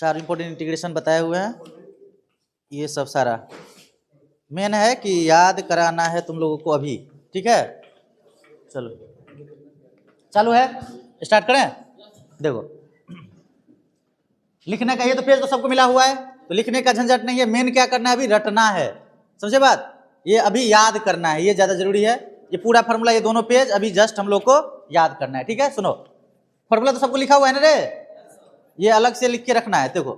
4 important integration बताए हुए हैं। ये सब सारा मेन है कि याद कराना है तुम लोगों को अभी, ठीक है। चलो चालू है, स्टार्ट करें। देखो लिखने का ये तो पेज तो सबको मिला हुआ है, तो लिखने का झंझट नहीं है। मेन क्या करना है, अभी रटना है, समझे बात। ये अभी याद करना है, ये ज्यादा जरूरी है। ये पूरा फार्मूला, ये दोनों पेज अभी जस्ट हम लोग को याद करना है, ठीक है। सुनो, फार्मूला तो सबको लिखा हुआ है ना रे, ये अलग से लिख के रखना है। देखो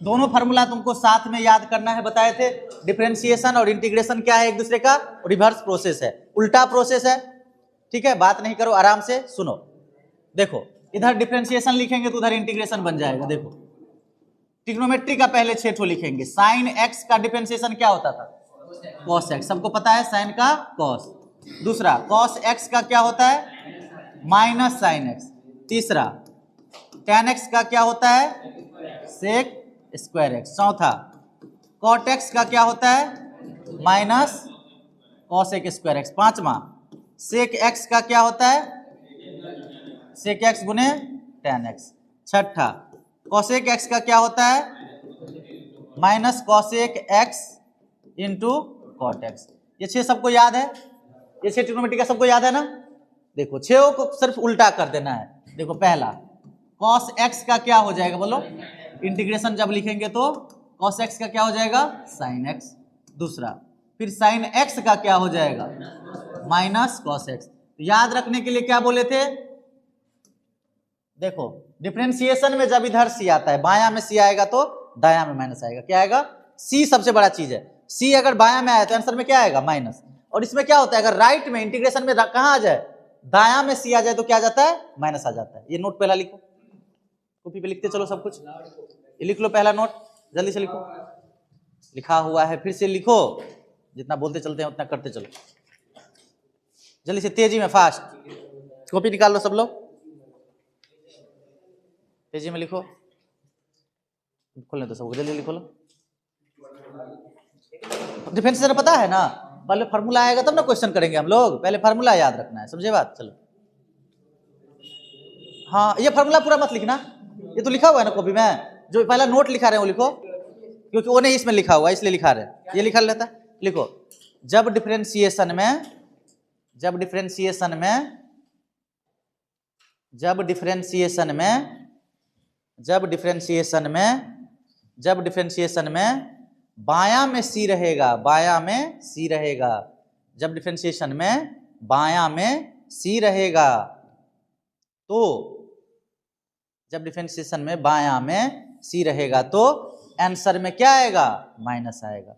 दोनों फार्मूला तुमको साथ में याद करना है, बताए थे। डिफरेंशिएशन और इंटीग्रेशन क्या है, एक दूसरे का रिवर्स प्रोसेस है, उल्टा प्रोसेस है, ठीक है। बात नहीं करो, आराम से सुनो। देखो इधर डिफरेंशिएशन लिखेंगे तो उधर इंटीग्रेशन बन जाएगा। देखो ट्रिग्नोमेट्री का पहले 6 ठो लिखेंगे। साइन एक्स का डिफरेंशिएशन क्या होता था, कॉस एक्स, सबको पता है, साइन का कॉस। दूसरा कॉस एक्स का क्या होता है, माइनस साइन एक्स। तीसरा tan एक्स का क्या होता है, सेक स्क्वायर एक्स। चौथा कॉट एक्स का क्या होता है, माइनस कॉसेक स्क्वायर एक्स। पांचवा सेक एक्स का क्या होता है, सेक एक्स गुने tan एक्स। छठा कॉसेक एक्स का क्या होता है, minus cosec x into cot x. ये 6 सबको याद है, ये 6 ट्रिग्नोमेट्री का सबको याद है ना। देखो 6 को सिर्फ उल्टा कर देना है। देखो पहला कॉस एक्स का क्या हो जाएगा, बोलो। इंटीग्रेशन जब लिखेंगे तो कॉस एक्स का क्या हो जाएगा, साइन एक्स। दूसरा फिर साइन एक्स का क्या हो जाएगा, माइनस कॉस एक्स। याद रखने के लिए क्या बोले थे, देखो डिफरेंशिएशन में जब इधर सी आता है, बायां में सी आएगा तो दायां में माइनस आएगा। क्या आएगा, सी सबसे बड़ा चीज है। सी अगर बायां में आया तो आंसर में क्या आएगा, माइनस। और इसमें क्या होता है, अगर राइट में इंटीग्रेशन में कहां आ जाए, दायां में सी आ जाए तो क्या आ जाता है, माइनस आ जाता है। ये नोट पहला लिखो, कॉपी पे लिखते चलो सब कुछ। ये लिख लो पहला नोट, जल्दी से लिखो। लिखा हुआ है, फिर से लिखो, जितना बोलते चलते हैं उतना करते चलो, जल्दी से, तेजी में, फास्ट। कॉपी निकाल लो सब लोग, तेजी में लिखो। खोलने तो सबको, जल्दी लिखो लो। डिफरेंशिएशन पता है ना, पहले फार्मूला आएगा तब ना क्वेश्चन करेंगे हम लोग, पहले फार्मूला याद रखना है, समझे बात। चलो हाँ, ये फार्मूला पूरा मत लिखना, ये तो लिखा हुआ है ना कॉपी में। जो पहला नोट लिखा रहे हैं वो लिखो, क्योंकि वो नहीं इसमें लिखा हुआ है इसलिए लिखा रहे हैं। ये लिखा रहता है, लिखो। जब डिफरेंशिएशन में, जब डिफरेंशिएशन में, जब डिफरेंशिएशन में, जब डिफरेंशिएशन में, जब डिफरेंशिएशन में बायां में सी रहेगा, बायां में सी रहेगा। जब डिफरेंशिएशन में बायां में सी रहेगा तो, जब डिफरेंशिएशन में बायां में सी रहेगा तो आंसर में क्या आएगा, माइनस आएगा।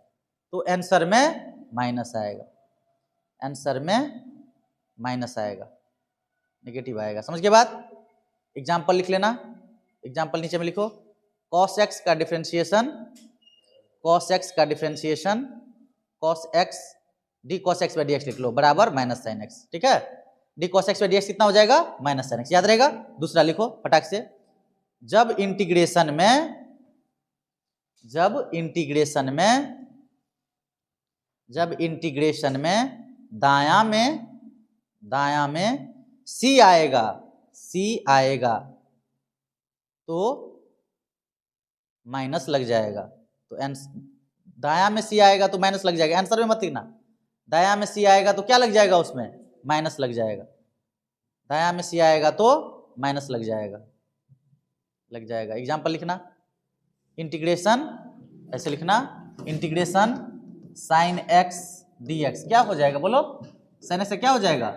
तो आंसर में माइनस आएगा, आंसर में माइनस आएगा, नेगेटिव आएगा। समझ के बाद एग्जाम्पल लिख लेना। एग्जाम्पल नीचे में लिखो, cos x का डिफरेंशिएशन, cos x का differentiation, cos x d cos x by dx लिख लो, बराबर माइनस साइन x, ठीक है। d cos x by dx कितना हो जाएगा, माइनस साइन x, याद रहेगा। दूसरा लिखो फटाक से, जब इंटीग्रेशन में, जब इंटीग्रेशन में, जब इंटीग्रेशन में दायां में, दायां में c आएगा, c आएगा तो माइनस लग जाएगा। तो दायां में सी आएगा तो माइनस लग जाएगा, आंसर में मत लिखना। दायां में सी आएगा तो क्या लग जाएगा, उसमें माइनस लग जाएगा। दायां में सी आएगा तो माइनस लग जाएगा, लग जाएगा। एग्जाम्पल लिखना, इंटीग्रेशन ऐसे लिखना, integration sine x D x क्या हो जाएगा, बोलो। साइन एक्स से क्या हो जाएगा,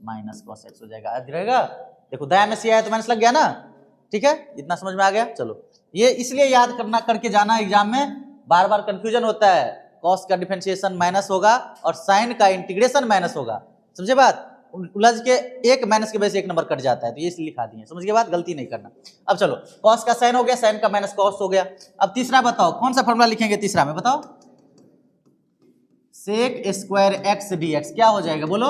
माइनस कॉस एक्स हो जाएगा, याद रहेगा। देखो दायां में सी आया तो माइनस लग गया ना, ठीक है। इतना समझ में आ गया। चलो ये इसलिए याद करना, करके जाना एग्जाम में, बार बार कंफ्यूजन होता है। कॉस का डिफरेंशिएशन माइनस होगा और साइन का इंटीग्रेशन माइनस होगा, समझे बात। उलझ के एक माइनस की वजह से एक नंबर कट जाता है, तो ये इसलिए लिखा दिए, समझ के बाद गलती नहीं करना। अब चलो, कॉस का साइन हो गया, साइन का माइनस कॉस हो गया। अब तीसरा बताओ, कौन सा फॉर्मूला लिखेंगे तीसरा में, बताओ। Sec square x D x क्या हो जाएगा, बोलो,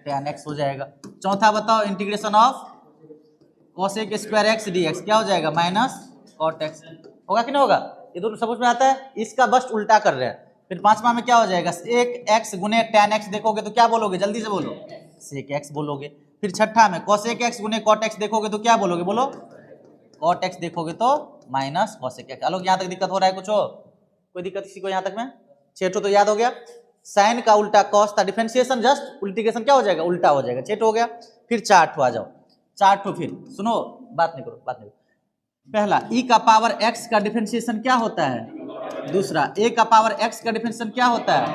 tan x हो जाएगा। चौथा बताओ, integration of cosec square x D x क्या हो जाएगा, माइनस cot x होगा कि नहीं होगा। ये दोनों समझ में आता है, इसका बस उल्टा कर रहे हैं। फिर पांचवा में क्या हो जाएगा, सेक एक्स गुने tan x देखोगे तो क्या बोलोगे, जल्दी से बोलो, सेक x बोलोगे। फिर छठा में cosec x गुने cot x देखोगे तो क्या बोलोगे, बोलो, कॉट एक्स देखोगे तो माइनस कॉसेक एक्स। आलोक यहाँ तक दिक्कत हो रहा है कुछ हो? कोई दिक्कत किसी को यहाँ तक में? 6 तो याद हो गया। साइन का उल्टा कॉस था, डिफरेंशिएशन जस्ट इंटीग्रेशन क्या हो जाएगा, उल्टा हो जाएगा। 6 हो गया। फिर 4 आ जाओ, 4 फिर सुनो, बात नहीं करो, बात नहीं करो। पहला e का पावर x का डिफरेंशिएशन क्या होता है? दूसरा a का पावर x का डिफरेंशिएशन क्या होता है?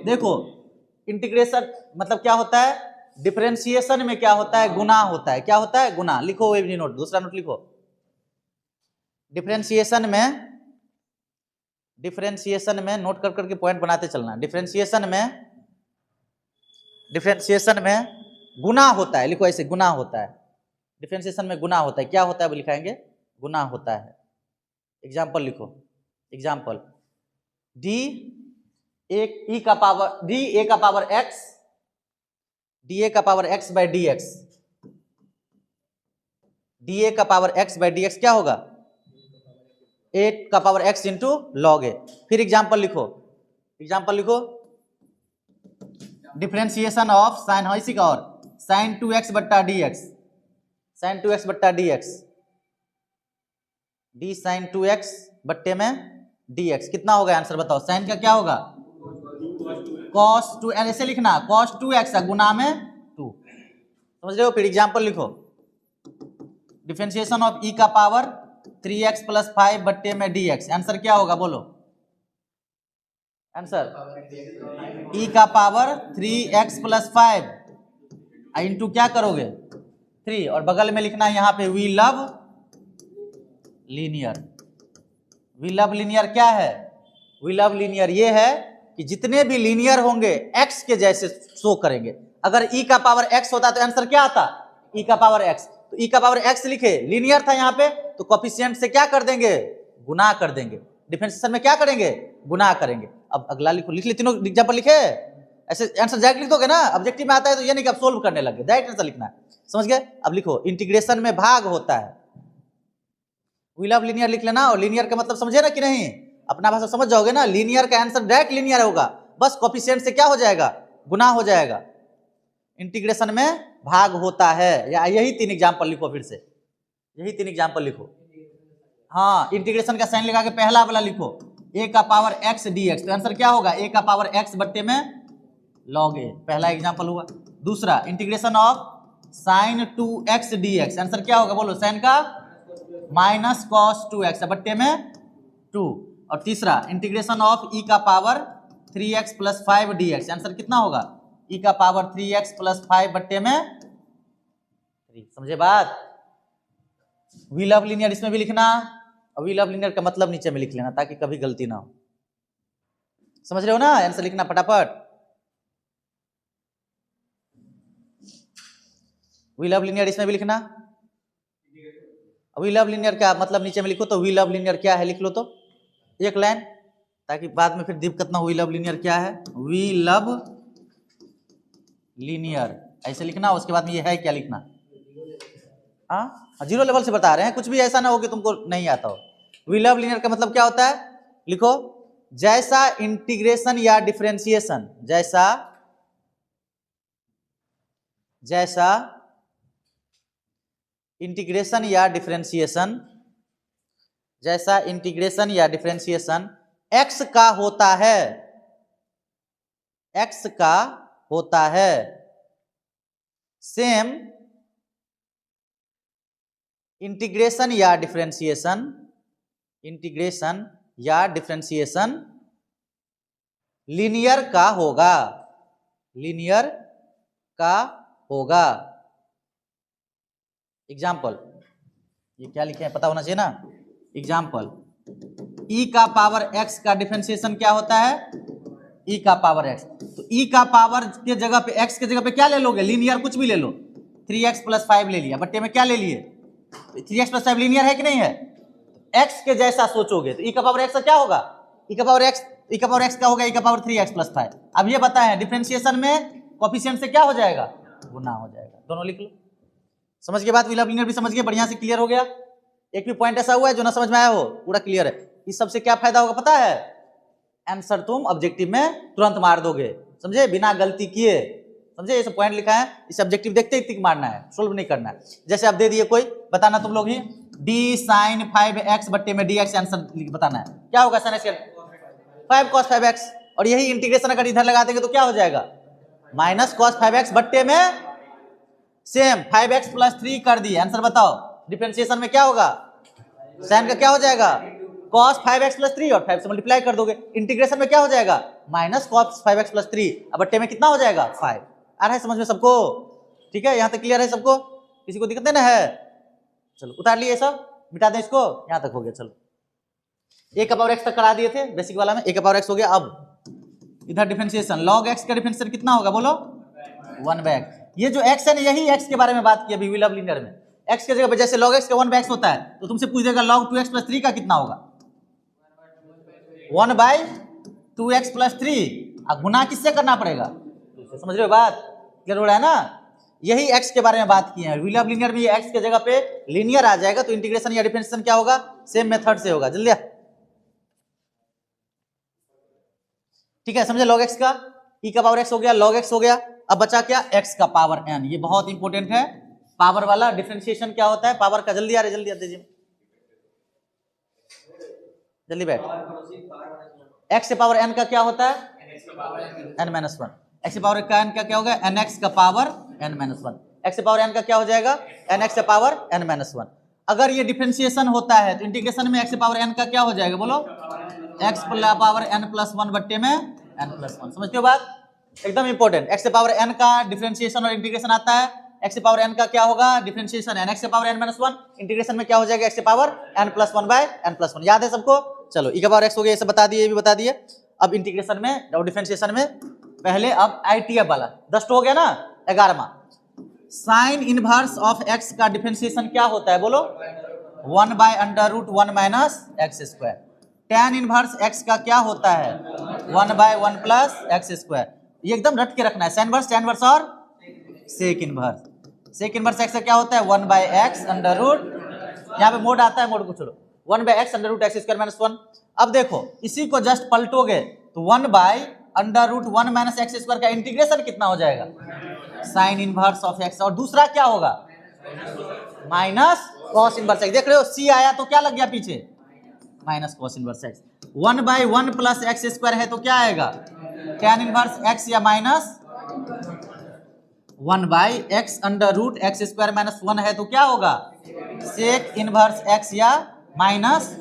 देखो इंटीग्रेशन मतलब क्या होता है, डिफरेंशिएशन में क्या होता है, गुना होता है। क्या होता है? गुना। लिखो एवरी नोट, दूसरा नोट लिखो। डिफरेंशिएशन में नोट कर करके पॉइंट बनाते चलना। डिफरेंशिएशन में गुना होता है। लिखो ऐसे, गुना होता है। डिफरेंशिएशन में गुना होता है। क्या होता है वो लिखाएंगे, गुना होता है। एग्जाम्पल लिखो, एग्जाम्पल डी ए का पावर एक्स, डी ए का power X by D X, D A का power X by D x क्या होगा, 8 का power X into log A. फिर एग्जाम्पल लिखो, एग्जाम्पल लिखो डिफरेंशिएशन ऑफ साइन, हाँ इसी का, और साइन 2x बट्टा डी एक्स, साइन 2x बट्टा D X, D sign 2x बट्टे में डी एक्स कितना होगा आंसर बताओ। साइन का क्या होगा, cos 2, ऐसे लिखना cos 2x गुना में 2, समझ रहे हो। फिर एग्जाम्पल लिखो डिफरेंशिएशन ऑफ e का पावर 3x प्लस 5 बट्टे में dx, आंसर क्या होगा बोलो, आंसर e का पावर 3x प्लस 5 इंटू क्या करोगे 3, और बगल में लिखना है यहाँ पे we love linear. We love linear क्या है, वी लव लीनियर ये है कि जितने भी लीनियर होंगे x के जैसे शो करेंगे। अगर e का पावर x होता तो आंसर क्या आता, e का पावर x, तो e का पावर x लिखे, लीनियर था यहाँ पे तो कोफिशिएंट से क्या कर देंगे, गुना कर देंगे। डिफरेंशिएशन में क्या करेंगे, गुना करेंगे। अब अगला लिखो, लिख ले, तीनों एग्जाम्पल लिखे, ऐसे आंसर डायरेक्ट लिख दोगे ना। ऑब्जेक्टिव में आता है तो ये नहीं कि आप सोल्व करने लगे, डायरेक्ट आंसर लिखना है, समझ गए। अब लिखो इंटीग्रेशन में भाग होता है, वी लव लीनियर लिख लेना। और लीनियर का मतलब समझे ना कि नहीं, अपना भाषा समझ जाओगे ना। लीनियर का आंसर डायरेक्ट लीनियर होगा, बस कोफिशिएंट से क्या हो जाएगा, गुना हो जाएगा। इंटीग्रेशन में भाग होता है, या यही 3 एग्जाम्पल लिखो, फिर से यही 3 एग्जाम्पल लिखो। हाँ, इंटीग्रेशन का साइन लगा के पहला वाला लिखो, a का पावर x dx, तो आंसर क्या होगा, a का पावर x बट्टे में log a, पहला एग्जाम्पल हुआ। दूसरा integration of sine 2x dx, answer क्या होगा बोलो, साइन का माइनस कॉस 2x बट्टे में 2। और तीसरा इंटीग्रेशन ऑफ e का power 3x plus 5 dx, answer कितना होगा, e का पावर 3x प्लस 5 बट्टे में 3। समझे बात। वी लव लीनियर इसमें भी लिखना, और वी लव लीनियर का मतलब नीचे में लिख लेना ताकि कभी गलती ना हो। समझ रहे हो ना, आंसर लिखना फटाफट। वी लव लीनियर इसमें भी लिखना, वी लव लीनियर का मतलब नीचे में लिखो, तो वी लव लीनियर क्या है लिख लो तो एक लाइन, ताकि बाद में फिर दिक्कत ना हो। वी लव लीनियर क्या है, वी लव लीनियर ऐसे लिखना, उसके बाद में ये है क्या लिखना। हाँ, 0 लेवल से बता रहे हैं, कुछ भी ऐसा ना हो कि तुमको नहीं आता हो। वी लव लीनियर का मतलब क्या होता है, लिखो जैसा इंटीग्रेशन या डिफरेंशिएशन, जैसा इंटीग्रेशन या डिफरेंशिएशन, जैसा इंटीग्रेशन या डिफरेंशिएशन x का होता है, x का होता है, सेम इंटीग्रेशन या डिफरेंशिएशन, इंटीग्रेशन या डिफरेंशिएशन लीनियर का होगा, लीनियर का होगा। एग्जाम्पल, ये क्या लिखे हैं पता होना चाहिए ना। एग्जाम्पल, e का पावर x का डिफरेंशिएशन क्या होता है, e का पावर x, तो e का पावर के जगह पे x के जगह पे क्या ले लोगे, लीनियर कुछ भी ले लो। 3x प्लस 5 ले लिया, बट्टे में क्या ले लिए 3x प्लस 5, लीनियर है कि नहीं है। x के जैसा सोचोगे तो e का पावर x का क्या होगा, e का पावर x का होगा e का पावर 3x प्लस 5। अब ये बताएं डिफरेंशिएशन में कोफिशिएंट से क्या हो जाएगा, गुना हो जाएगा। दोनों लिख लो। समझ के बाद वी लव लीनियर भी समझ गए, बढ़िया से क्लियर हो गया। एक भी पॉइंट ऐसा हुआ है जो ना समझ में आया हो, पूरा क्लियर है। इस सबसे क्या फायदा होगा पता है, आंसर तुम ऑब्जेक्टिव में तुरंत मार दोगे, समझे, बिना गलती किए। समझे, ये सब पॉइंट लिखा है, इस ऑब्जेक्टिव देखते ही टिक मारना है, सोल्व नहीं करना है। जैसे आप दे दिए कोई, बताना तुम लोग ही डी साइन 5x बट्टे में dx आंसर बताना है। क्या होगा साइन एक्स 5 cos 5x, और यही इंटीग्रेशन अगर इधर लगा देंगे तो क्या हो जाएगा माइनस cos 5x बट्टे में सेम 5x प्लस 3 कर दिए। आंसर बताओ डिफरेंशिएशन में क्या होगा, साइन का क्या हो जाएगा cos 5x प्लस 3 और 5 से मल्टीप्लाई कर दोगे। इंटीग्रेशन में क्या हो जाएगा माइनस cos 5x प्लस 3, अब बट्टे में कितना हो जाएगा 5। आ रहा है समझ में सबको? ठीक है, यहाँ तक क्लियर है सबको? किसी को दिक्कत नहीं है? चलो उतार लिए सब, मिटा दें इसको, यहाँ तक हो गया। चलो a का पावर x तक करा दिए थे बेसिक वाला में, a का पावर x हो गया। अब इधर डिफरेंशिएशन log x का डिफरेंशिएशन कितना होगा बोलो 1/x। ये जो x है ना, यही x के बारे में बात की अभी वी लव लिनियर में। x के जगह पे जैसे log x का 1/x होता है तो तुमसे पूछ देगा log 2x प्लस 3 का कितना होगा 1/2x प्लस 3, गुना किससे करना पड़ेगा, समझ रहे हो बात? क्लियर हो रहा है ना? यही x के बारे में बात की है। वी लव लिनियर में ये x के जगह पे लिनियर आ जाएगा तो इंटीग्रेशन या डिफरेंशिएशन क्या होगा सेम मेथड से होगा। जल्दी ठीक है, समझे? log x का e का पावर x हो गया, log x हो गया। अब बचा क्या x का पावर n, ये बहुत इंपॉर्टेंट है। पावर वाला डिफरेंशिएशन क्या होता है पावर का, जल्दी आ रहे, जल्दी आ दीजिए, जल्दी बैठ। x से पावर n का क्या होता है n माइनस 1, x से पावर का n का क्या होगा nx का पावर n माइनस 1, x से पावर n का क्या हो जाएगा nx से पावर n माइनस 1। अगर ये डिफरेंशिएशन होता है तो इंटीग्रेशन में x से पावर n का क्या हो जाएगा बोलो x पावर n प्लस 1 बट्टे में n प्लस 1। समझते हो बात? एकदम इंपॉर्टेंट। x से पावर n का डिफरेंशिएशन और इंटीग्रेशन आता है, x से पावर n का क्या होगा डिफरेंशिएशन nx से पावर n माइनस 1, इंटीग्रेशन में क्या हो जाएगा x से power n plus 1 by n plus 1। याद है सबको? चलो e का पावर x हो गया, ये सब बता दिए, ये भी बता दिए। अब इंटीग्रेशन में और डिफरेंशिएशन में पहले अब ITF वाला 10 हो गया ना, 11वां साइन इनवर्स ऑफ x का डिफरेंशिएशन क्या होता है बोलो 1/√1 minus x square. tan inverse x का क्या होता है 1/1 प्लस एक्स स्क्वायर। ये एकदम रट के रखना है, साइन इनवर्स, tan इनवर्स और sec inverse. Sec inverse x का क्या होता है 1/x अंडर रूट, यहाँ पे मोड आता है, मोड को छोड़ो, 1/x under root x square minus 1। अब देखो इसी को जस्ट पलटोगे तो 1/√1 माइनस एक्स स्क्वायर का इंटीग्रेशन कितना हो जाएगा साइन इनवर्स ऑफ x, और दूसरा क्या होगा माइनस कॉस इनवर्स x। देख रहे हो c आया तो क्या लग गया पीछे minus cos inverse x। 1/1 plus x square है तो क्या आएगा tan इनवर्स x या minus 1/x under root x square minus 1 है तो क्या होगा सेक इनवर्स x या minus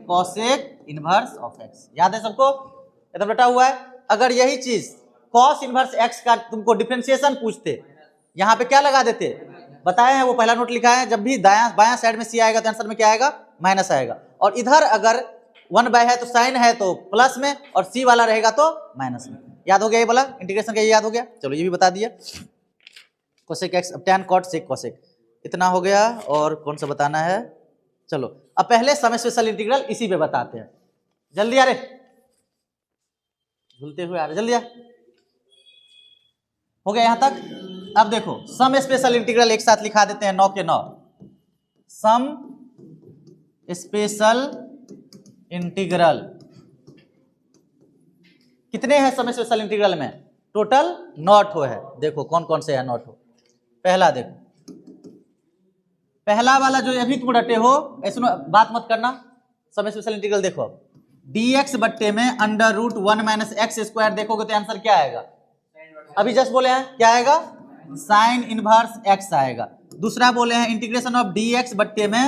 cosec inverse of x। याद है सबको? एकदम रटा हुआ है। अगर यही चीज कॉस इनवर्स x का तुमको डिफरेंशिएशन पूछते, यहाँ पे क्या लगा देते, बताए हैं वो पहला नोट लिखा है, जब भी दायां बायां साइड में c आएगा तो आंसर में क्या आएगा माइनस आएगा, और इधर अगर 1/, है तो साइन है तो प्लस में और c वाला रहेगा तो माइनस में। याद हो गया ये वाला इंटीग्रेशन का, ये याद हो गया? चलो ये भी बता दिया कोसेक x, अब tan cot sec कोसेक, इतना हो गया। और कौन सा बताना है, चलो अब पहले सम स्पेशल इंटीग्रल इसी पे बताते हैं। जल्दी आ रहे, झूलते हुए आ रहे, जल्दी आ। हो गया यहां तक? अब देखो सम स्पेशल इंटीग्रल एक साथ लिखा देते हैं 9 के 9। सम स्पेशल इंटीग्रल कितने हैं सम स्पेशल इंटीग्रल में? टोटल 9 है। देखो कौन कौन से है 9। पहला देखो, पहला वाला जो अभी तुम रटे हो, ऐसे बात मत करना। सम स्पेशल इंटीग्रल देखो, dx बट्टे में under root 1 minus x square देखोगे तो आंसर क्या आएगा? अभी जस्ट बोले हैं क्या आएगा साइन इनवर्स x आएगा। दूसरा बोले हैं इंटीग्रेशन ऑफ dx बट्टे में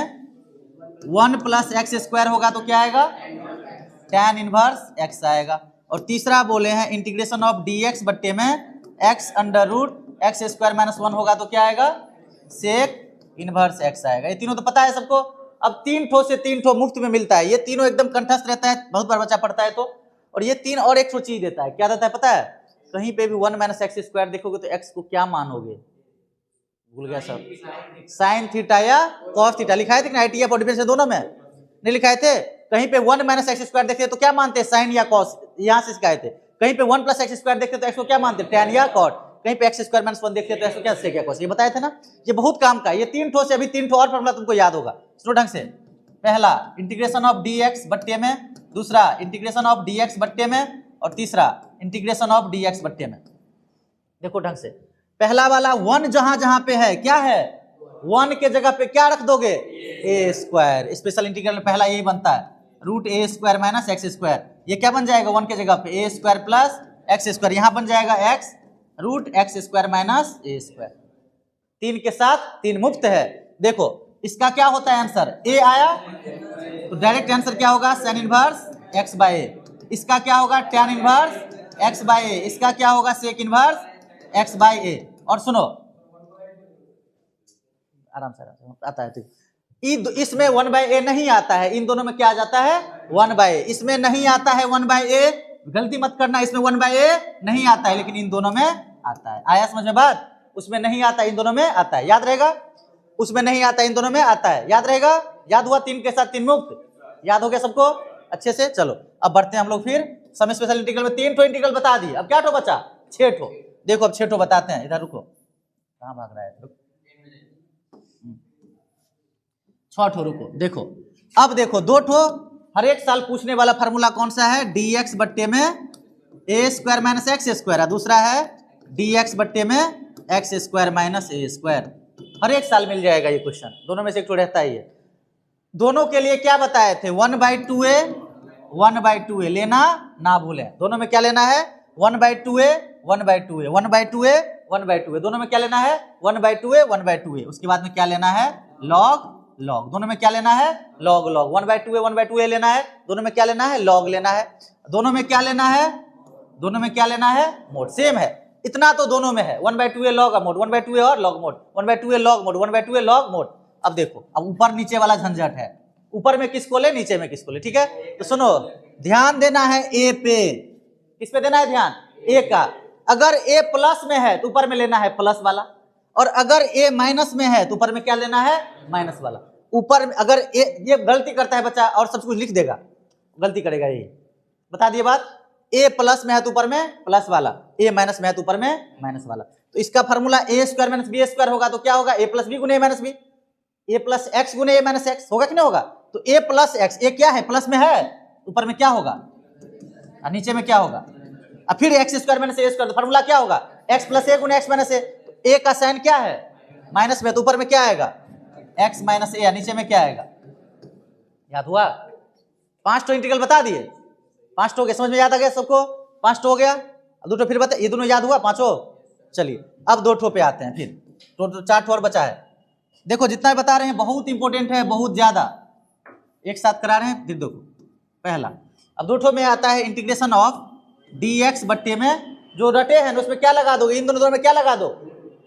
1 प्लस एक्स स्क्वायर होगा तो क्या आएगा tan इनवर्स x आएगा। और तीसरा बोले हैं इंटीग्रेशन ऑफ dx बट्टे में x under root x square minus 1 होगा तो क्या आएगा सेक इनवर्स x आएगा। ये तीनों तो पता है सबको। अब 3 ठो से 3 ठो मुफ्त में मिलता है, ये तीनों एकदम कंठस्थ रहता है, बहुत बार बच्चा पढ़ता है तो। और ये 3 और एक ठो चीज देता है, क्या देता है पता है? कहीं पे भी 1 माइनस एक्स स्क्वायर देखोगे तो x को क्या मानोगे? भूल गया सब, साइन थीटा या कॉस थीटा। लिखाए थे ना ITF और डिफरेंस दोनों में, नहीं लिखाए थे? कहीं पे 1 माइनस एक्स स्क्वायर देखते तो क्या मानते हैं साइन या कॉस, यहाँ से सिखाए थे। कहीं पे 1 प्लस एक्स स्क्वायर देखते तो x को क्या मानते हैं टैन या कॉट। कहीं पे एक्स स्क्वायर माइनस 1 देखते तो x को क्या सेक या कॉस। ये बताए थे ना, ये बहुत काम का। ये 3 ठो से अभी 3 ठो और फॉर्मूला तुमको याद होगा, सुनो ढंग से। पहला इंटीग्रेशन ऑफ dx बट्टे में, दूसरा इंटीग्रेशन ऑफ dx बट्टे में, और तीसरा इंटीग्रेशन ऑफ dx बट्टे में। देखो ढंग से, पहला वाला 1 जहां जहां पे है क्या है 1 के जगह पे क्या रख दोगे, ए स्क्वायर। स्पेशल इंटीग्रल में पहला यही बनता है, रूट ए स्क्वायर माइनस एक्स स्क्वायर। ये क्या बन जाएगा 1 के जगह पे A square plus x square, यहाँ बन जाएगा X root x square minus ए स्क्वायर। 3 के साथ 3 मुक्त है। देखो इसका क्या होता है आंसर, ए आया तो डायरेक्ट आंसर क्या होगा, साइन इनवर्स एक्स बाय ए। इसका क्या होगा, टैन इनवर्स एक्स बाय ए। इसका क्या होगा, सेक इनवर्स एक्स बाय ए। और सुनो आराम से आता है, ठीक। इसमें 1 बाय ए नहीं आता है, इन दोनों में क्या आ जाता है 1 बाय ए। इसमें नहीं आता है 1 बाय ए, गलती मत करना, इसमें 1 बाय ए नहीं आता है, लेकिन इन दोनों में आता है। आया समझ में बात, उसमें नहीं आता, इन दोनों में आता है, याद रहेगा। उसमें नहीं आता, इन दोनों में आता है, याद रहेगा। याद हुआ, 3 के साथ 3 मुक्त, याद हो गया सबको अच्छे से। चलो अब बढ़ते हैं हम लोग फिर सम स्पेशल इंटीग्रल में। 3 ठो इंटीग्रल बता दिए, अब क्या ठो बचा, 6 ठो। देखो अब 6 ठो बताते हैं, इधर रुको, कहाँ भाग रहा है, 6 ठो रुको। देखो अब देखो 2 ठो हर एक साल पूछने वाला फार्मूला कौन सा है, डी एक्स बट्टे में A square minus x square, दूसरा है डी एक्स बट्टे में एक्स स्क्वायर माइनस ए स्क्वायर। हर एक साल मिल जाएगा ये क्वेश्चन, दोनों में से एक ठो रहता ही है। दोनों के लिए क्या बताए थे, 1/2a 1/2a लेना ना भूलें। दोनों में क्या लेना है, 1/2a 1/2a 1/2a 1/2a। दोनों में क्या लेना है 1/2a 1/2a। उसके बाद में क्या लेना है, लॉग लॉग। दोनों में क्या लेना है, लॉग लॉग। 1/2a 1/2a लेना है, दोनों में क्या लेना है, लॉग लेना है। दोनों में क्या लेना है, दोनों में क्या लेना है, मोड। सेम है, इतना तो दोनों में है, 1/2a लॉग मोड, 1/2a और log mode, 1/2a log mode, 1/2a log mode. अब देखो, अब ऊपर नीचे वाला झंझट है, ऊपर में किसको ले, नीचे में किसको ले, ठीक है। तो सुनो, ध्यान देना है ए पे, किस पे देना है ध्यान, ए का। अगर ए प्लस में है तो ऊपर में लेना है प्लस वाला, और अगर ए माइनस में है तो ऊपर में क्या लेना है, माइनस वाला। ऊपर में अगर ये गलती करता है बच्चा और सब कुछ लिख देगा, गलती करेगा ये, बता दिए बात। ए प्लस में है तो ऊपर में प्लस वाला, ए माइनस में है तो ऊपर में माइनस वाला। तो इसका फार्मूला ए स्क्वायर माइनस बी स्क्वायर होगा, तो क्या होगा, ए प्लस बी गुने ए माइनस बी, ए प्लस एक्स गुने ए माइनस एक्स, होगा कि नहीं होगा। तो ए प्लस एक्स, ए क्या है, प्लस में है, ऊपर में क्या होगा, और नीचे में क्या होगा, और फिर एक्स स्क्वायर माइनस ए स्क्वायर। तो फार्मूला क्या होगा, एक्स प्लस ए गुने एक्स माइनस ए। तो ए का साइन क्या है, माइनस में, तो ऊपर में क्या आएगा, एक्स माइनस ए, नीचे में क्या आएगा। याद हुआ, 5 ठो इंटीग्रल बता दिए, 5 ठो हो गया, समझ में याद आ गया सबको, 5 ठो हो गया। अब 2 ठो फिर बता, ये दोनों याद हुआ 5। चलिए अब 2 ठो पे आते हैं, फिर तो 4 ठो और बचा है। देखो जितना बता रहे हैं बहुत इंपॉर्टेंट है, बहुत ज्यादा, एक साथ करा रहे हैं। फिर देखो पहला, अब 2 ठो में आता है इंटीग्रेशन ऑफ डी एक्स बट्टे में, जो रटे हैं उसमें क्या लगा दो, इन दोनों में क्या लगा दो,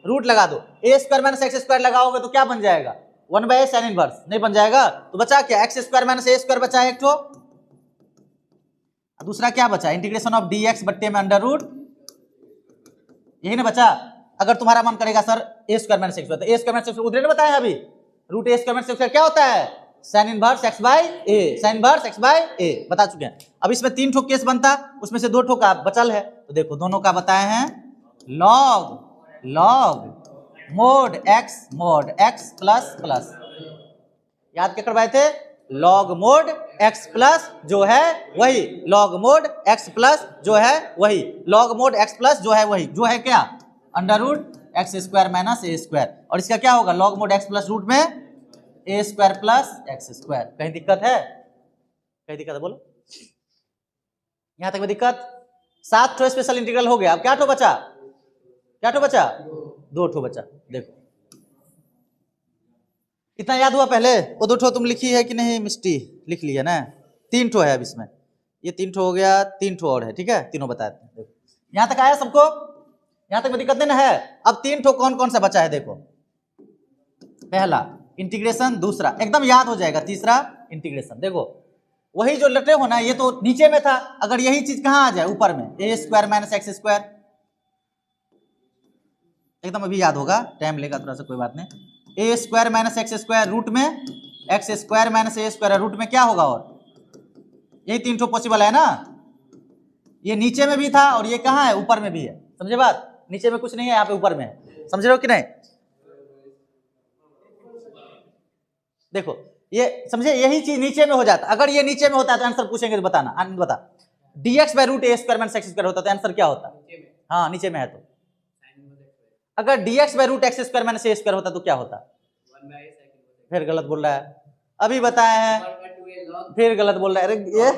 रूट लगा दो। ए स्क्वायर माइनस एक्स स्क्वायर लगाओगे तो क्या बन जाएगा, 1/a साइन इनवर्स, नहीं बन जाएगा। तो बचा क्या, एक्स स्क्वायर माइनस ए स्क्वायर बचा एक ठो, दूसरा क्या बचा, इंटीग्रेशन ऑफ डी एक्स बट्टे में अंडर रूट, यही ना बचा। अगर तुम्हारा मन करेगा सर ए स्क्वायर माइनस एक्स स्क्वायर, तो ए स्क्वायर माइनस एक्स उधर ने बताया अभी, रूट ए स्क्वायर माइनस एक्स स्क्वायर क्या होता है, साइन इनवर्स एक्स बाय ए, साइन इनवर्स एक्स बाय ए, बता चुके हैं। अब इसमें 3 ठो केस बनता, उसमें से 2 ठो का बचल है। तो देखो दोनों का बताए हैं, log log mod X plus plus, याद क्या करवाए थे, लॉग मोड एक्स प्लस जो है वही, लॉग मोड एक्स प्लस जो है वही, लॉग मोड एक्स प्लस जो है वही, जो है क्या, under root x square minus ए स्क्वायर। और इसका क्या होगा, log mod X plus root में A square plus x square. कहीं दिक्कत है, कहीं दिक्कत है बोलो, यहां तक में दिक्कत। 7 ठो स्पेशल इंटीग्रल हो गया, अब क्या ठो बचा, क्या ठो बचा, 2 ठो बचा। देखो इतना याद हुआ पहले, वो 2 ठो तुम लिखी है कि नहीं मिस्टी, लिख लिया ना, 3 ठो है अब इसमें, ये 3 ठो हो गया, 3 ठो और है, ठीक है, तीनों बताए थे। देखो यहां तक आया सबको, यहां तक में दिक्कत नहीं ना है। अब 3 ठो कौन कौन सा बचा है, देखो पहला इंटीग्रेशन, दूसरा एकदम याद हो जाएगा, तीसरा इंटीग्रेशन। देखो वही जो लटे हो ना, ये तो नीचे में था, अगर यही चीज कहां आ जाए, ऊपर में, A square minus x square, एकदम अभी याद होगा, टाइम लेगा थोड़ा सा, कोई बात नहीं। A square minus x square root में एक्स स्क्वायर माइनस ए स्क्वायर, रूट में क्या होगा, और यही 3 ठो पॉसिबल है ना। ये नीचे में भी था और ये कहाँ है, ऊपर में भी है, समझे बात, नीचे में कुछ नहीं है, यहाँ पे ऊपर में है, समझ रहे हो कि नहीं। देखो ये समझे, यही चीज नीचे में हो जाता, अगर ये नीचे में होता है तो आंसर पूछेंगे तो बताना, आनंद बता, dx by root A square minus x square होता तो आंसर क्या होता, हाँ नीचे में है। तो अगर dx by root x square minus A square होता तो क्या होता, फिर गलत बोल रहा है, अभी बताए हैं फिर गलत बोल रहा है। अरे ये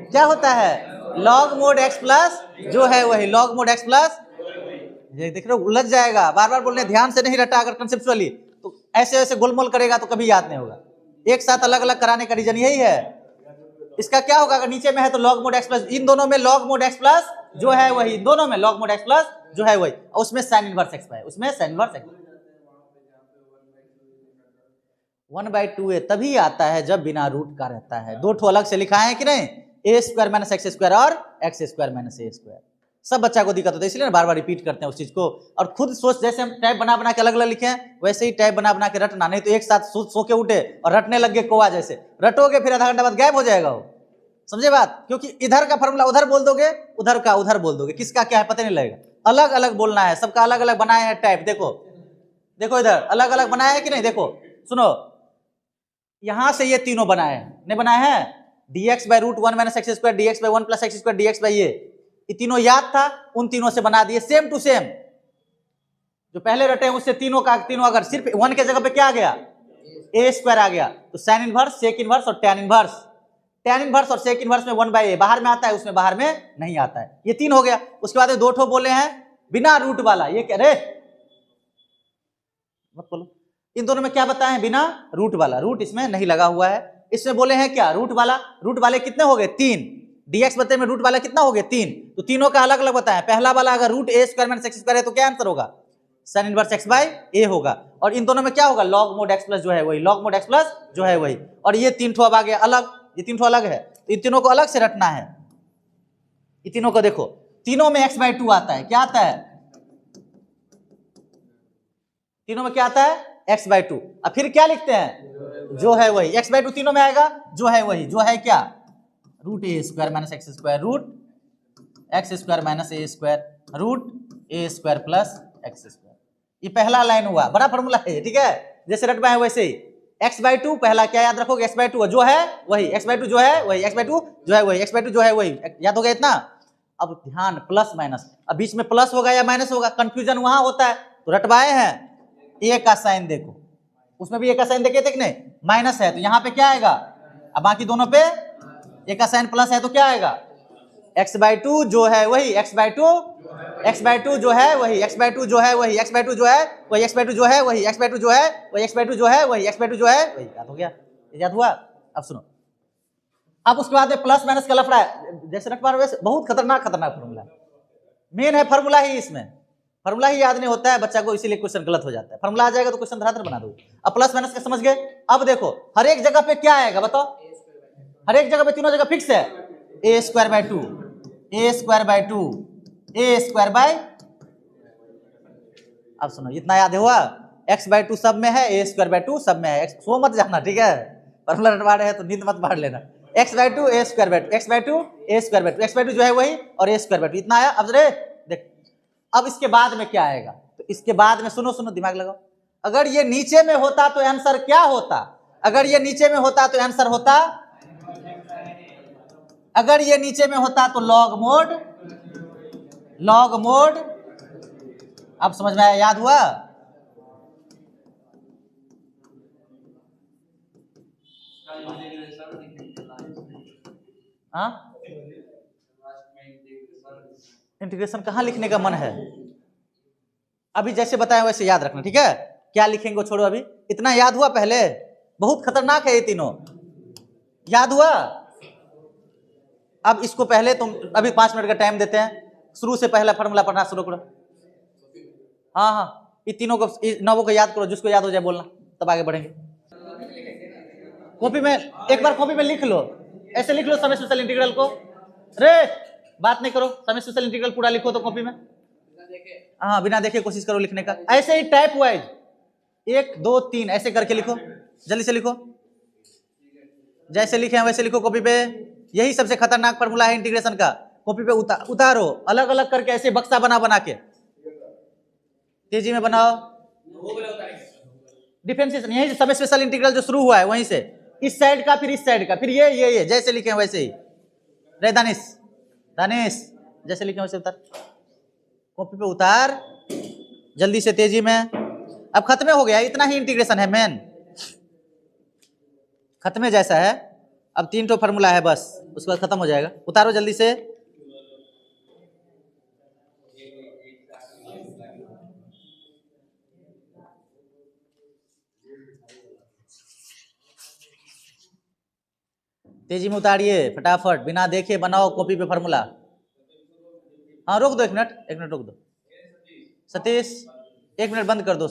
क्या होता है, लॉग मोड एक्स प्लस जो है वही, लॉग मोड एक्स प्लस, ये देख रहे हो उलझ जाएगा, बार बार बोलने, ध्यान से नहीं रटा अगर कंसेप्चुअली, तो ऐसे ऐसे गोलमोल करेगा तो कभी याद नहीं होगा। एक साथ अलग अलग कराने का रीजन यही है। इसका क्या होगा, अगर नीचे में है तो लॉग मोड एक्स प्लस, इन दोनों में लॉग मोड एक्स प्लस जो है वही, दोनों में लॉग मोड एक्स प्लस जो है वही, और उसमें साइन इनवर्स एक्स है, उसमें साइन इनवर्स एक्स 1/2a तभी आता है जब बिना रूट का रहता है। दो ठो अलग से लिखा है कि नहीं, A square minus x square और एक्स स्क्वायर माइनस ए स्क्वायर। सब बच्चा को दिक्कत होता है, इसलिए ना बार बार रिपीट करते हैं उस चीज को, और खुद सोच, जैसे हम टाइप बना बना के अलग अलग लिखे हैं वैसे ही टाइप बना बना के रटना, नहीं तो एक साथ सो के उठे और रटने लग गए कोवा जैसे, रटोगे फिर आधा घंटा बाद गायब हो जाएगा वो, समझे बात। क्योंकि इधर का फॉर्मूला उधर बोल दोगे, उधर का उधर बोल दोगे, किसका क्या है पता नहीं लगेगा। अलग अलग बोलना है, सबका अलग अलग बनाए हैं टाइप, देखो देखो इधर अलग अलग बनाया है कि नहीं, देखो सुनो, यहां से ये तीनों बनाए हैं, नहीं बनाए हैं, dx by root 1 minus x square, dx by 1 plus x square, dx by ये तीनों याद था, उन तीनों से बना दिए सेम टू सेम, जो पहले रटे हैं उससे तीनों का तीनों, अगर सिर्फ 1 के जगह पे क्या आ गया, ए स्क्वायर आ गया, तो साइन इनवर्स, सेक इनवर्स और टैन इनवर्स, टैन इनवर्स और सेक इनवर्स में 1/a बाहर में आता है, उसमें बाहर में नहीं आता है, ये तीन हो गया। उसके बाद दो ठो बोले हैं बिना रूट वाला, ये कह रहे मत बोलो, इन दोनों में क्या बताए हैं, बिना रूट वाला, रूट इसमें नहीं लगा हुआ है। इसमें बोले हैं क्या, रूट वाला, रूट वाले कितने हो गए 3, dx बते में रूट वाला कितना हो गया 3, तो तीनों का अलग अलग बताया। पहला वाला अगर रूट ए स्क्वायर माइनस एक्स स्क्वायर है तो क्या आंसर होगा, साइन इनवर्स एक्स बाई ए होगा, और इन दोनों में क्या होगा, लॉग मोड एक्स प्लस जो है वही, लॉग मोड एक्स प्लस जो है वही, और ये तीन ठो अब आ गया अलग, ये तीन ठो अलग है, तो इन तीनों को अलग से रटना है। ये तीनों को देखो, तीनों में x/2 आता है, क्या आता है, तीनों में क्या आता है x/2, अब फिर क्या लिखते हैं, जो है वही, x/2 तीनों में आएगा, जो है वही, जो है क्या, रूट ए square minus x square, root x square minus ए स्क्वायर, रूट ए स्क्वायर प्लस एक्स स्क्वायर। ये पहला लाइन हुआ, बड़ा फॉर्मूला है, ठीक है, जैसे रट पाए वैसे ही। x/2 पहला क्या याद रखोगे, x/2 जो है वही, x/2 जो है वही, x/2 जो है वही, x/2 जो है वही, याद हो गया इतना। अब ध्यान, प्लस माइनस, अब बीच में प्लस होगा या माइनस होगा, कंफ्यूजन वहां होता है, तो रटवाए हैं, ए का साइन देखो, उसमें भी ए का साइन देखे थे कि नहीं, माइनस है तो यहाँ पे क्या आएगा, अब बाकी दोनों पे ए का साइन प्लस है तो क्या आएगा, x/2 जो है वही, x/2 जो है वही, x/2 जो है वही, x/2 जो है वही, x/2 जो है वही, x/2 जो है वही, x/2 जो है वही, x/2 जो है वही, याद हो गया, याद हुआ। अब सुनो, अब उसके बाद प्लस माइनस का लफड़ा है, जैसे रट पा रहे वैसे, बहुत खतरनाक फॉर्मूला, मेन है फॉर्मूला ही, इसमें फॉर्मूला ही याद नहीं होता है बच्चा को, इसीलिए क्वेश्चन गलत हो जाता है। फॉर्मूला आ जाएगा तो क्वेश्चन धराधर बना दो। अब प्लस माइनस का समझ गए। अब देखो हर एक जगह पे क्या आएगा बताओ, हर एक जगह पे तीनों जगह फिक्स है, A square by 2, A square by 2, A square by, अब सुनो इतना याद हुआ, x/2 सब में है, ए स्क्वायर बाई 2 सब में है, सो मत जाना, ठीक है, फॉर्मूला रटवा रहे हैं तो नींद मत मार लेना। x/2 A square by 2, x/2 A square by 2, x/2 जो है वही और ए स्क्वायर बाई 2, इतना आया। अब रे देख, अब इसके बाद में क्या आएगा, तो इसके बाद में सुनो सुनो दिमाग लगाओ, अगर ये नीचे में होता तो आंसर क्या होता, अगर ये नीचे में होता तो आंसर होता, अगर ये नीचे में होता तो लॉग मोड, लॉग मोड, अब समझ में आया, याद हुआ। हाँ, इंटीग्रेशन कहाँ लिखने का मन है, अभी जैसे बताया वैसे याद रखना, ठीक है, क्या लिखेंगे वो छोड़ो, अभी इतना याद हुआ, पहले बहुत खतरनाक है ये तीनों, याद हुआ। अब इसको पहले तुम अभी 5 मिनट का टाइम देते हैं, शुरू से पहला फॉर्मूला पढ़ना शुरू करो। हाँ हाँ, ये तीनों को, नवों को याद करो, जिसको याद हो जाए बोलना, तब आगे बढ़ेंगे। कॉपी में एक बार कॉपी में लिख लो, ऐसे लिख लो समय स्पेशल इंटीग्रल को, रे बात नहीं करो, समय स्पेशल इंटीग्रल पूरा लिखो तो कॉपी में, हाँ बिना देखे कोशिश करो लिखने का, ऐसे ही टाइप वाइज 1 2 3 ऐसे करके लिखो, जल्दी से लिखो, जैसे लिखे हैं वैसे लिखो कॉपी पे। यही सबसे खतरनाक फॉर्मूला है इंटीग्रेशन का, कॉपी पे उतारो, अलग अलग करके ऐसे बक्सा बना बना के, तेजी में बनाओ, डिफरेंशिएशन यही से सब स्पेशल इंटीग्रल जो शुरू हुआ है वहीं से, इस साइड का फिर इस साइड का, फिर ये जैसे लिखे हैं वैसे ही, रे दानिश दानिश जैसे लिखे हैं वैसे उतार, कॉपी पे उतार, जल्दी से तेजी में, अब खत्म हो गया, इतना ही इंटीग्रेशन है मेन, खत्म जैसा है। अब 3 ठो फार्मूला है बस, उसके बाद खत्म हो जाएगा। उतारो जल्दी से। तेजी में उतारिए फटाफट, बिना देखे बनाओ कॉपी पे फार्मूला। हाँ रोक दो, 1 मिनट, 1 मिनट रोक दो। सतीश 1 मिनट बंद कर दो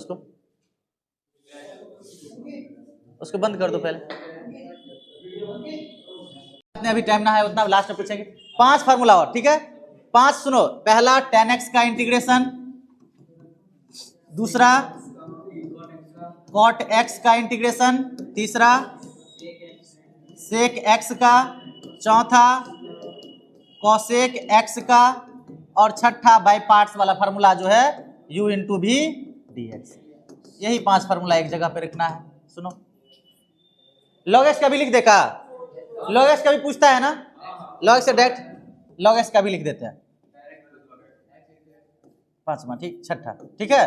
उसको बंद कर दो पहले, इतने अभी टाइम ना है उतना लास्ट में पूछेंगे। 5 फार्मूला और, ठीक है 5 सुनो। पहला tan x का इंटीग्रेशन, दूसरा cot x का इंटीग्रेशन, तीसरा sec x का, चौथा cosec x का, और छठा बाय पार्ट्स वाला फार्मूला जो है u इंटू भी dx। यही 5 फार्मूला एक जगह पे रखना है। सुनो, log x का भी लिख देगा, log x का भी पूछता है ना, log x से डायरेक्ट log x का भी लिख देते हैं। 5वां, ठीक, छठा, ठीक है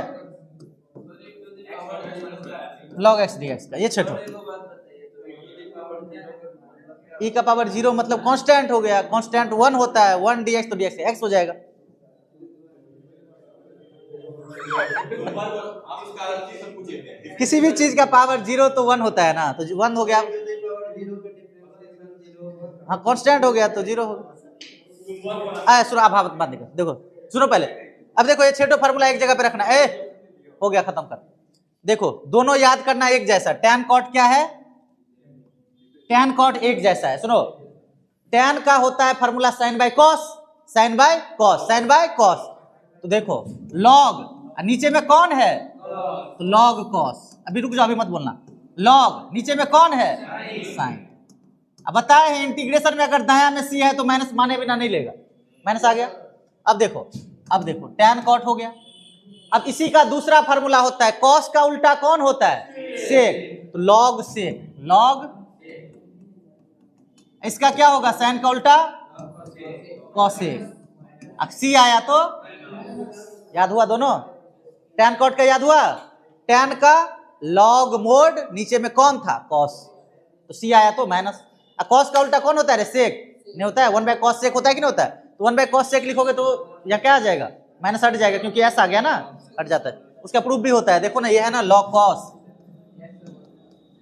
log x dx का, ये छठो। e का पावर 0 मतलब कांस्टेंट हो गया, कांस्टेंट 1 होता है, 1 dx तो dx x हो जाएगा। किसी भी चीज का पावर 0 तो 1 होता है ना, तो 1 हो गया, हाँ कांस्टेंट हो गया तो 0 हो गया। सुनो आप बात देखो, सुनो पहले। अब देखो ये 6 फार्मूला एक जगह पे रखना है, हो गया खत्म कर। देखो दोनों याद करना एक जैसा। tan cot क्या है, tan cot एक जैसा है। सुनो, tan का होता है formula sin by cos, sin by cos, sin by cos। तो देखो log, नीचे में कौन है तो log cos। अभी रुक जाओ, अभी मत बोलना। log नीचे में कौन है sin। अब बताए हैं इंटीग्रेशन में अगर दाया में c है तो माइनस माने बिना नहीं लेगा, माइनस आ गया। अब देखो tan cot हो गया। अब इसी का दूसरा फार्मूला होता है cos का उल्टा कौन होता है sec, तो log sec, log इसका क्या होगा sin का उल्टा cosec। अब c आया तो याद हुआ दोनों, tan cot का याद हुआ, tan का log मोड नीचे में कौन था cos, तो c आया तो माइनस। cos का उल्टा कौन होता है sec, नहीं होता है, 1 बाय cos sec होता है कि नहीं होता है, तो 1 बाय cos sec लिखोगे तो यहाँ क्या आ जाएगा माइनस हट जाएगा, क्योंकि ऐसा आ गया ना, हट जाता है। उसका प्रूफ भी होता है, देखो ना ये है ना log cos,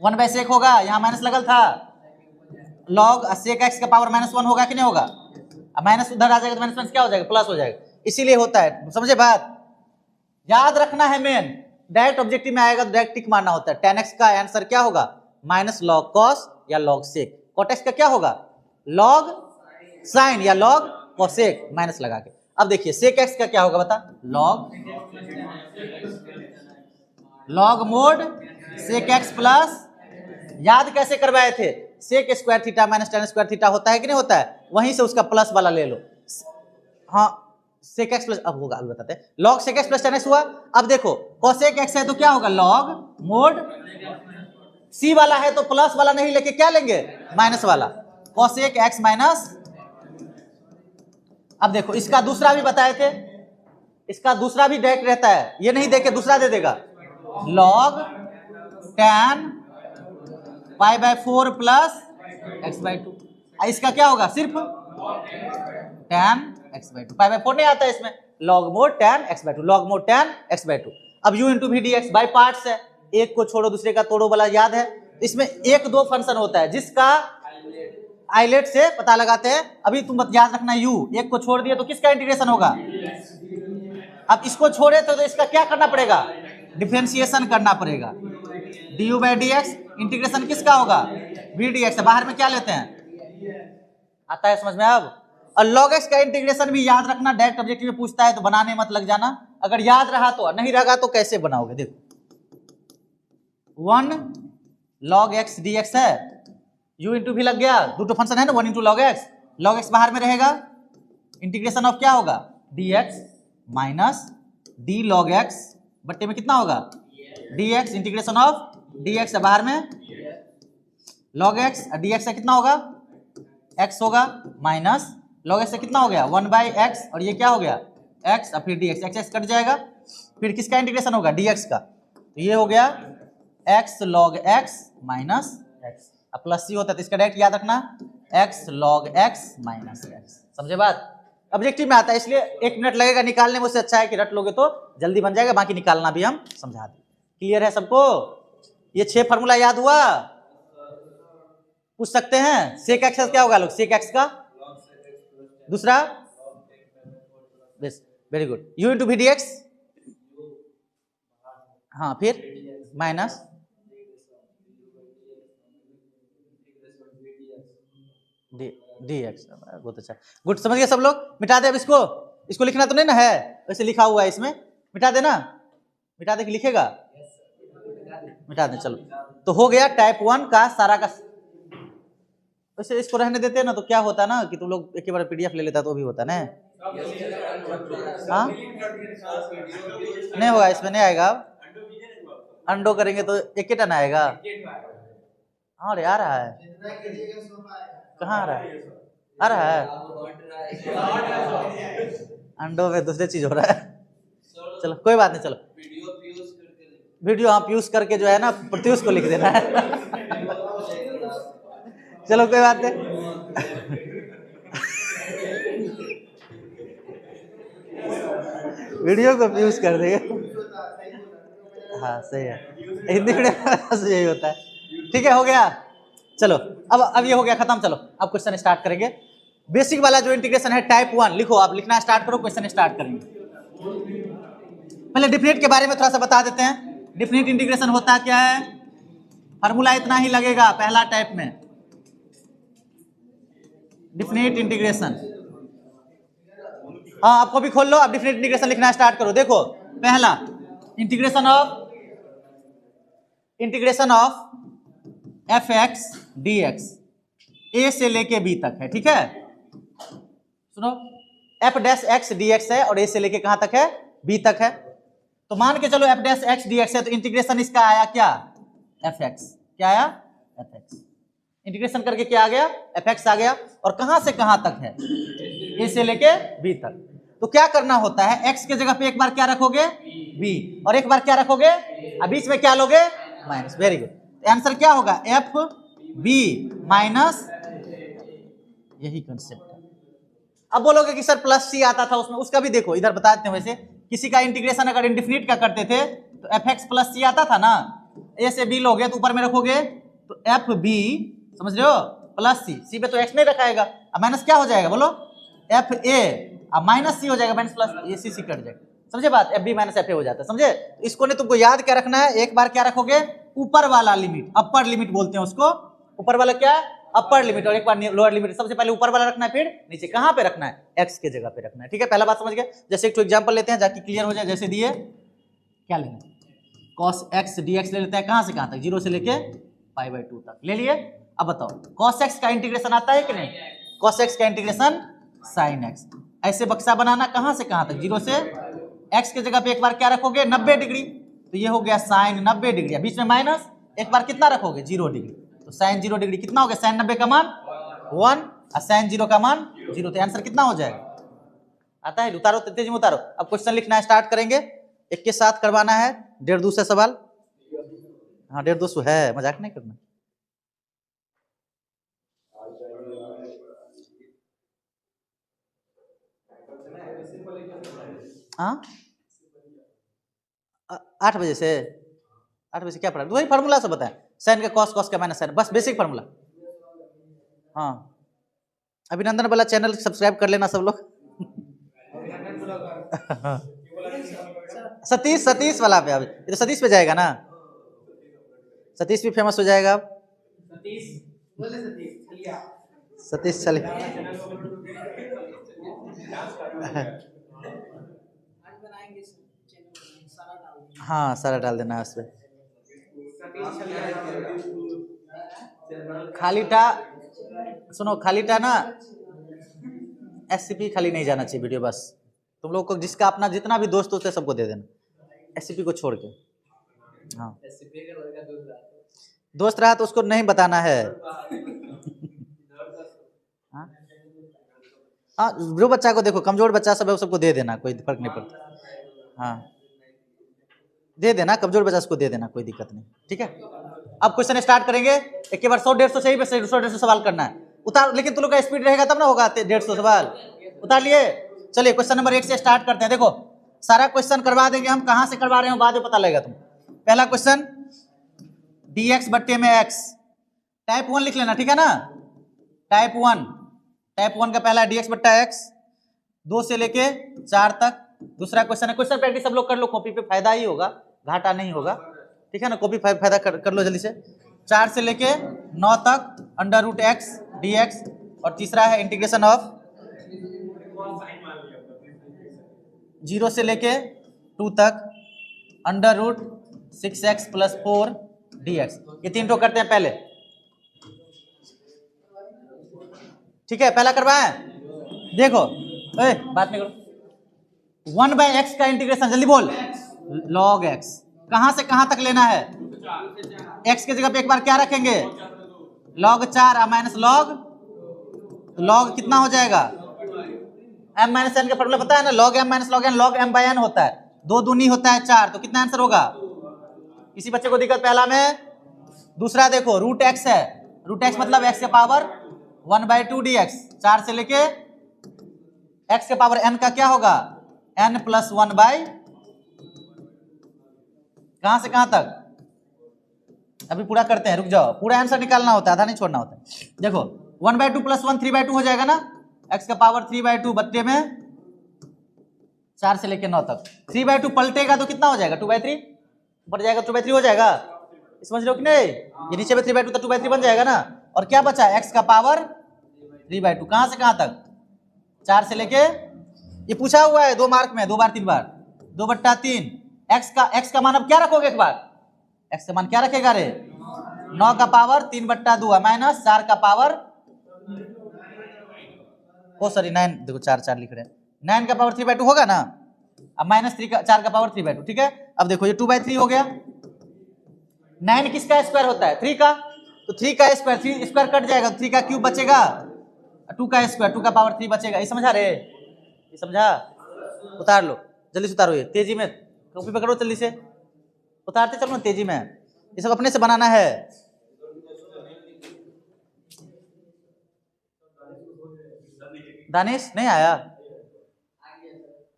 1 बाय sec होगा, यहाँ माइनस लगल था, log sec x का पावर -1 होगा कि नहीं होगा, अब माइनस उधर आ जाएगा तो माइनस क्या हो जाएगा प्लस हो जाएगा, इसीलिए होता है। समझे बात, याद रखना है मेन, डायरेक्ट ऑब्जेक्टिव में आएगा तो डायरेक्ट टिक मारना होता है। tan x का आंसर क्या होगा माइनस log cos या log sec, cot x का क्या होगा log sin या log cosec माइनस लगा के। अब देखिए sec x का क्या होगा बता, log mode sec x plus, याद कैसे करवाए थे, sec square theta minus tan square theta होता है कि नहीं होता है, वहीं से उसका प्लस वाला ले लो। हाँ sec x प्लस, अब होगा अभी बताते हैं, log sec x plus tan x हुआ। अब देखो cosec x है तो क्या होगा log मोड, c वाला है तो प्लस वाला नहीं लेके क्या लेंगे माइनस वाला, cosec x माइनस। अब देखो इसका दूसरा भी बताए थे, इसका दूसरा भी डायरेक्ट रहता है, ये नहीं देके दूसरा दे देगा, log tan pi by 4 plus x by 2। इसका क्या होगा सिर्फ tan x by 2, pi by 4 नहीं आता है इसमें, log mod tan x by 2, log mod tan x by 2। अब u into v d x by parts है, एक को छोड़ो दूसरे का तोड़ो वाला याद है, इसमें 1-2 फंक्शन होता है जिसका आइलेट से पता लगाते हैं। अभी तुम याद रखना u, एक को छोड़ दिए तो किसका इंटीग्रेशन होगा, अब इसको छोड़े तो इसका क्या करना पड़ेगा डिफरेंशिएशन करना पड़ेगा, du by D x, integration किसका होगा वी डी एक्स, बाहर में क्या लेते हैं, आता है समझ में अब। और log x का इंटीग्रेशन भी याद रखना, डायरेक्ट ऑब्जेक्टिव में पूछता है तो बनाने मत लग जाना, अगर याद रहा तो, नहीं रहा तो कैसे बनाओगे। देखो 1 log x dx है, u इंटू भी लग गया, 2 फंक्शन है ना, 1 इंटू log x बाहर में रहेगा, इंटीग्रेशन ऑफ क्या होगा dx minus d log x बट्टे में कितना होगा dx, इंटीग्रेशन ऑफ dx है बाहर में log x, dx से कितना होगा x होगा माइनस log x से कितना हो गया 1 बाई एक्स, और ये क्या हो गया x, और फिर dx, x कट जाएगा, फिर किसका इंटीग्रेशन होगा dx का, तो ये हो गया x log x minus x. अब प्लस सी होता है तो इसका डायरेक्ट याद रखना x log x minus x. समझे बात? ऑब्जेक्टिव में आता है इसलिए 1 मिनट लगेगा निकालने में, उससे अच्छा है कि रट लोगे तो जल्दी बन जाएगा, बाकी निकालना भी हम समझा दें। क्लियर है सबको? ये 6 फार्मूला याद हुआ? पूछ सकते हैं। सेक एक्स क्या होगा लोग? सेक एक्स का दूसरा, very good, u into v d x, हाँ फिर माइनस डी एक्स। बहुत अच्छा, गुड, समझ गए सब लोग? मिटा दे अब इसको, इसको लिखना तो नहीं ना है, वैसे लिखा हुआ है इसमें, मिटा देना, मिटा दे कि लिखेगा? मिटा दे, चलो। तो हो गया टाइप 1 का सारा का। वैसे इसको रहने देते ना तो क्या होता ना कि तुम लोग एक ही बार पीडीएफ ले लेता तो भी होता ना। हाँ नहीं होगा, इसमें नहीं आएगा। अंडो करेंगे तो एक ही टन आएगा। हाँ रे, आ रहा है, कहाँ आ रहा है? आ रहा है, अंडो में दूसरी चीज हो रहा है। चलो कोई बात नहीं, चलो वीडियो आप यूज करके जो है ना प्रत्युष को लिख देना है। चलो कोई बात नहीं। वीडियो को यूज कर देंगे। हाँ सही है, हिंदी में यही होता है। ठीक है, हो गया। चलो अब ये हो गया खत्म। चलो अब क्वेश्चन स्टार्ट करेंगे। बेसिक वाला जो इंटीग्रेशन है टाइप 1 लिखो, आप लिखना स्टार्ट करो, क्वेश्चन स्टार्ट करेंगे। पहले डिफिनिट के बारे में थोड़ा सा बता देते हैं। डिफिनिट इंटीग्रेशन होता क्या है? फार्मूला इतना ही लगेगा पहला टाइप में, डिफिनिट इंटीग्रेशन। हाँ आपको भी खोल लो, अब डिफिनिट इंटीग्रेशन लिखना स्टार्ट करो। देखो पहला integration of F X D X A से लेके बी तक है, ठीक है? सुनो, F dash X D X है और ए से लेके कहां तक है? बी तक है। तो मान के चलो F dash X D X है, तो इंटीग्रेशन इसका आया क्या? F x. क्या आया? F x. इंटीग्रेशन करके क्या आ गया? एफ एक्स आ गया। और कहां से कहां तक है? ए से लेके बी तक। तो क्या करना होता है, एक्स के जगह पे एक बार क्या रखोगे? बी, और एक बार क्या रखोगे? अब बीच में क्या लोगे? माइनस। Very good. आंसर क्या होगा? एफ बी माइनस, यही कंसेप्ट है। अब बोलोगे कि सर प्लस सी आता था उसमें, उसका भी देखो इधर बता देते हैं। वैसे किसी का इंटीग्रेशन अगर इंडिफिनिट का करते थे तो एफ एक्स प्लस सी आता था ना, ए से बी लोगे तो ऊपर में रखोगे तो एफ बी, समझ रहे हो, प्लस सी। सी पे तो एक्स नहीं रखाएगा, अब माइनस क्या हो जाएगा बोलो? एफ ए, अब माइनस सी हो जाएगा, माइनस प्लस ये सी कट जाएगा। समझे बात? F b minus f a हो जाता है। समझे? इसको नहीं तुमको याद क्या रखना है, एक बार क्या रखोगे? ऊपर वाला लिमिट, अपर लिमिट बोलते हैं उसको। ऊपर वाला क्या? अपर लिमिट, और एक बार लोअर लिमिट। सबसे पहले ऊपर वाला रखना है, फिर नीचे। कहां पे रखना है? एक्स के जगह पे रखना है। ठीक है, पहला बात समझ गए? जैसे एक तो एग्जांपल लेते हैं जाके क्लियर हो जाए। जैसे दिए, क्या लेना है? cos x dx ले लेते हैं। कहां से कहां तक? 0 से लेके π/2 तक ले लिए। अब बताओ cos x का इंटीग्रेशन आता है कि नहीं? cos x का इंटीग्रेशन sin x। ऐसे बक्सा बनाना, कहां से कहां तक? 0 से, x के जगह पे एक बार क्या रखोगे? 90 डिग्री। तो ये हो गया sin 90 डिग्री। बीच में माइनस, एक बार कितना रखोगे? 0 डिग्री। तो sin 0 डिग्री कितना हो गया? sin 90 का मान 1 और sin 0 का मान 0। तो आंसर कितना हो जाएगा? आता है? उतारो, तेजी में उतारो। अब क्वेश्चन लिखना स्टार्ट करेंगे, एक के साथ करवाना है। 1.5 से सवाल। हाँ 1.5 है, मजाक नहीं करना। हाँ 8 बजे से, 8 बजे से क्या पढ़ा? वही फार्मूला सब बताएं, साइन का कॉस, कॉस का माइनस साइन, बस बेसिक फार्मूला। हाँ अभिनंदन वाला चैनल सब्सक्राइब कर लेना सब लोग। सतीश वाला पे, अब ये तो सतीश पे जाएगा ना, सतीश भी फेमस हो जाएगा अब। सतीश चले। हाँ सारा डाल देना है उसपे। खालीटा, सुनो खालीटा ना, एससीपी खाली नहीं जाना चाहिए वीडियो। बस तुम लोग को जिसका अपना जितना भी दोस्त होते है सबको दे देना, एससीपी को छोड़ के। हाँ दोस्त रहा तो उसको नहीं बताना है। हाँ जो बच्चा को देखो कमजोर बच्चा सब है, सबको दे देना, कोई फर्क नहीं पड़ता। हाँ दे देना, कमजोर बच्चा को दे देना, कोई दिक्कत नहीं, ठीक है। अब क्वेश्चन स्टार्ट करेंगे, एक के बार 100-150 चाहिए, बस 100-150 सवाल करना है। उतार, लेकिन तुम लोग का स्पीड रहेगा तब ना होगा 150 सवाल। उतार लिए? चलिए क्वेश्चन नंबर 1 से स्टार्ट करते हैं। देखो सारा क्वेश्चन करवा देंगे हम, कहां से करवा रहे हो बाद में पता लगेगा तुम। पहला क्वेश्चन dx बट्टे में x, टाइप 1 लिख लेना, ठीक है ना। टाइप 1 का पहला dx बट्टा x 2 से लेके 4 तक। दूसरा क्वेश्चन है, क्वेश्चन प्रैक्टिस सब लोग कर लो, कॉपी पे फायदा ही होगा, घाटा नहीं होगा, ठीक है ना। कॉपी फायदा कर लो जल्दी से। 4 से लेके 9 तक अंडर रूट x dx, और तीसरा है इंटीग्रेशन ऑफ 0 से लेके 2 तक under root 6x plus 4 dx। ये 3 टो करते हैं पहले, ठीक है। पहला करवाएं, देखो बात नहीं करो। 1/x का इंटीग्रेशन, जल्दी बोल। log x, कहां से कहां तक लेना है? x के जगह पे एक बार क्या रखेंगे? log 4 माइनस log कितना हो जाएगा? m माइनस n का फॉर्मूला पता है ना, log m minus log n, log m by n होता है, 2 दूनी होता है 4, तो कितना आंसर होगा? किसी बच्चे को दिक्कत पहला में? दूसरा देखो रूट x है, रूट x मतलब x के पावर 1/2 dx, 4 से लेके x के पावर n का क्या होगा? n प्लस 1 बाई, कहां से कहां तक? अभी पूरा करते हैं, रुक जाओ, पूरा आंसर निकालना होता है, आधा नहीं छोड़ना होता है। देखो 1/2 प्लस 1 3/2 हो जाएगा ना, x का पावर 3/2 बट्टे में 4 से लेके 9 तक। 3/2 पलटेगा तो कितना हो जाएगा? 2/3 बढ़ जाएगा, 2/3 हो जाएगा, समझ रहे हो कि नहीं? ये नीचे में 3/2 तो 2/3 बन जाएगा ना। और क्या बचा? x का पावर 3/2, कहां से कहां तक? 4 से लेके, ये पूछा हुआ है 2 मार्क में, 2 बार 3 बार, 2/3। x का मान अब क्या रखोगे? एक बार x का मान क्या रखेगा रे? 9 का पावर 3/2 माइनस 4 का पावर, ओ सॉरी 9, देखो 4 लिख रहे हैं, 9 का पावर 3/2 होगा ना, अब माइनस 4 का पावर 3/2, ठीक है। अब देखो ये 2/3 हो गया। 9 किसका स्क्वायर होता है? 3 का, तो 3 का स्क्वायर, 3 स्क्वायर कट जाएगा, 3 का क्यूब बचेगा, 2 का स्क्वायर, 2 का पावर 3 बचेगा। ये समझा रे? ये समझा? उतार लो जल्दी से, उतारो, ये तेजी में कॉपी पकड़ो, जल्दी से उतारते चलो ना तेजी में, ये सब अपने से बनाना है। दानिश नहीं आया?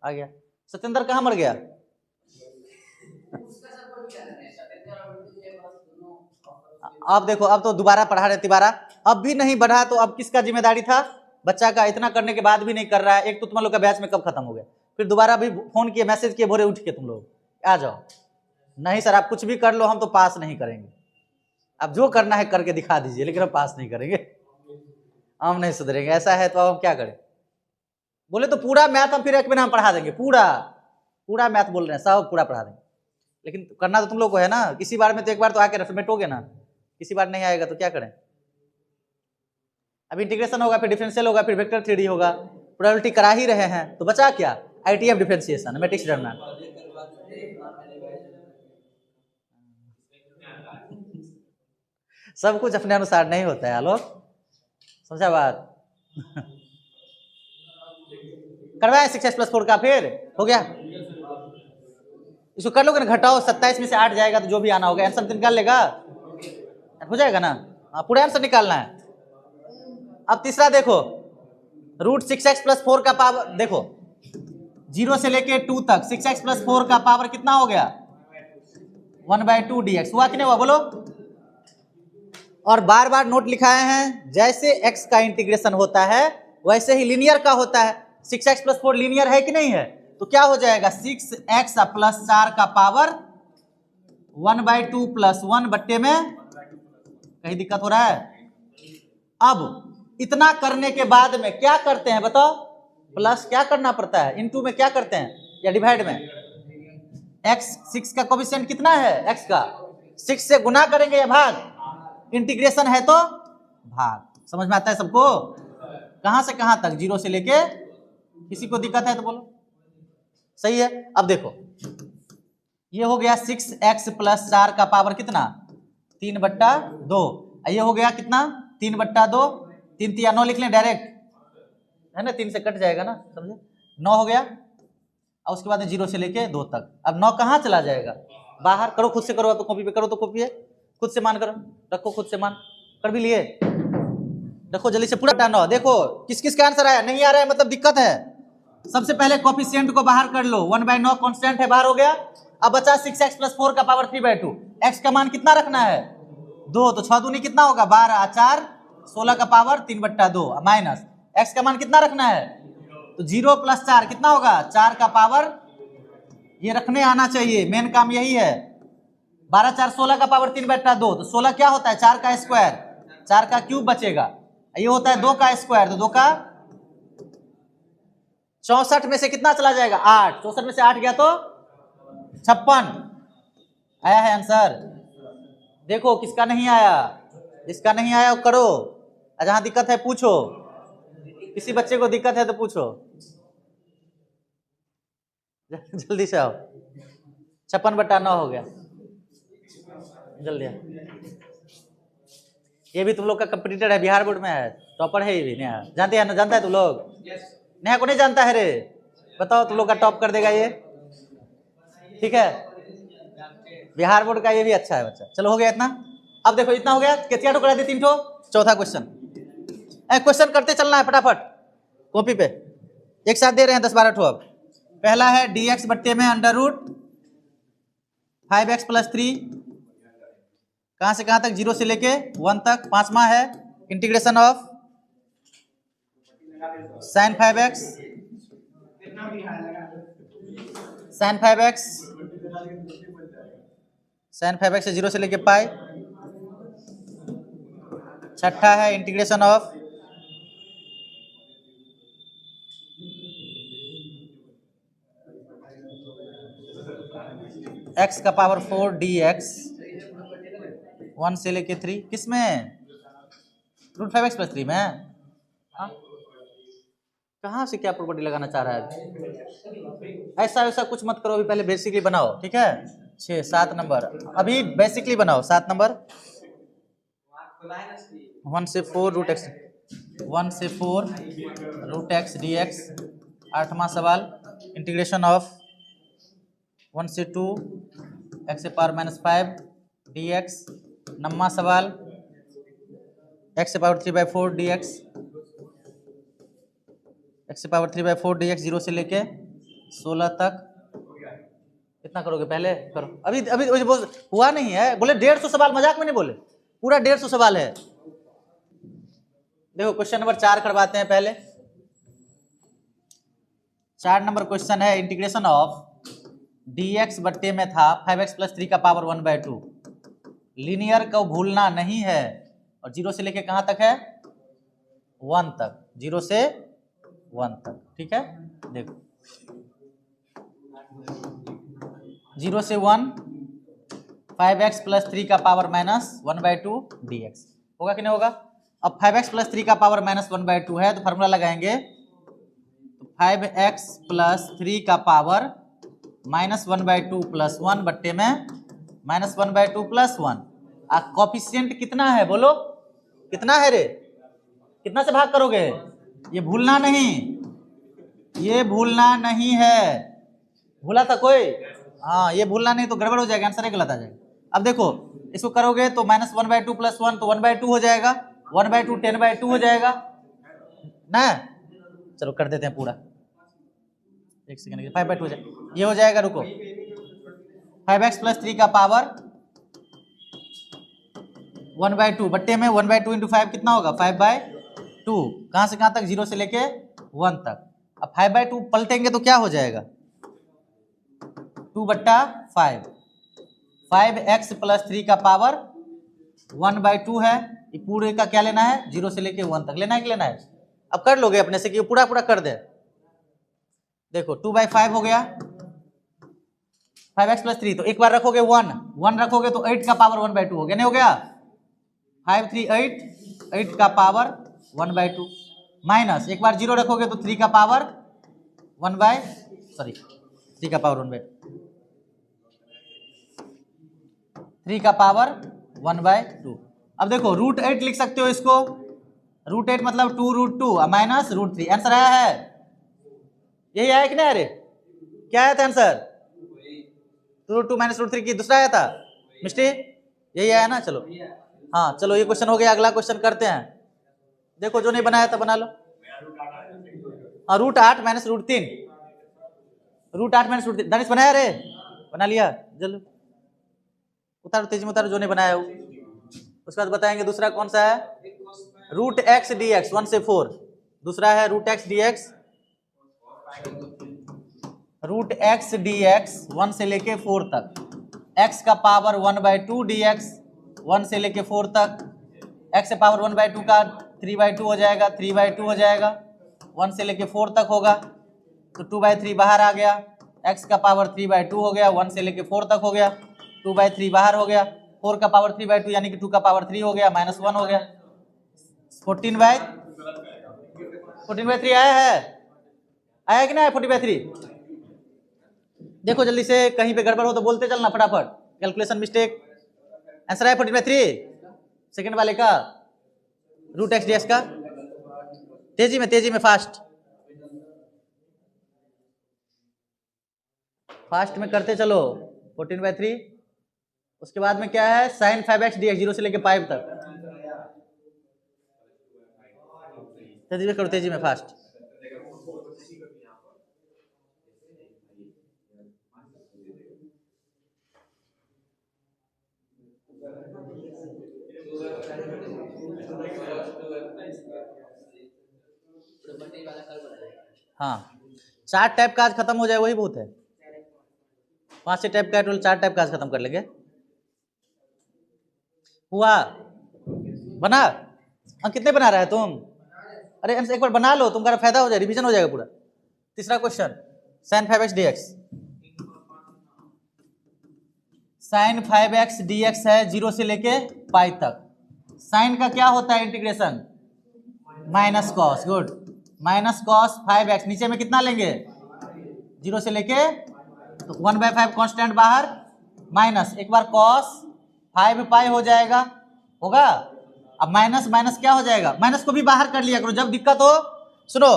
आ गया। सत्येंद्र कहाँ मर गया? अब देखो, अब तो दोबारा पढ़ा रहे तिबारा, अब भी नहीं बढ़ा तो अब किसका जिम्मेदारी था? बच्चा का। इतना करने के बाद भी नहीं कर रहा है। एक तो तुम लोग का बैच में कब खत्म हो गया, फिर दोबारा भी फोन किए, मैसेज किए, भोरे उठ के तुम लोग आ जाओ। नहीं सर आप कुछ भी कर लो, हम तो पास नहीं करेंगे। अब जो करना है करके दिखा दीजिए, लेकिन हम पास नहीं करेंगे, हम नहीं सुधरेंगे। ऐसा है तो अब हम क्या करें? बोले तो पूरा मैथ हम फिर एक महीना पढ़ा देंगे, पूरा मैथ बोल रहे हैं, सब पूरा पढ़ा देंगे, लेकिन करना तो तुम लोग को है ना। किसी बार में तो एक बार तो आके रटमेटोगे ना, किसी बार नहीं आएगा तो क्या करें? अब इंटीग्रेशन होगा, फिर डिफरेंशियल होगा, फिर वेक्टर थ्योरी होगा, प्रोबेबिलिटी करा ही रहे हैं, तो बचा क्या? ITF differentiation, matrix determinant. सब कुछ अपने अनुसार नहीं होता है आलोक, समझा बात? करवाए 6x+4 का, फिर हो गया। इसको कर लोगे ना, घटाओ 27 में से 8 जाएगा तो जो भी आना होगा आंसर निकाल लेगा, हो जाएगा ना। हाँ पूरा आंसर निकालना है। अब तीसरा देखो, रूट 6x+4 का पावर, देखो 0 से लेके 2 तक 6x+4 का पावर कितना हो गया? 1/2 dx हुआ कि नहीं हुआ? बोलो। और बार बार नोट लिखाए हैं, जैसे x का इंटीग्रेशन होता है वैसे ही लीनियर का होता है। 6x+4 लीनियर है कि नहीं है? तो क्या हो जाएगा? 6x + 4 का पावर 1/2 + 1 बट्टे में, कहीं दिक्कत हो रहा है? अब इतना करने के बाद में क्या करते हैं बताओ? प्लस क्या करना पड़ता है? इनटू में क्या करते हैं या डिवाइड में? x 6 का कोफिशिएंट कितना है? x का 6 से गुना करेंगे या भाग? इंटीग्रेशन है तो भाग। समझ में आता है सबको? कहां से कहां तक? 0 से लेके, किसी को दिक्कत है तो बोलो। सही है। अब देखो ये हो गया 6x + 4 का पावर कितना? 3/2। ये हो गया कितना? 3/2, 3 × 9 लिख लें डायरेक्ट, है ना, 3 से कट जाएगा ना, समझे? 9 हो गया। और उसके बाद 0 से लेके 2 तक। अब 9 कहाँ चला जाएगा? बाहर करो, खुद से करो, तो कॉपी पे करो, तो कॉपी है, खुद से मान करो, रखो, खुद से मान कर भी लिए, रखो जल्दी से पूरा 9। देखो किस किस का आंसर आया, नहीं आ रहा है मतलब दिक्कत है। सबसे पहले कोफिशिएंट को बाहर कर लो, 1/9 कांस्टेंट है, बाहर हो गया। अब बचा 6x + 4 का पावर 3/2। x का मान कितना रखना है 2, तो 6 दूनी कितना होगा 12, 4 16 का पावर 3/2 माइनस x का मान कितना रखना है, तो 0 + 4 कितना होगा 4 का पावर, ये रखने आना चाहिए, मेन काम यही है। 12 4 16 का पावर 3/2, तो 16 क्या होता है 4 का स्क्वायर, 4 का क्यूब बचेगा, ये होता है 2 का स्क्वायर, तो 2 का 64 में से कितना चला जाएगा 8, 64 में से 8 गया तो 56 आया है आंसर। देखो किसका नहीं आया, जिसका नहीं आया वो करो, जहां दिक्कत है पूछो, किसी बच्चे को दिक्कत है तो पूछो, जल्दी से आओ। 56/9 हो गया, जल्दी। ये भी तुम लोग का कंपटीटर है, बिहार बोर्ड में है, टॉपर है ये भी। नेहा जानते हैं ना, जानता है तुम लोग? नेहा को नहीं जानता है रे, बताओ तुम लोग का टॉप कर देगा ये, ठीक है। बिहार बोर्ड का ये भी अच्छा है बच्चा। चलो हो गया इतना। अब देखो इतना हो गया, कितना टुकड़ा दे 3 ठो। चौथा क्वेश्चन, क्वेश्चन करते चलना है फटाफट, कॉपी पे एक साथ दे रहे हैं 10-12 ठो। अब पहला है dx बट्टे में √5x + 3, कहां से कहां तक 0 से लेके 1 तक। पांचवा है इंटीग्रेशन ऑफ sin 5x से 0 से लेके पाई। छठा है इंटीग्रेशन ऑफ x का पावर 4 dx 1 से लेके 3, किसमें √5x + 3 में। हाँ कहाँ से क्या प्रॉपर्टी लगाना चाह रहा है, ऐसा वैसा कुछ मत करो, अभी पहले बेसिकली बनाओ, ठीक है। 7 नंबर अभी बेसिकली बनाओ, 7 नंबर 1 से 4 √x dx। 8वां सवाल इंटीग्रेशन ऑफ 1 से 2 x⁻⁻5 dx। 9वां सवाल x⁻3/4 dx, x⁻3/4 dx 0 से लेके 16 तक। कितना करोगे पहले करो, अभी अभी हुआ नहीं है, बोले 150 सवाल, मजाक में नहीं बोले, पूरा 150 सवाल है। देखो क्वेश्चन नंबर 4 करवाते हैं पहले। 4 नंबर क्वेश्चन है इंटीग्रेशन ऑफ dx बट्टे में था 5x + 3 का पावर 1/2। लीनियर को भूलना नहीं है, और 0 से लेके कहां तक है 1 तक, 0 से 1 तक, ठीक है। देखो 0 से 1 5x + 3 का पावर -1/2 dx होगा कि नहीं होगा। अब 5x + 3 का पावर -1/2 है, तो फॉर्मूला लगाएंगे, तो 5x + 3 का पावर -1/2 + 1 बट्टे में -1/2 + 1। कोफिशिएंट कितना है बोलो, कितना है रे, कितना से भाग करोगे, ये भूलना नहीं, ये भूलना नहीं है। भूला था कोई, हाँ ये भूलना नहीं तो गड़बड़ हो जाएगा, आंसर ही गलत आ जाएगा। अब देखो इसको करोगे तो -1/2 + 1 तो 1/2 हो जाएगा, 1/2 10/2 हो जाएगा ना। चलो कर देते हैं पूरा, एक सेकंड, 5/2 हो जाएगा, ये हो जाएगा। रुको 5x + 3 का पावर 1/2 बट्टे में 1/2 × 5 कितना होगा 5/2, कहां से कहां तक 0 से लेके 1 तक। अब 5/2 पलटेंगे तो क्या हो जाएगा 2/5। 5x + 3 का पावर 1/2 है, ये पूरे का क्या लेना है 0 से लेके 1 तक लेना है कि लेना है। अब कर लोगे अपने से कि पूरा पूरा कर दे। देखो 2/5 हो गया, 5x + 3 तो एक बार रखोगे 1 रखोगे तो 8 का पावर 1/2 हो गया, नहीं हो गया 5 3 8 का पावर 1/2 माइनस एक बार 0 रखोगे तो 3 का पावर 3 का पावर 3 का पावर 1/2। अब देखो √8 लिख सकते हो इसको, √8 मतलब 2√2 माइनस √3। आंसर आया है, यही आया कि नहीं, अरे क्या आया था आंसर, √2 माइनस √3 की दूसरा आया था मिस्टी, यही आया ना। चलो हाँ चलो ये क्वेश्चन हो गया। अगला क्वेश्चन करते हैं। देखो जो नहीं बनाया था बना लो। हाँ √8 माइनस √3, √8 माइनस √3 दानिश बनाया रे, बना लिया जल्दी उतारो तेजी में उतारो जो नहीं बनाया हो। उसके बाद बताएंगे दूसरा कौन सा है, √x dx 1 से 4। दूसरा है √x dx, √x dx 1 से लेके 4 तक, x का पावर 1/2 dx 1 से लेके 4 तक, x से पावर 1/2 का 3/2 हो जाएगा, 3/2 हो जाएगा, 1 से लेके 4 तक होगा तो 2/3 बाहर आ गया, x का पावर 3/2 हो गया, 1 से लेके 4 तक हो गया, 2/3 बाहर हो गया, 4 का पावर 3/2 यानी कि 2 का पावर 3 हो गया, -1 हो गया, 14/3 आया कि नहीं आया 14/3? देखो जल्दी से, कहीं पे गड़बड़ हो तो बोलते चलना फटाफट। कैलकुलेशन मिस्टेक, आंसर आया 14/3 सेकंड वाले का, √x dx का। तेजी में फास्ट में करते चलो। 14/3 उसके बाद में क्या है, sin 5x dx 0 से लेके 5 तक। तेजी में करो, तेजी में फास्ट। हाँ 4 टाइप का आज खत्म हो जाए वही बहुत है। 5 टाइप का टोटल 4 टाइप का आज खत्म कर लेंगे। हुआ बना? कितने बना रहा है तुम? अरे एक बार बना लो, तुम्हारा फायदा हो जाए, रिवीजन हो जाएगा पूरा। तीसरा question sin 5x dx, sin 5x dx है 0 से लेके पाई तक। साइन का क्या होता है integration, minus cos, good, minus cos 5x, नीचे में कितना लेंगे 0 से लेके, तो 1/5 कांस्टेंट बाहर, माइनस एक बार कॉस 5 पाई हो जाएगा, होगा। अब माइनस माइनस क्या हो जाएगा, माइनस को भी बाहर कर लिया करो जब दिक्कत हो। सुनो,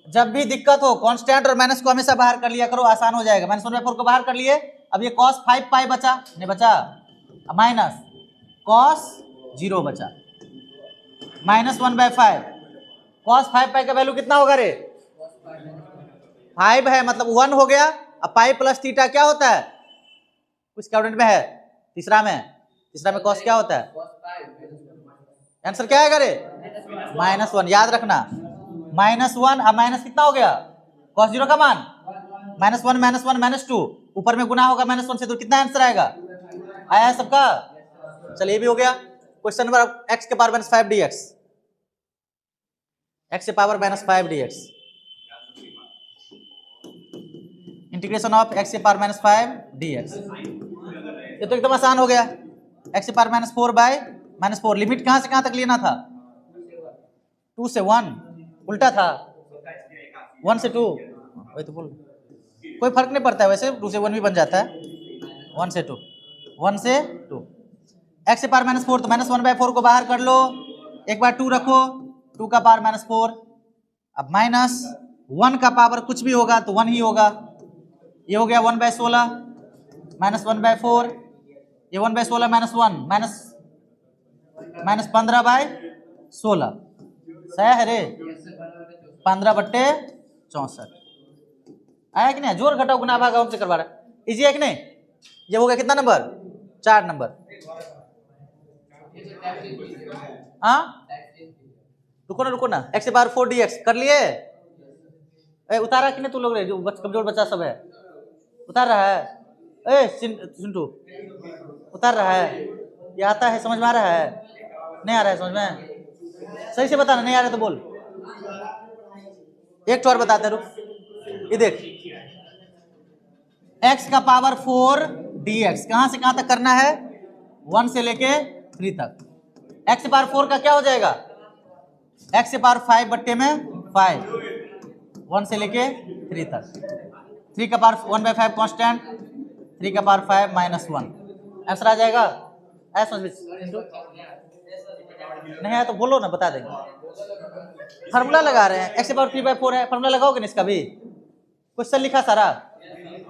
जब भी दिक्कत हो कांस्टेंट और माइनस को हमेशा बाहर कर लिया करो, आसान हो जाएगा। -1/4 को बाहर कर लिए, अब ये cos 5 पाई बचा, नहीं बचा, माइनस cos 0 बचा, -1/5, cos 5 पाई का वैल्यू कितना होगा रे, 5 है, मतलब 1 हो गया। अब पाई प्लस थीटा क्या होता है, कुछ स्टूडेंट में है तीसरा में cos क्या होता है, आंसर क्या आएगा रे, -1, याद रखना, -1। अब माइनस कितना हो गया, cos 0 का मान -1 -2, ऊपर में गुना होगा -1 से, तो कितना आंसर आएगा, आया है सबका। चलिए ये भी हो गया। क्वेश्चन नंबर x के पावर -5 dx, x के power -5 dx, integration of x के पावर -5 dx, ये तो एकदम आसान हो गया। x के पावर -4/-4, लिमिट कहां से कहां तक लेना था, 2 से 1, उल्टा था 1 से 2, वही तो बोल, कोई फर्क नहीं पड़ता है वैसे, 2 से 1 भी बन जाता है, 1 से 2, 1 से 2। x के पावर -4, तो -1/4 को बाहर कर लो, एक बार 2 रखो, 2 का पावर -4, अब -1 का पावर कुछ भी होगा तो 1 ही होगा, ये हो गया 1/16 -1/4, ये 1/16 -1 -15/16, सही है रे, 15/64 आया कि नहीं, जोर घटाओ गुना भागा हमसे करवा रहा है, इजी है कि नहीं। ये हो गया कितना नंबर, 4 नंबर। हाँ रुको ना, x के पावर 4 dx कर लिए, उतारा कि नहीं तू लोग रे, जो कमजोर बच्चा सब है, उतार रहा है, चिंटू उतार रहा है, ये आता है, समझ में आ रहा है, नहीं आ रहा है समझ में, सही से बताना, नहीं आ रहा तो बोल। एक तो और बताते रुक, ये देख, x का पावर 4 dx कहां से कहां तक करना है, 1 से लेके 3 तक। x से पावर 4 का क्या हो जाएगा, x से पावर 5 बट्टे में 5, 1 से लेके 3 तक, 3 का पावर 1/5 कांस्टेंट, 3 का पावर 5 -1, आंसर आ जाएगा। ऐसा नहीं है तो बोलो ना, बता देंगे। फार्मूला लगा रहे हैं, x से पावर 3/4 है, फार्मूला लगाओगे ना इसका भी, क्वेश्चन लिखा सारा,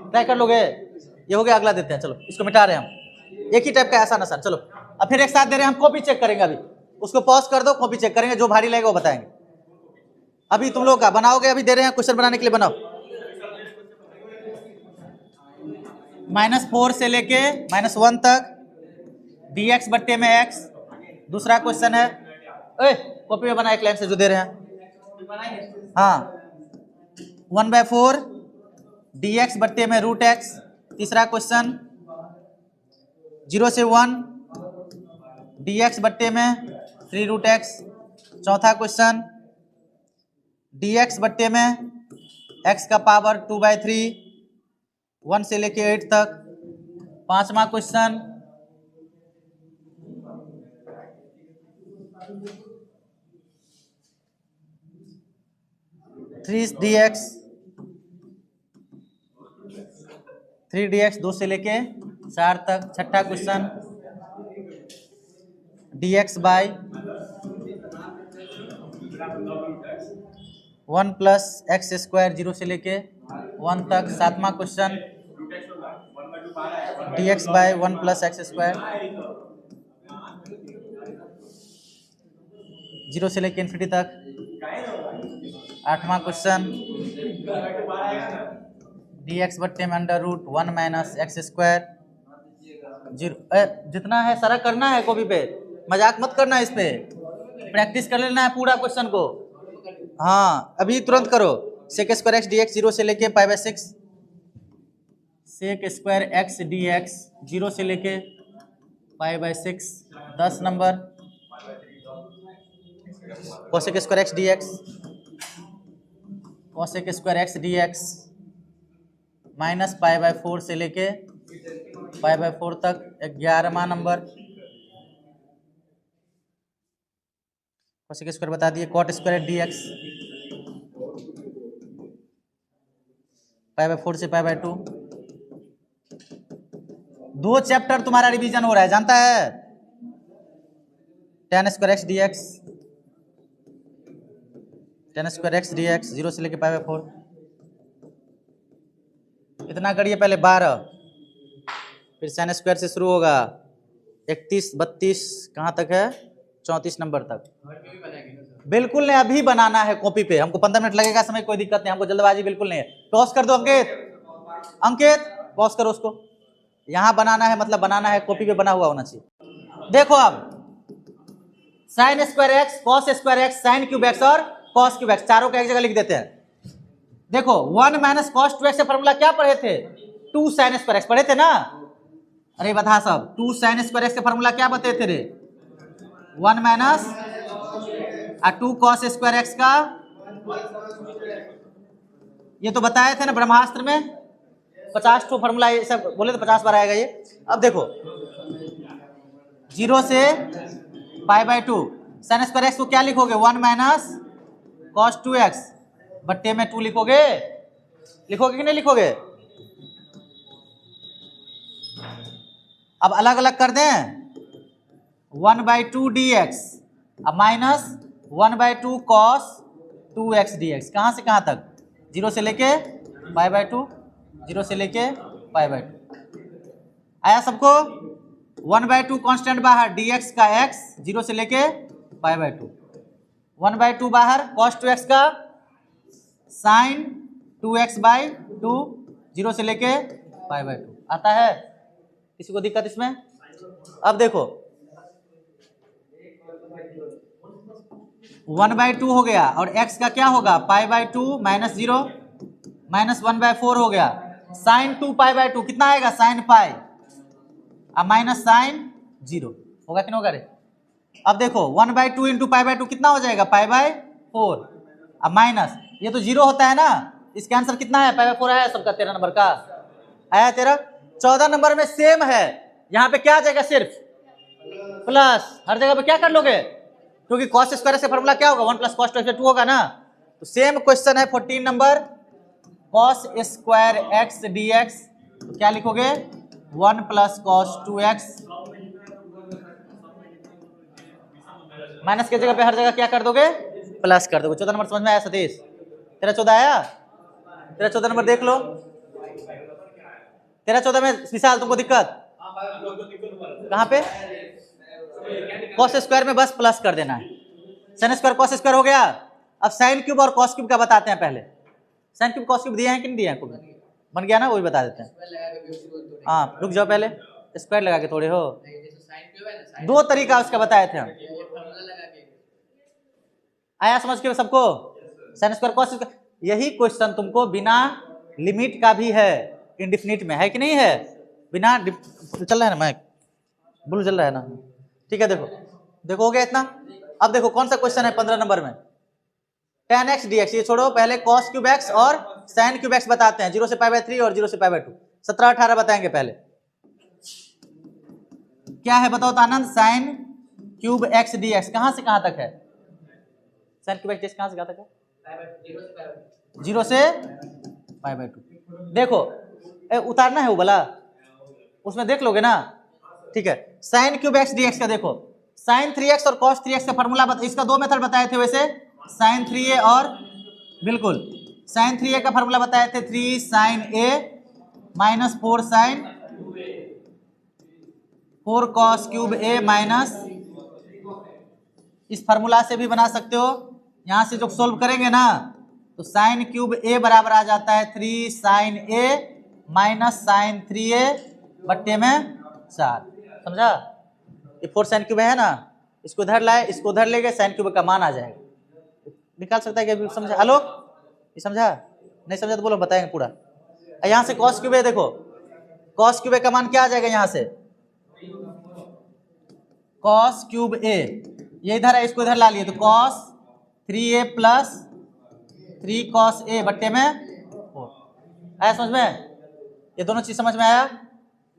ट्राई कर लोगे? ये हो गया, अगला देते हैं, चलो इसको मिटा रहे हैं हम। एक ही टाइप का आसान आसान। चलो अब फिर एक साथ दे रहे हैं हम, कॉपी चेक करेंगे। अभी उसको पॉज कर दो, कॉपी चेक करेंगे, जो भारी लगेगा वो बताएंगे। अभी तुम लोग का बनाओगे, अभी दे रहे हैं क्वेश्चन बनाने के लिए, बनाओ। -4 से लेके -1 तक dx बट्टे में x। दूसरा क्वेश्चन है, कॉपी में बना एक लाइन से जो दे रहे हैं। हाँ, 1/4 dx बट्टे में √x। तीसरा क्वेश्चन 0 से 1 dx बट्टे में 3√x। चौथा क्वेश्चन dx बट्टे में x का पावर 2/3, 1 से लेके 8 तक। पांचवा क्वेश्चन 3dx 2 से लेके 4 तक। छठा question dx by 1 plus x square 0 से लेके 1 तक। सातवां question dx by 1 plus x square 0 से लेके इन्फिनिटी तक। आठवां क्वेश्चन dx बट्टे में √1 माइनस एक्स स्क्वायर 0। जितना है सारा करना है कॉपी पे, मजाक मत करना, इस पे प्रैक्टिस कर लेना है पूरा क्वेश्चन को। हाँ अभी तुरंत करो। सेक स्क्वायर एक्स dx 0 से लेके π/6। सेक स्क्वायर एक्स dx 0 से लेके π/6 10 number. Cosec square x dx, cosec square x dx -π/4 से लेके π/4 तक 11वां नंबर। कोसेक स्क्वायर बता दिए। कॉट स्क्वायर dx π/4 से π/2। 2 चैप्टर तुम्हारा रिवीजन हो रहा है, जानता है। tan square x dx, tan square x dx 0 से लेके π/4। इतना करिए पहले 12, फिर sin स्क्वायर से शुरू होगा 31 32 कहाँ तक है, 34 नंबर तक। बिल्कुल नहीं, अभी बनाना है कॉपी पे। हमको 15 मिनट लगेगा, समय कोई दिक्कत नहीं, हमको जल्दबाजी बिल्कुल नहीं है। पॉज कर दो अंकित, अंकित पॉज करो उसको। यहाँ बनाना है, मतलब बनाना है, कॉपी पे बना हुआ होना चाहिए। देखो अब sine square x, cos square x, sine cube x और कॉस क्यूब एक्स, चारों को एक जगह लिख देते हैं। देखो 1 माइनस कॉस 2x का फॉर्मूला क्या पढ़े थे? 2 साइन स्क्वायर एक्स पढ़े थे ना। अरे बता सब, 2 साइन स्क्वायर एक्स का फॉर्मूला क्या बताए थे रे? 1 माइनस 2 कॉस स्क्वायर एक्स का, ये तो बताए थे ना ब्रह्मास्त्र में। 50 तो फॉर्मूला ये सब बोले तो 50 बार आएगा ये। अब देखो 0 से π/2 साइन स्क्वायर एक्स को क्या लिखोगे? 1 माइनस कॉस 2x बट्टे में 2 लिखोगे, लिखोगे कि नहीं लिखोगे? अब अलग अलग कर दें। 1/2 dx अब माइनस 1/2 कॉस 2x dx, कहाँ से कहाँ तक? 0 से लेके π/2, 0 से लेके π/2 आया सबको। 1/2 कांस्टेंट बाहर, dx का x 0 से लेके π/2, 1/2 बाहर, cos 2x का sin 2x/2 0 से लेके π/2 आता है। किसी को दिक्कत इसमें? अब देखो 1/2 हो गया और x का क्या होगा? π/2 -0 -1/4 हो गया। sin 2 π/2 कितना आएगा? sin π अब माइनस साइन 0 होगा कि नहीं होगा रे? अब देखो 1/2 इंटू π/2 कितना हो जाएगा? π/4 अब माइनस, ये तो 0 होता है ना, इसका आंसर कितना है? π/4 आया सबका, 13 नंबर का आया 13। 14 नंबर में सेम है, यहाँ पे क्या आ जाएगा? सिर्फ प्लस। हर जगह पे क्या कर लोगे? क्योंकि कॉस स्क्वायर से फॉर्मूला क्या होगा? 1 प्लस कॉस 2 होगा ना। तो सेम क्वेश्चन है 14 number, cos square x dx, तो क्या लिखोगे? 1 प्लस कॉस 2x, माइनस की जगह पे हर जगह क्या कर दोगे? प्लस कर दोगे। 14 नंबर समझ में आया सतीश? 13 14 आया? 13 14 नंबर देख लो। 13-14 में विशाल तुमको दिक्कत कहाँ पे? कॉस स्क्वायर में बस प्लस कर देना है, साइन स्क्वायर कॉस स्क्वायर हो गया। अब साइन क्यूब और कॉस क्यूब का बताते हैं पहले। साइन क्यूब कॉस क्यूब दिए हैं कि नहीं दिए हैं? बन गया ना, वो भी बता देते हैं। हाँ रुक जाओ, पहले स्क्वायर लगा के थोड़े हो, दो तरीका उसका बताए थे हम। आया समझ के सबको? साइन स्क्वायर कॉस स्क्वायर, यही क्वेश्चन तुमको बिना लिमिट का भी है, इंडिफिनिट में है कि नहीं है? बिना चल रहा है ना, मैं ब्लू चल रहा है ना, ठीक है। देखो देखो हो गया इतना। अब देखो कौन सा क्वेश्चन है 15 नंबर में, tan x dx, ये छोड़ो, पहले cos क्यूब x और sin क्यूब x बताते हैं, 0 से π/3 और 0 से π/2, 17-18 बताएंगे। पहले क्या है बताओ तो आनंद? sin क्यूब x dx कहां से कहां तक है? sin क्यूब x dx कहां से कहां तक है? 0 से π/2। देखो उतारना है वो वाला, उसमें देख लोगे ना, ठीक है। sin क्यूब x dx का देखो, sin 3x और cos 3x का फॉर्मूला इसका दो मेथड बताए थे वैसे, sin 3a और बिल्कुल sin 3a का फॉर्मूला बताए थे 3 sin a minus 4 sin 4 cos cube a minus, इस फॉर्मूला से भी बना सकते हो। यहां से जो सोल्व करेंगे ना तो sin क्यूब a बराबर आ जाता है 3 sin a minus sin 3a बट्टे में 4। समझा? ये 4 sin क्यूब है ना, इसको उधर लाए, इसको उधर ले गए, sin क्यूब का मान आ जाएगा, निकाल सकता है क्या? समझा आलोक? ये समझा? नहीं समझा तो बोलो, बताएंगे पूरा। यहाँ से cos क्यूब a देखो, cos क्यूब a का मान क्या आ जाएगा? यहाँ से cos क्यूब a, ये इधर है, इसको इधर ला लिए तो cos 3a plus 3 cos a बट्टे में 4। आया समझ में? ये दोनों चीज समझ में आया?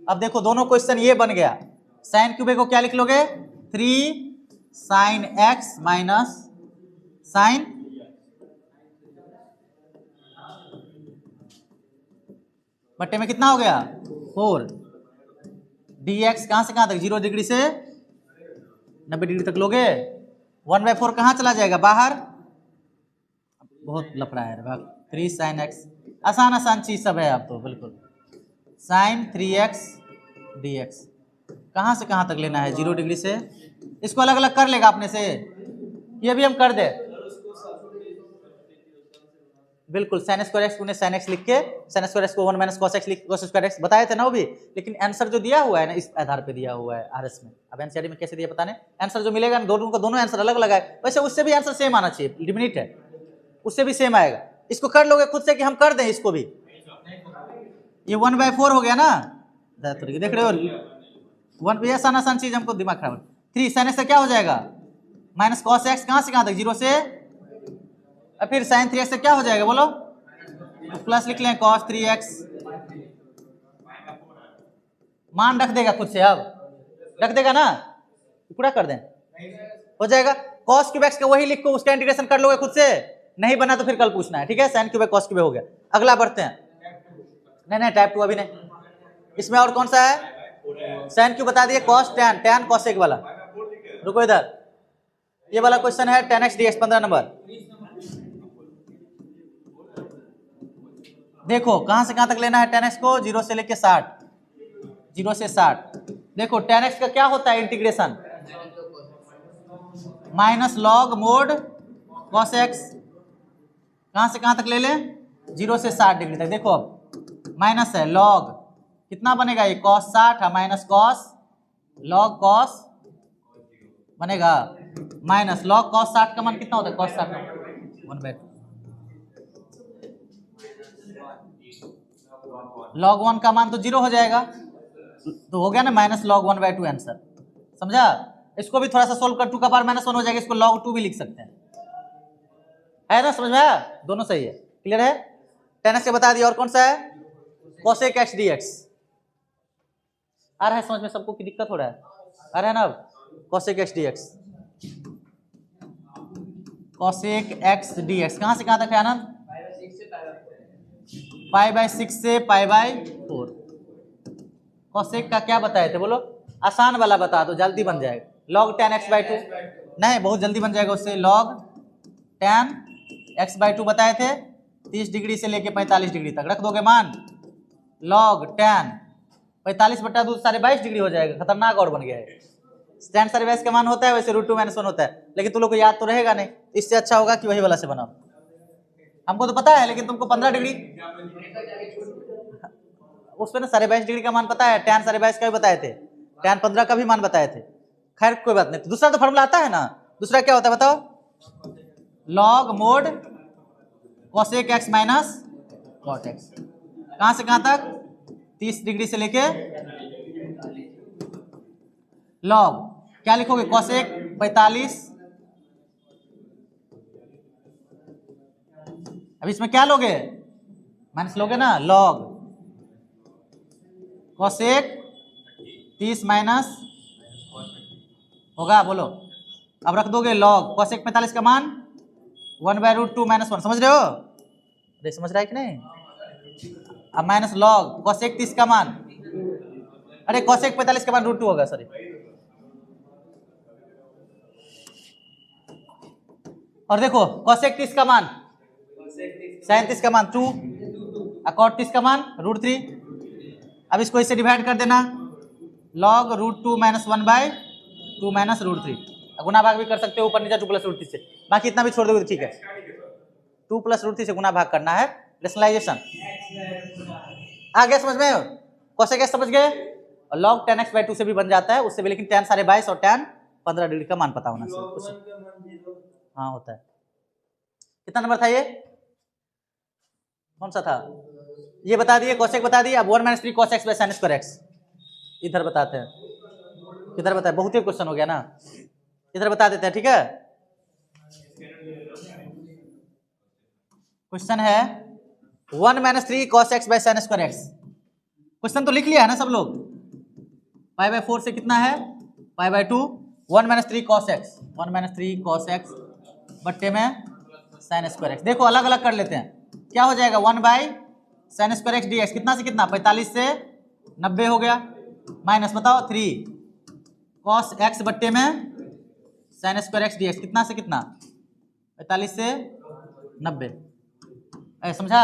अब देखो दोनों क्वेश्चन ये बन गया, sin क्यूब a को क्या लिख लोगे? 3 sin x माइनस sin बट्टे में कितना हो गया? 4 dx कहां से कहां तक? 0 डिग्री से 90 डिग्री तक लोगे। 1/4 कहां चला जाएगा? बाहर। बहुत लफड़ा है भाग। 3 sin x, आसान आसान चीज सब है। आप तो बिल्कुल sin 3x dx कहां से कहां तक लेना है? 0 डिग्री से, इसको अलग अलग कर लेगा अपने से, ये भी हम कर दे बिल्कुल। sin square x sin x लिख के, sin स्क्वायर x को 1 माइनस cos x लिख, cos स्क्वायर x बताए थे ना वो भी, लेकिन आंसर जो दिया हुआ है ना इस आधार पे दिया हुआ है आरएस में। अब एनसीईआरटी में कैसे दिया पता नहीं, आंसर जो मिलेगा दोनों का दोनों आंसर अलग अलग है, वैसे उससे भी आंसर सेम आना चाहिए, लिमिट है उससे भी सेम आएगा। इसको कर लोगे खुद से कि हम कर दें इसको भी? ये 1/4 हो गया ना, देख रहे हो 1, आसान आसान चीज हमको दिमाग खराब। 3 sin x से क्या हो जाएगा? माइनस cos x कहां से कहां तक? 0 से, और फिर sin 3x से क्या हो जाएगा बोलो? तो प्लस लिख लें cos 3x, मान रख देगा खुद से, अब रख देगा ना, पूरा कर दें हो जाएगा। cos क्यूब x का वही लिखो, उसका इंटीग्रेशन कर लोगे खुद से, नहीं बना तो फिर कल पूछना है, ठीक है। sin क्यूब cos क्यूब हो गया। अगला बढ़ते हैं। नहीं टाइप 2 अभी नहीं, इसमें और कौन सा है? sin क्यूब बता दिए, cos tan cos एक वाला, रुको इधर, ये वाला क्वेश्चन है tan x dx 15 नंबर। देखो कहां से कहां तक लेना है tan x को? 0 से लेके 60, 0 से 60। देखो tan x का क्या होता है integration? Minus log mode cos x, कहां से कहां तक ले लें? 0 से 60 डिग्री तक। देखो अब माइनस है, log कितना बनेगा? ये cos 60 minus cos log cos बनेगा, माइनस log cos 60 का मान कितना होता है? cos 60 का 1/2, log 1 का मान तो 0 हो जाएगा, तो हो गया ना माइनस log 1/2 आंसर। समझा? इसको भी थोड़ा सा सोल्व कर, 2 का पावर -1 हो जाएगा, इसको log 2 भी लिख सकते हैं, है ना? समझ में आया? दोनों सही है, क्लियर है। tan x से बता दिया, और कौन सा है? cosec x dx आ रहा है समझ में सबको की दिक्कत हो रहा है? आ रहा है ना? अब cosec x dx, cosec x dx कहां से कहां तक है आनंद? π/6 से π/4। cosec का क्या बताए थे बोलो? आसान वाला बता दो, जल्दी बन जाएगा। log tan x/2 नहीं, बहुत जल्दी बन जाएगा उससे। log tan x/2 बताए थे, 30 डिग्री से लेके 45 डिग्री तक रख दोगे मान। log tan 45/2 22.5 डिग्री हो जाएगा, खतरनाक और बन गया है। tan सारे बाईस का मान होता है वैसे √2 - 1 होता है, लेकिन तुम लोग को याद तो रहेगा नहीं, इससे अच्छा होगा कि वही वाला से बनाओ। हमको तो पता है लेकिन तुमको 15 डिग्री उस पर ना 22.5 डिग्री का मान पता है, tan 22.5 का भी बताए थे, tan 15 का भी मान बताए थे। खैर कोई बात नहीं, दूसरा तो फॉर्मूला आता है ना। दूसरा क्या होता है बताओ, log mod cosec x minus cot x। कहां से कहां तक, 30 डिग्री से लेके log क्या लिखोगे, cosec 45। अब इसमें क्या लोगे, माइनस लोगे ना, log cosec 30 माइनस होगा, बोलो। अब रख दोगे log cosec 45 का मान 1/√2 - 1, समझ रहे हो, अरे समझ रहा है कि नहीं। अब माइनस log cosec 30 का मान, अरे cosec 45 का मान √2 होगा, सॉरी। और देखो cosec 30 का मान, sin 30 का मान 2, cot 30 का मान √3। अब इसको इससे डिवाइड कर देना, log √2 - 1/2 माइनस √3। गुना भाग भी कर सकते हो ऊपर नीचे 2 + √3 से, बाकी इतना भी छोड़ दोगे तो ठीक है। 2 + √3 से गुना भाग करना है, रेशनलाइजेशन आ गया समझ में। cosec x समझ गए, और log tan x/2 से भी बन जाता है, उससे भी, लेकिन tan 22.5 और tan 15 डिग्री का मान पता होना चाहिए। हाँ होता है। कितना नंबर था ये, कौन सा था, ये बता दिए, cosec बता दिए। अब 1 - 3 cos x sin square x इधर बताते हैं, इधर बताए, बहुत ही क्वेश्चन हो गया ना, इधर बता देते हैं, ठीक है। क्वेश्चन है 1 - 3 cos x sin square x। Question तो लिख लिया है ना सब लोग, π/4 से कितना है, π/2, 1 - 3 cos x, 1 - 3 cos x बट्टे में sin square x। देखो अलग अलग कर लेते हैं, क्या हो जाएगा, 1/sin square x dx, कितना से कितना, 45 से 90 हो गया, माइनस बताओ 3 cos x बट्टे में sin square x dx, कितना से कितना, 45 से 90। समझा,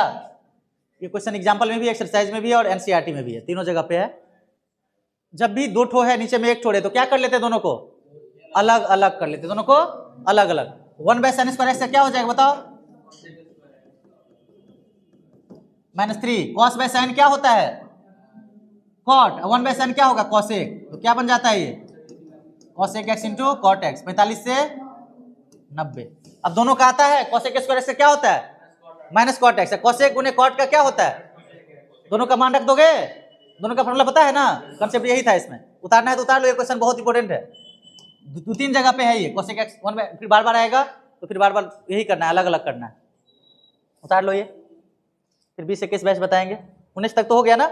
ये क्वेश्चन एग्जाम्पल में भी, एक्सरसाइज में भी है और एनसीईआरटी में भी है, तीनों जगह पे है। जब भी 2 ठो है नीचे में 1 ठो है, तो क्या कर लेते हैं, दोनों को अलग अलग कर लेते, दोनों को अलग अलग। 1/sin square x से क्या हो जाएगा बताओ, -3 cos/sin क्या होता है, cot, 1/sin क्या होगा, cosec, तो क्या बन जाता है ये, cosec x into cot x, 45 से 90। अब दोनों का आता है, cosec स्क्वायर से क्या होता है, माइनस cot x, cosec गुने cot का क्या होता है, दोनों का मान रख दोगे, दोनों का फॉर्मूला पता है ना, कंसेप्ट यही था। इसमें उतारना है तो उतार लो, ये क्वेश्चन बहुत इंपॉर्टेंट है, 2-3 जगह पे है ये, cosec x 1 फिर बार बार आएगा, तो फिर बार बार यही करना है, अलग अलग करना है, उतार लो ये। फिर 20 21 22 बताएंगे, 19 तक तो हो गया ना,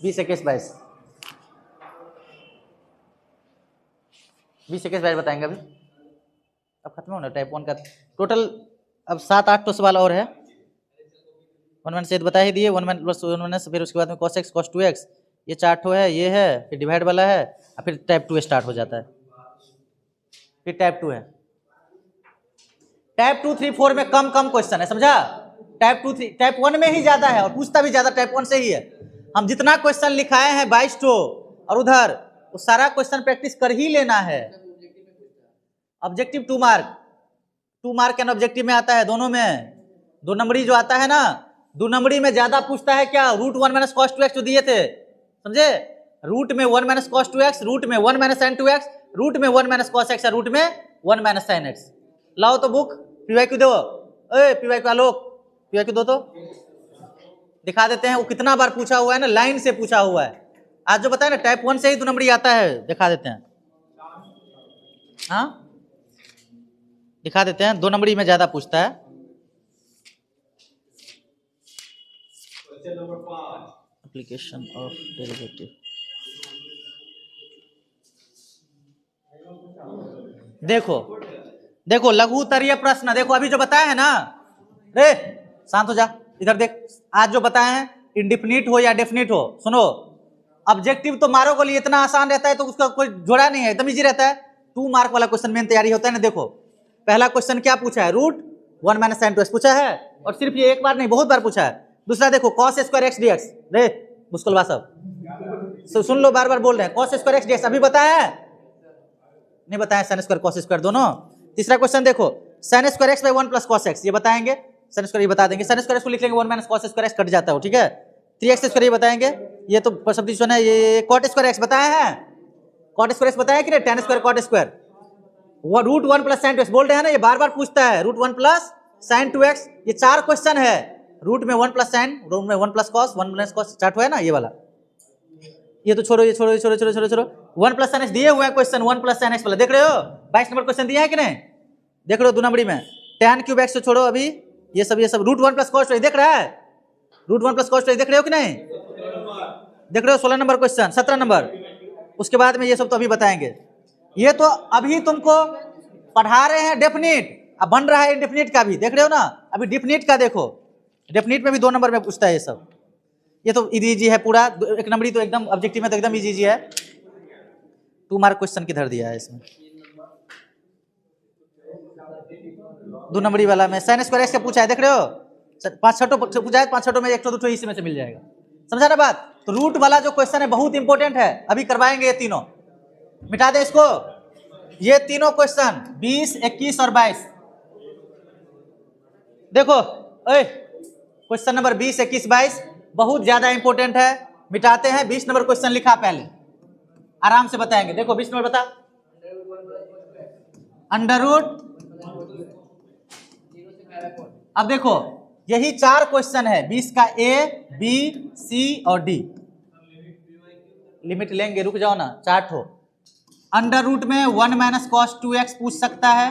20 21 22 बताएंगे अभी, अब खत्म होना टाइप 1 का टोटल। अब 7-8 तो सवाल और है, 1 से बता ही दिए, 1 फिर उसके बाद में cos x cos 2x, ये 4 ठो है, ये है, फिर डिवाइड वाला है, और फिर टाइप 2 स्टार्ट हो जाता है, फिर टाइप 2 है। टाइप 2 3 4 में कम क्वेश्चन है, समझा, टाइप 2 3 टाइप 1 में ही ज्यादा है, और पूछता भी ज्यादा टाइप 1 से ही है। हम जितना क्वेश्चन लिखाए हैं 22 ठो, और उधर वो सारा क्वेश्चन प्रैक्टिस कर ही लेना है। ऑब्जेक्टिव 2 मार्क एंड ऑब्जेक्टिव में आता है, दोनों में 2 नंबरी जो आता है ना, 2 नंबरी में ज्यादा पूछता है क्या, √1 - cos 2x जो दिए थे, समझे, रूट में 1 - cos 2x, रूट में 1 - sin 2x, रूट में 1 - cos x, रूट में 1 - sin x। लाओ तो बुक, पीवाईक्यू दो, पीवाईक्यू आलोक, पीवाईक्यू दो तो दिखा देते हैं, वो कितना बार पूछा हुआ है ना, लाइन से पूछा हुआ है। आज जो बताया ना टाइप 1 से ही 2 नंबरी आता है, दिखा देते हैं, हाँ दिखा देते हैं, 2 नंबरी में ज्यादा पूछता है। एप्लीकेशन ऑफ डेरिवेटिव, देखो लघुत्तरीय प्रश्न, देखो अभी जो बताया है ना, रे शांत हो जा, इधर देख, आज जो बताए हैं इंडिफिनिट हो या डेफिनिट हो, सुनो, ऑब्जेक्टिव तो मारो के लिए इतना आसान रहता है, तो उसका कोई जोड़ा नहीं है, एकदम इजी रहता है। 2 मार्क वाला क्वेश्चन मेन तैयारी होता है ना। देखो पहला क्वेश्चन क्या पूछा है, √1 - sin 2x पूछा है, और सिर्फ ये एक बार नहीं बहुत बार पूछा है। दूसरा देखो cos² x dx, रे मुश्किल बात सब, सुन लो, बार बार बोल रहे हैं। कॉस स्क्वायर एक्स डीएक्स अभी बताया है? नहीं बताया साइन स्क्वायर कॉस स्क्वायर दोनों। तीसरा क्वेश्चन देखो, sine square x by 1 plus cos x, ये बताएंगे। साइन स्क्वायर ये बता देंगे, साइन स्क्वायर एक्स को लिख लेंगे 1 minus cos square x, cut जाता है, ठीक है। 3x स्क्वायर ये बताएंगे, ये तो सब्स्टिट्यूशन है। ये कॉट स्क्वायर एक्स बताया है, कॉट स्क्वायर एक्स बताया कि नहीं, tan square cot square, root 1 plus sine 2x बोल रहे हैं ना, ये बार बार पूछता है। रूट 1 प्लस साइन 2x, ये 4 क्वेश्चन है। रूट में 1 प्लस साइन, रूट में 1 plus cos, 1 minus cos, chart है ना ये वाला। ये तो छोड़ो, ये छोड़ो, ये छोड़ो, छोड़ो, छोड़ो, छोड़ो। 1 प्लस साइन एक्स दिए हुए हैं क्वेश्चन, 1 प्लस साइन एक्स वाला देख रहे हो, 22 नंबर क्वेश्चन दिया है कि नहीं, देख रहे हो 2 नंबरी में। tan क्यूब एक्स छोड़ो अभी, ये सब रूट 1 प्लस कॉस देख रहा है, रूट 1 प्लस कॉस देख रहे हो कि नहीं, देख रहे हो। 16 नंबर क्वेश्चन, 17 नंबर, उसके बाद में ये सब तो अभी बताएंगे। ये तो अभी तुमको पढ़ा रहे हैं डेफिनिट, अब बन रहा है इंडेफिनिट का भी, देख रहे हो ना। अभी डेफिनिट का देखो, डेफिनिट में भी 2 नंबर में पूछता है ये सब। ये तो इजी है पूरा, 1 नंबरी तो एकदम ऑब्जेक्टिव में तो एकदम इजी है। 2 मार्क क्वेश्चन किधर दिया है इसमें, 2 नंबरी वाला में साइन स्क्वायर एक्स का पूछा है, देख रहे हो। 5 छठों पूछा है, 5 छठों में 1 तो 2 इसी में से मिल जाएगा, समझा ना बात। तो रूट वाला जो क्वेश्चन है बहुत इंपॉर्टेंट है, अभी करवाएंगे। ये तीनों मिटा दे इसको, ये तीनों क्वेश्चन 20, 21 और 22 देखो। क्वेश्चन नंबर 20, 21, 22 बहुत ज्यादा इंपॉर्टेंट है, मिटाते हैं। 20 नंबर क्वेश्चन लिखा, पहले आराम से बताएंगे। देखो 20 नंबर बता, अंडर रूट, अब देखो यही 4 क्वेश्चन है 20 का, ए बी सी और डी। लिमिट लेंगे, रुक जाओ ना, 4 ठो। अंडर रूट में 1 माइनस कॉस 2x पूछ सकता है,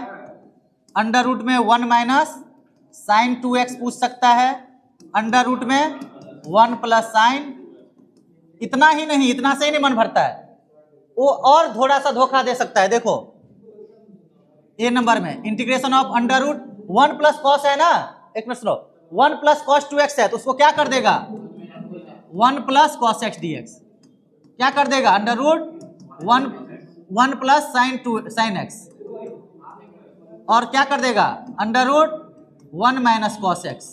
अंडर रूट में 1 माइनस साइन 2x पूछ सकता है, अंडर रूट में 1 प्लस साइन। इतना ही नहीं, इतना से ही नहीं मन भरता है, वो और थोड़ा सा धोखा दे सकता है। देखो ए नंबर में integration of under root 1 plus cos है ना, एक मिनट सुनो, 1 प्लस कॉस 2x है तो उसको क्या कर देगा, 1 प्लस कॉस एक्स डीएक्स, क्या कर देगा, under root 1 plus sine x, और क्या कर देगा, under root 1 minus cos x.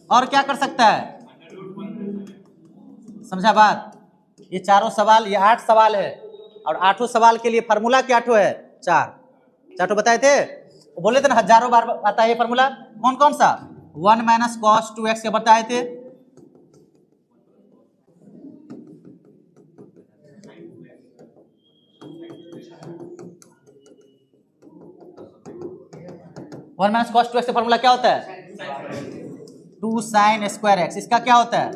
और क्या कर सकता है, समझा बात। ये चारों सवाल, ये 8 सवाल है, और 8 सवाल के लिए फार्मूला क्या ठो है, 4 बताए थे, बोले थे ना हजारों बार आता है ये फार्मूला। कौन कौन सा, 1 माइनस कॉस 2x के बताए थे, वन माइनस कॉस 2x का फार्मूला क्या होता है, 2 साइन स्क्वायर एक्स। इसका क्या होता है,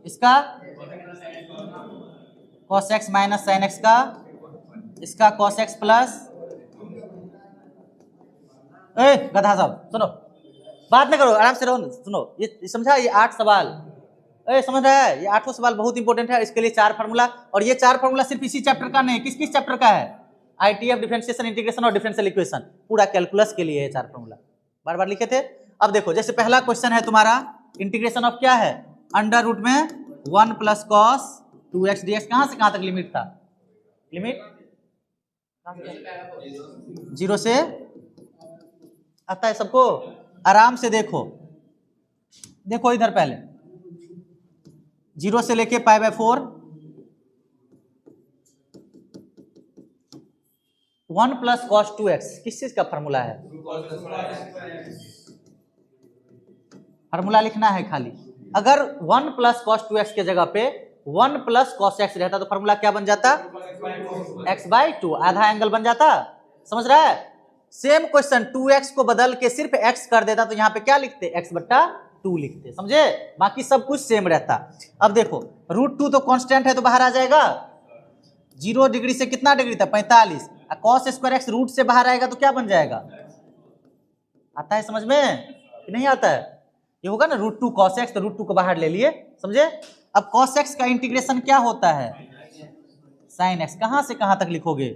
इसका cos x minus sine x का, इसका कॉस एक्स प्लस, गधा साहब सुनो, बात नहीं करो, आराम से रहो, सुनो। ये समझा, ये 8 सवाल, समझ रहा है, ये 8 सवाल बहुत इंपॉर्टेंट है। इसके लिए 4 फार्मूला, और ये 4 फार्मूला सिर्फ इसी चैप्टर का नहीं, किस किस चैप्टर का है, आईटीएफ, डिफरेंशिएशन, इंटीग्रेशन और डिफरेंशियल इक्वेशन, पूरा कैलकुलस के लिए ये 4 फार्मूला बार बार लिखे थे। अब देखो, जैसे पहला क्वेश्चन है तुम्हारा, इंटीग्रेशन ऑफ क्या है, अंडर रूट में 1 प्लस कॉस 2x dx, कहां से कहां तक लिमिट था, लिमिट 0 से आता है सबको, आराम से देखो, देखो इधर पहले 0 से लेके π/4, 1 प्लस कॉस 2x किस चीज का फॉर्मूला है, फॉर्मूला लिखना है खाली। अगर 1 प्लस कॉस 2x के जगह पे 1 प्लस कॉस x रहता तो फॉर्मूला क्या बन जाता, x/2, आधा एंगल बन जाता, समझ रहा है। सेम क्वेश्चन 2x को बदल के सिर्फ x कर देता तो यहाँ पे क्या लिखते, x/2 लिखते, समझे, बाकी सब कुछ सेम रहता। अब देखो √2 तो कांस्टेंट है तो बाहर आ जाएगा, 0 डिग्री से कितना डिग्री था, 45, कॉस स्क्वायर एक्स रूट से बाहर आएगा तो क्या बन जाएगा, आता है समझ में कि नहीं आता है, ये होगा ना √2 कॉस एक्स, तो √2 को बाहर ले लिए, समझे। अब कॉस एक्स का इंटीग्रेशन क्या होता है, साइन एक्स, कहां से कहां तक लिखोगे,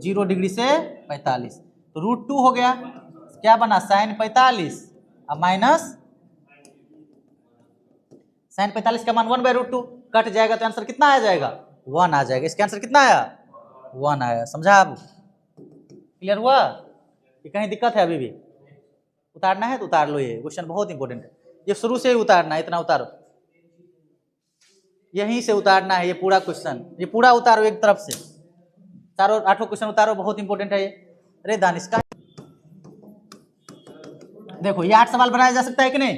0 डिग्री से 45, तो √2 हो गया, क्या बना, साइन 45 अब माइनस साइन 45 का मान 1/√2, कट जाएगा तो आंसर कितना आ जाएगा, 1 आ जाएगा। इसका आंसर कितना आया, 1 आया, समझा। अब क्लियर हुआ कि कहीं दिक्कत है, अभी भी उतारना है तो उतार लो, ये क्वेश्चन बहुत इंपॉर्टेंट है, ये शुरू से ही उतारना है, इतना उतारो। यहीं से उतारना है ये पूरा क्वेश्चन, ये पूरा उतारो एक तरफ से, चारों 8 क्वेश्चन उतारो, बहुत इंपॉर्टेंट है ये। अरे दानिश का देखो ये 8 सवाल बनाया जा सकता है कि नहीं,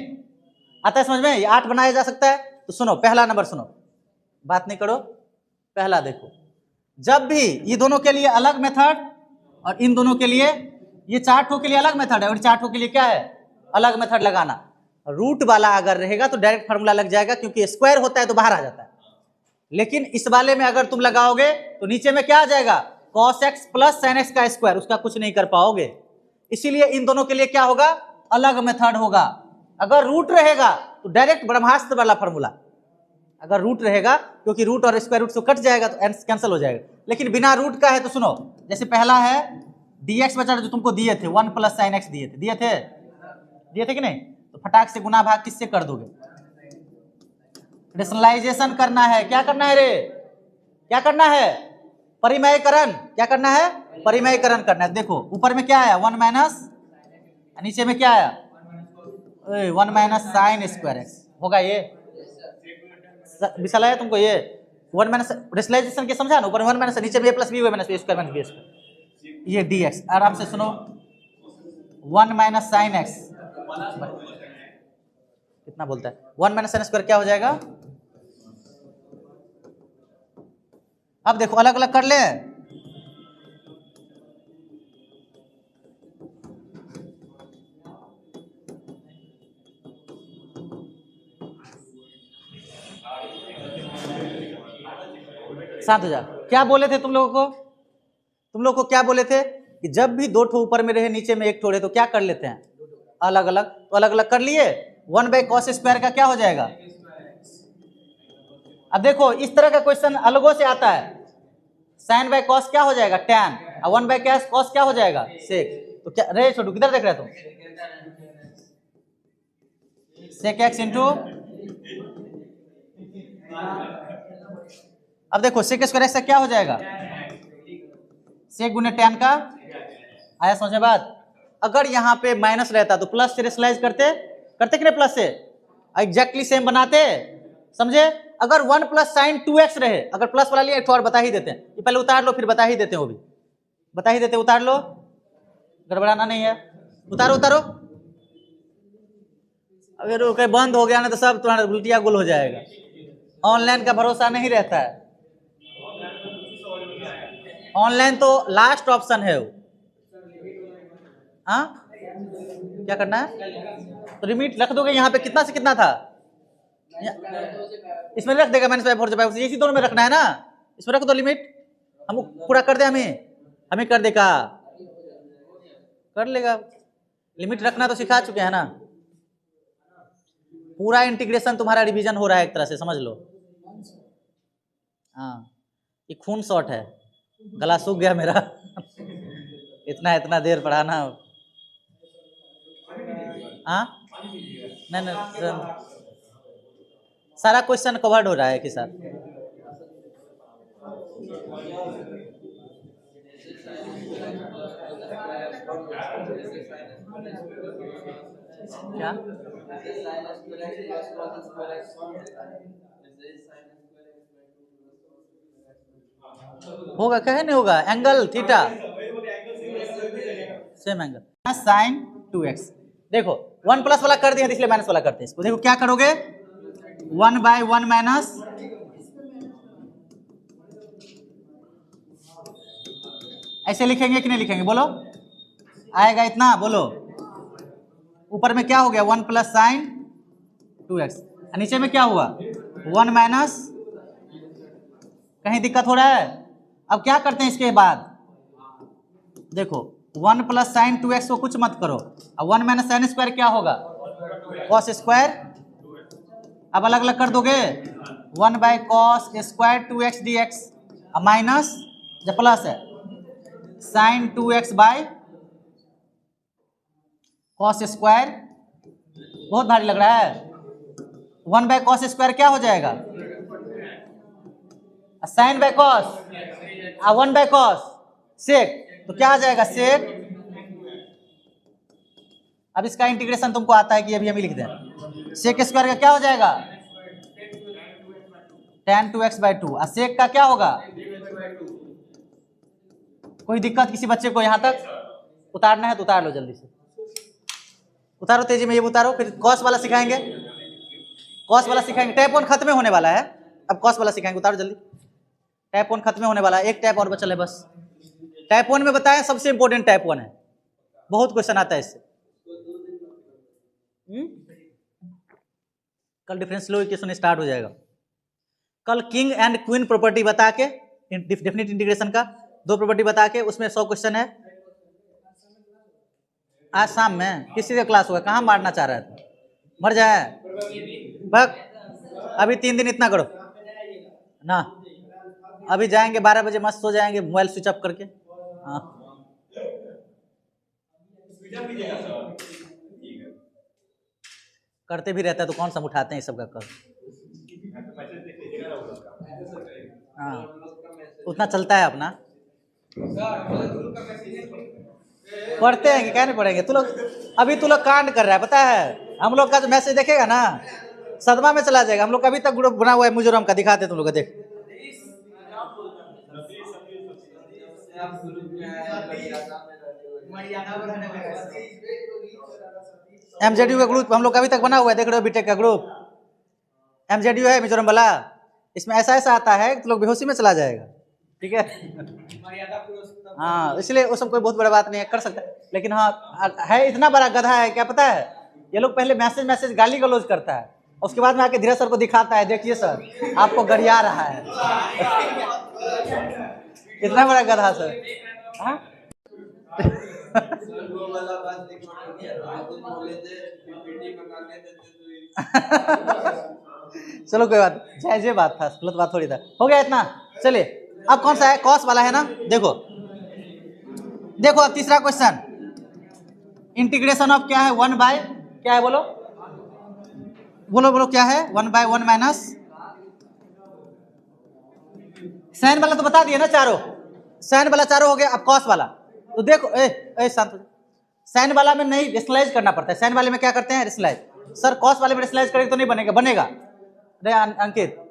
आता है समझ में? ये 8 बनाया जा सकता है। तो सुनो पहला नंबर, सुनो बात नहीं करो, पहला देखो, जब भी ये दोनों के लिए अलग मेथड और इन दोनों के लिए, ये 4 ठो के लिए अलग मेथड है और 4 ठो के लिए क्या है, अलग मेथड लगाना। रूट वाला अगर रहेगा तो डायरेक्ट फार्मूला लग जाएगा, क्योंकि स्क्वायर होता है तो बाहर आ जाता है। लेकिन इस वाले में अगर तुम लगाओगे तो नीचे में क्या आ जाएगा, cos x plus sin x का स्क्वायर, उसका कुछ नहीं कर पाओगे। इसीलिए इन दोनों के लिए क्या होगा, अलग मेथड होगा। अगर रूट रहेगा तो डायरेक्ट ब्रह्मास्त्र वाला फार्मूला, अगर रूट रहेगा, क्योंकि रूट और स्क्वायर रूट से कट जाएगा तो कैंसिल हो जाएगा। लेकिन बिना रूट का है तो सुनो, जैसे पहला है dx बचा जो तुमको दिए थे 1 प्लस साइन एक्स दिए थे कि नहीं, तो फटाक से गुना भाग किससे कर दोगे, रेशनलाइजेशन करना है। क्या करना है रे, क्या करना है, परिमेयकरण। क्या करना है, परिमेयकरण करना है। देखो ऊपर में क्या आया 1 माइनस, नीचे में क्या आया 1 माइनस साइन स्क्वायर एक्स, होगा ये विशाल आया तुमको, ये 1 माइनस रेशनलाइजेशन के समझा ना, ऊपर 1 माइनस, नीचे में A plus B minus B square minus B square, ये dx। आराम से सुनो 1 माइनस साइन एक्स कितना बोलता है, 1 माइनस साइन स्क्वायर क्या हो जाएगा। अब देखो अलग अलग कर ले, शांत हो जा। क्या बोले थे तुम लोगों को क्या बोले थे कि जब भी 2 ठो ऊपर में रहे नीचे में 1 ठो रहे तो क्या कर लेते हैं, अलग अलग। तो अलग अलग कर लिए, 1 बाई कॉस स्क्वायर का क्या हो जाएगा। अब देखो इस तरह का क्वेश्चन अलगों से आता है, साइन बाई कॉस क्या हो जाएगा टैन, और 1 बाई कॉस क्या हो जाएगा सेक। तो क्या रे छोटू किधर देख रहे तुम, सेक एक्स इंटू, अब देखो सेक स्क्वायर एक्स क्या हो जाएगा, सेक गुने टैन का। आया समझे बात। अगर यहाँ पे माइनस रहता तो प्लस से रेशनलाइज करते कि नहीं, प्लस से एग्जैक्टली सेम बनाते, समझे। अगर 1 प्लस साइन 2x रहे, अगर प्लस वाला लिए एक और बता ही देते हैं, ये पहले उतार लो फिर बता ही देते हैं, वो भी बता ही देते, उतार लो, गड़बड़ाना नहीं है, उतारो उतारो। अगर वो कहीं बंद हो गया ना तो सब तुम्हारा उल्टिया गुल हो जाएगा। ऑनलाइन का भरोसा नहीं रहता है, ऑनलाइन तो लास्ट ऑप्शन है वो। हाँ क्या करना है, तो लिमिट रख दोगे यहाँ पे, कितना से कितना था, इसमें रख देगा -5 इसी दोनों में रखना है ना, इसमें रख दो लिमिट, हम पूरा कर दे, हमें कर देगा, कर लेगा। लिमिट रखना तो सिखा चुके हैं ना, पूरा इंटीग्रेशन तुम्हारा रिवीजन हो रहा है एक तरह से, समझ लो। हाँ ये खून शॉट है, गला सूख गया मेरा इतना देर पढ़ाना। हाँ नहीं, सारा क्वेश्चन कवर्ड हो रहा है कि साथ। क्या होगा, कहे नहीं होगा, angle theta same angle sine 2x। देखो 1 प्लस वाला कर दिया इसलिए माइनस वाला करते हैं इसको। देखो क्या करोगे 1 बाई 1 माइनस, ऐसे लिखेंगे कि नहीं लिखेंगे, बोलो आएगा इतना, बोलो। ऊपर में क्या हो गया 1 प्लस साइन 2x, नीचे में क्या हुआ 1 माइनस, कहीं दिक्कत हो रहा है। अब क्या करते हैं इसके बाद, देखो 1 प्लस साइन 2x को कुछ मत करो, अब 1 माइनस साइन स्क्वायर क्या होगा कॉस स्क्वायर। अब अलग अलग कर दोगे 1 by cos square 2x dx, अब माइनस जब प्लस है sine 2x by cos square, बहुत भारी लग रहा है। 1 बाई कॉस स्क्वायर क्या हो जाएगा sine by cos, 1 by cos sec, तो क्या आ जाएगा सेक। अब इसका इंटीग्रेशन तुमको आता है कि अभी हम लिख दें, सेक स्क्वायर का क्या हो जाएगा tan 2x बाई 2। सेक का क्या होगा? कोई दिक्कत किसी बच्चे को यहाँ तक? उतारना है तो उतार लो जल्दी से, उतारो तेजी में, ये उतारो। फिर कॉस वाला सिखाएंगे, कॉस वाला सिखाएंगे। टैप 1 खत्म होने वाला है, अब कॉस वाला सिखाएंगे। उतारो जल्दी, टैप 1 खत्म होने वाला है, एक टैप और बचल है बस। टैप 1 में बताया सबसे इंपॉर्टेंट टैप 1 है, बहुत क्वेश्चन आता है इससे। कल डिफरेंस लो इक्वेशन स्टार्ट हो जाएगा। कल किंग एंड क्वीन प्रॉपर्टी बता के, डेफिनेट इंटीग्रेशन का 2 प्रॉपर्टी बता के, उसमें 100 क्वेश्चन है। आज शाम में किसी का क्लास होगा, कहाँ मारना चाह रहा है? मर जाए बक, अभी 3 दिन इतना करो ना। अभी जाएंगे 12 बजे, मस्त सो जाएंगे मोबाइल स्विच ऑफ करके। हाँ करते भी रहता है तो कौन सा उठाते हैं, सबका कर। हाँ उतना चलता है अपना, पढ़ते हैं कि क्या नहीं पढ़ेंगे? तू लोग अभी तू लोग कांड कर रहा है पता है। हम लोग का जो मैसेज देखेगा ना सदमा में चला जाएगा। हम लोग का अभी तक ग्रुप बना हुआ है मिजोरम का, दिखाते तुम लोग को, देख। एमजेडयू का ग्रुप हम लोग का अभी तक बना हुआ है, देख रहे हो बीटेक का ग्रुप एमजेडयू है मिजोरम वाला। इसमें ऐसा ऐसा आता है कि लोग बेहोशी में चला जाएगा, ठीक है। हाँ इसलिए वो सब कोई बहुत बड़ा बात नहीं है, कर सकता है। लेकिन हाँ है, इतना बड़ा गधा है क्या पता है? ये लोग पहले मैसेज गाली गलौज करता है, उसके बाद में आके धीरज सर को दिखाता है, देखिए सर आपको गरिया रहा है। इतना बड़ा गधा सर। हाँ चलो कोई बात, जायज़ बात था, गलत बात थोड़ी था। हो गया इतना, चलिए अब कौन सा है? कॉस वाला है ना। देखो देखो अब तीसरा क्वेश्चन, इंटीग्रेशन ऑफ क्या है? 1 बाय क्या है? बोलो बोलो बोलो क्या है? 1 बाय 1 माइनस साइन वाला तो बता दिए ना, चारों साइन वाला चारों हो गया। अब कॉस वाला तो देखो, शांत, साइन वाला में नहीं रेशनलाइज करना पड़ता है। साइन वाले में क्या करते हैं? रेशनलाइज। सर कॉस वाले में रेशनलाइज करेंगे तो नहीं बनेगा? बनेगा। अरे अंकित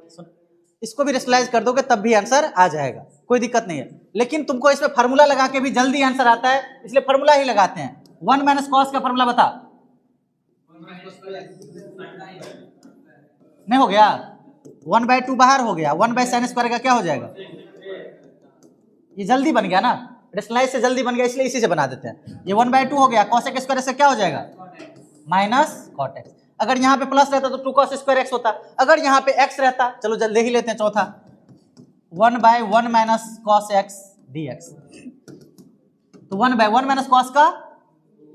इसको भी रेशनलाइज कर दोगे तब भी आंसर आ जाएगा, कोई दिक्कत नहीं है। लेकिन तुमको इसमें फार्मूला लगा के भी जल्दी आंसर आता है, इसलिए फार्मूला ही लगाते हैं। 1 माइनस कॉस का फार्मूला बता। नहीं हो गया? 1 बाय 2 बाहर हो गया, 1 बाय साइन स्क्वायर का क्या हो जाएगा? ये जल्दी बन गया ना, रेशनलाइज से जल्दी बन गया, इसलिए इसी से बना देते हैं। ये 1 बाय 2 हो गया, कॉसेक स्क्वायर से क्या हो जाएगा? Minus cot x. अगर यहाँ पे प्लस रहता तो 2 कॉस स्क्वायर एक्स होता। अगर यहाँ पे एक्स रहता, चलो जल्दी ही लेते हैं चौथा, 1 by 1 minus cos x D x. तो 1 बाय 1 माइनस कॉस का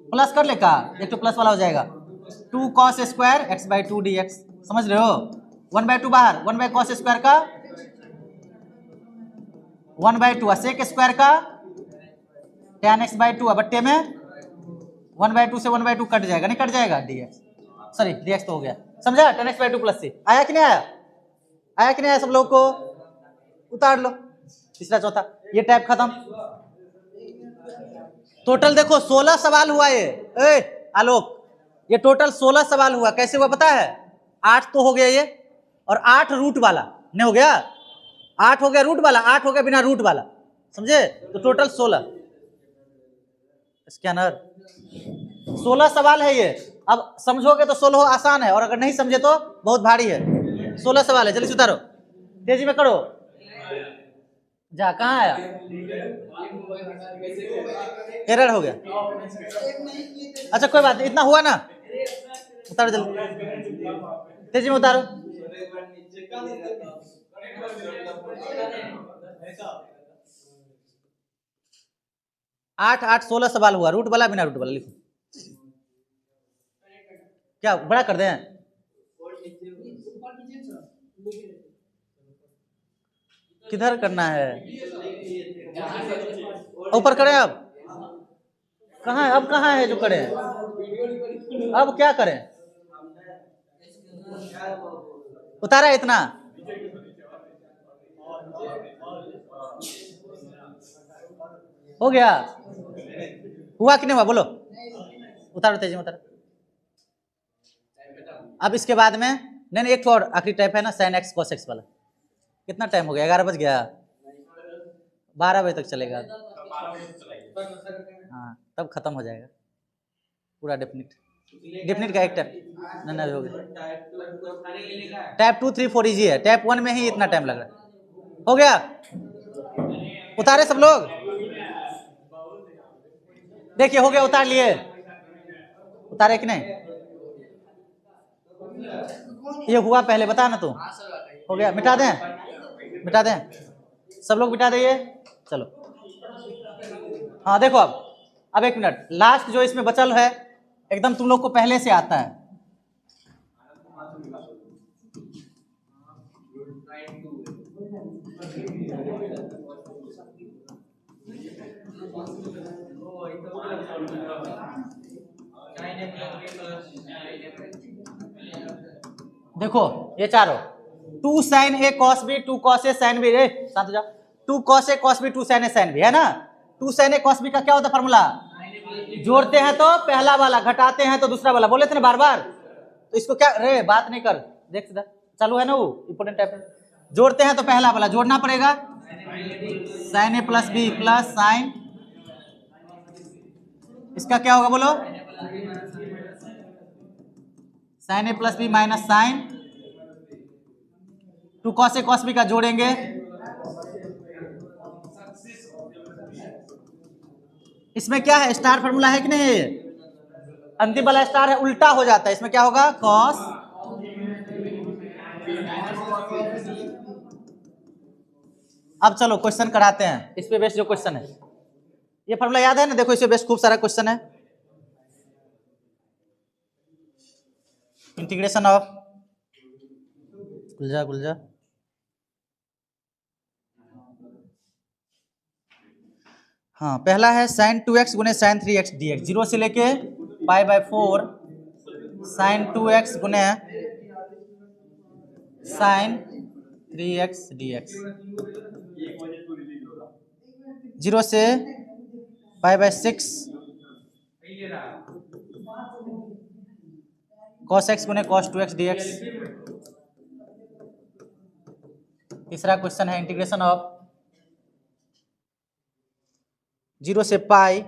प्लस कर ले का, एक तो प्लस वाला हो जाएगा, 2 cos square x by 2 D x. समझ रहे हो? 1 बाय 2 बाहर, 1 बाय कॉस स्क्वायर का 1 बाय 2, सेक स्क्वायर का tan x बाई 2, बट्टे में 1 बाय 2 से 1 बाय 2 कट जाएगा, नहीं कट जाएगा? dx, सॉरी dx तो हो गया, समझा? tan x बाई 2 प्लस से आया कि नहीं आया? आया कि नहीं आया? सब लोग को उतार लो। तीसरा चौथा ये टाइप खत्म। टोटल देखो 16 सवाल हुआ ये। आलोक ये टोटल 16 सवाल हुआ। कैसे हुआ पता है? 8 तो हो गया ये, और 8 रूट वाला नहीं हो गया? 8 हो गया रूट वाला, 8 हो गया बिना रूट वाला, समझे? तो टोटल 16। स्कैनर 16 सवाल है ये। अब समझोगे तो 16 आसान है, और अगर नहीं समझे तो बहुत भारी है। 16 सवाल है, जल्दी उतारो, तेजी में करो। जा कहाँ आया? एरर हो गया। अच्छा कोई बात नहीं, इतना हुआ ना, उतारो जल्दी, तेजी में उतारो। आठ 16 सवाल हुआ, रूट वाला बिना रूट वाला। लिखो क्या बड़ा कर दें? किधर करना है? ऊपर करें अब? कहाँ है अब? कहाँ है जो करें? अब क्या करें? उतारा इतना? हो गया? हुआ कि नहीं हुआ? बोलो। उतारो तेजी में उतारो। अब इसके बाद में नहीं, एक और आखिरी टाइप है ना, साइन एक्स कॉस एक्स वाला। कितना टाइम हो गया? 11 बज गया, 12 बजे तक चलेगा। हाँ तब खत्म हो जाएगा पूरा डेफिनेट का एक टाइम ना हो गया। टाइप 2, 3, 4 इजी है, टाइप 1 में ही इतना टाइम लग रहा है। हो गया? उतारे सब लोग? देखिए हो गया, उतार लिए? उतारे कि नहीं? ये हुआ पहले, बता ना तू। हो गया, मिटा दें? मिटा दें सब लोग, मिटा देंगे। चलो हाँ देखो, अब एक मिनट, लास्ट जो इसमें बचल है एकदम तुम लोग को पहले से आता है। देखो ये चारों 2 sin a cos b, 2 cos a sin b, शांत हो जाओ, 2 cos a cos b, 2 sin a sin b है ना। 2 sin a cos b का क्या होता है फॉर्मूला? जोड़ते हैं तो पहला वाला, घटाते हैं तो दूसरा वाला, बोले थे ना बार बार। तो इसको क्या, रे बात नहीं कर, देख सीधा चालू है ना वो इंपोर्टेंट टाइप। जोड़ते हैं तो पहला वाला जोड़ना पड़ेगा, sin a plus b plus sin, इसका क्या होगा बोलो? sin a plus b minus sin 2 cos a cos b का जोड़ेंगे, इसमें क्या है, स्टार फार्मूला है कि नहीं? अंतिम वाला स्टार है, उल्टा हो जाता है, इसमें क्या होगा? cos। अब चलो क्वेश्चन कराते हैं, इस पे बेस्ड जो क्वेश्चन है, ये फार्मूला याद है ना? देखो इसमें बेस्ड खूब सारा क्वेश्चन है। इंटीग्रेशन ऑफ, गुलजा गुलजा, हाँ पहला है sin 2x गुने sin 3x dx, 0 से लेके π/4 sin 2x गुने sin 3x dx, 0 से π/6 cos x गुने cos 2x dx। तीसरा क्वेश्चन है इंटीग्रेशन ऑफ 0 से पाई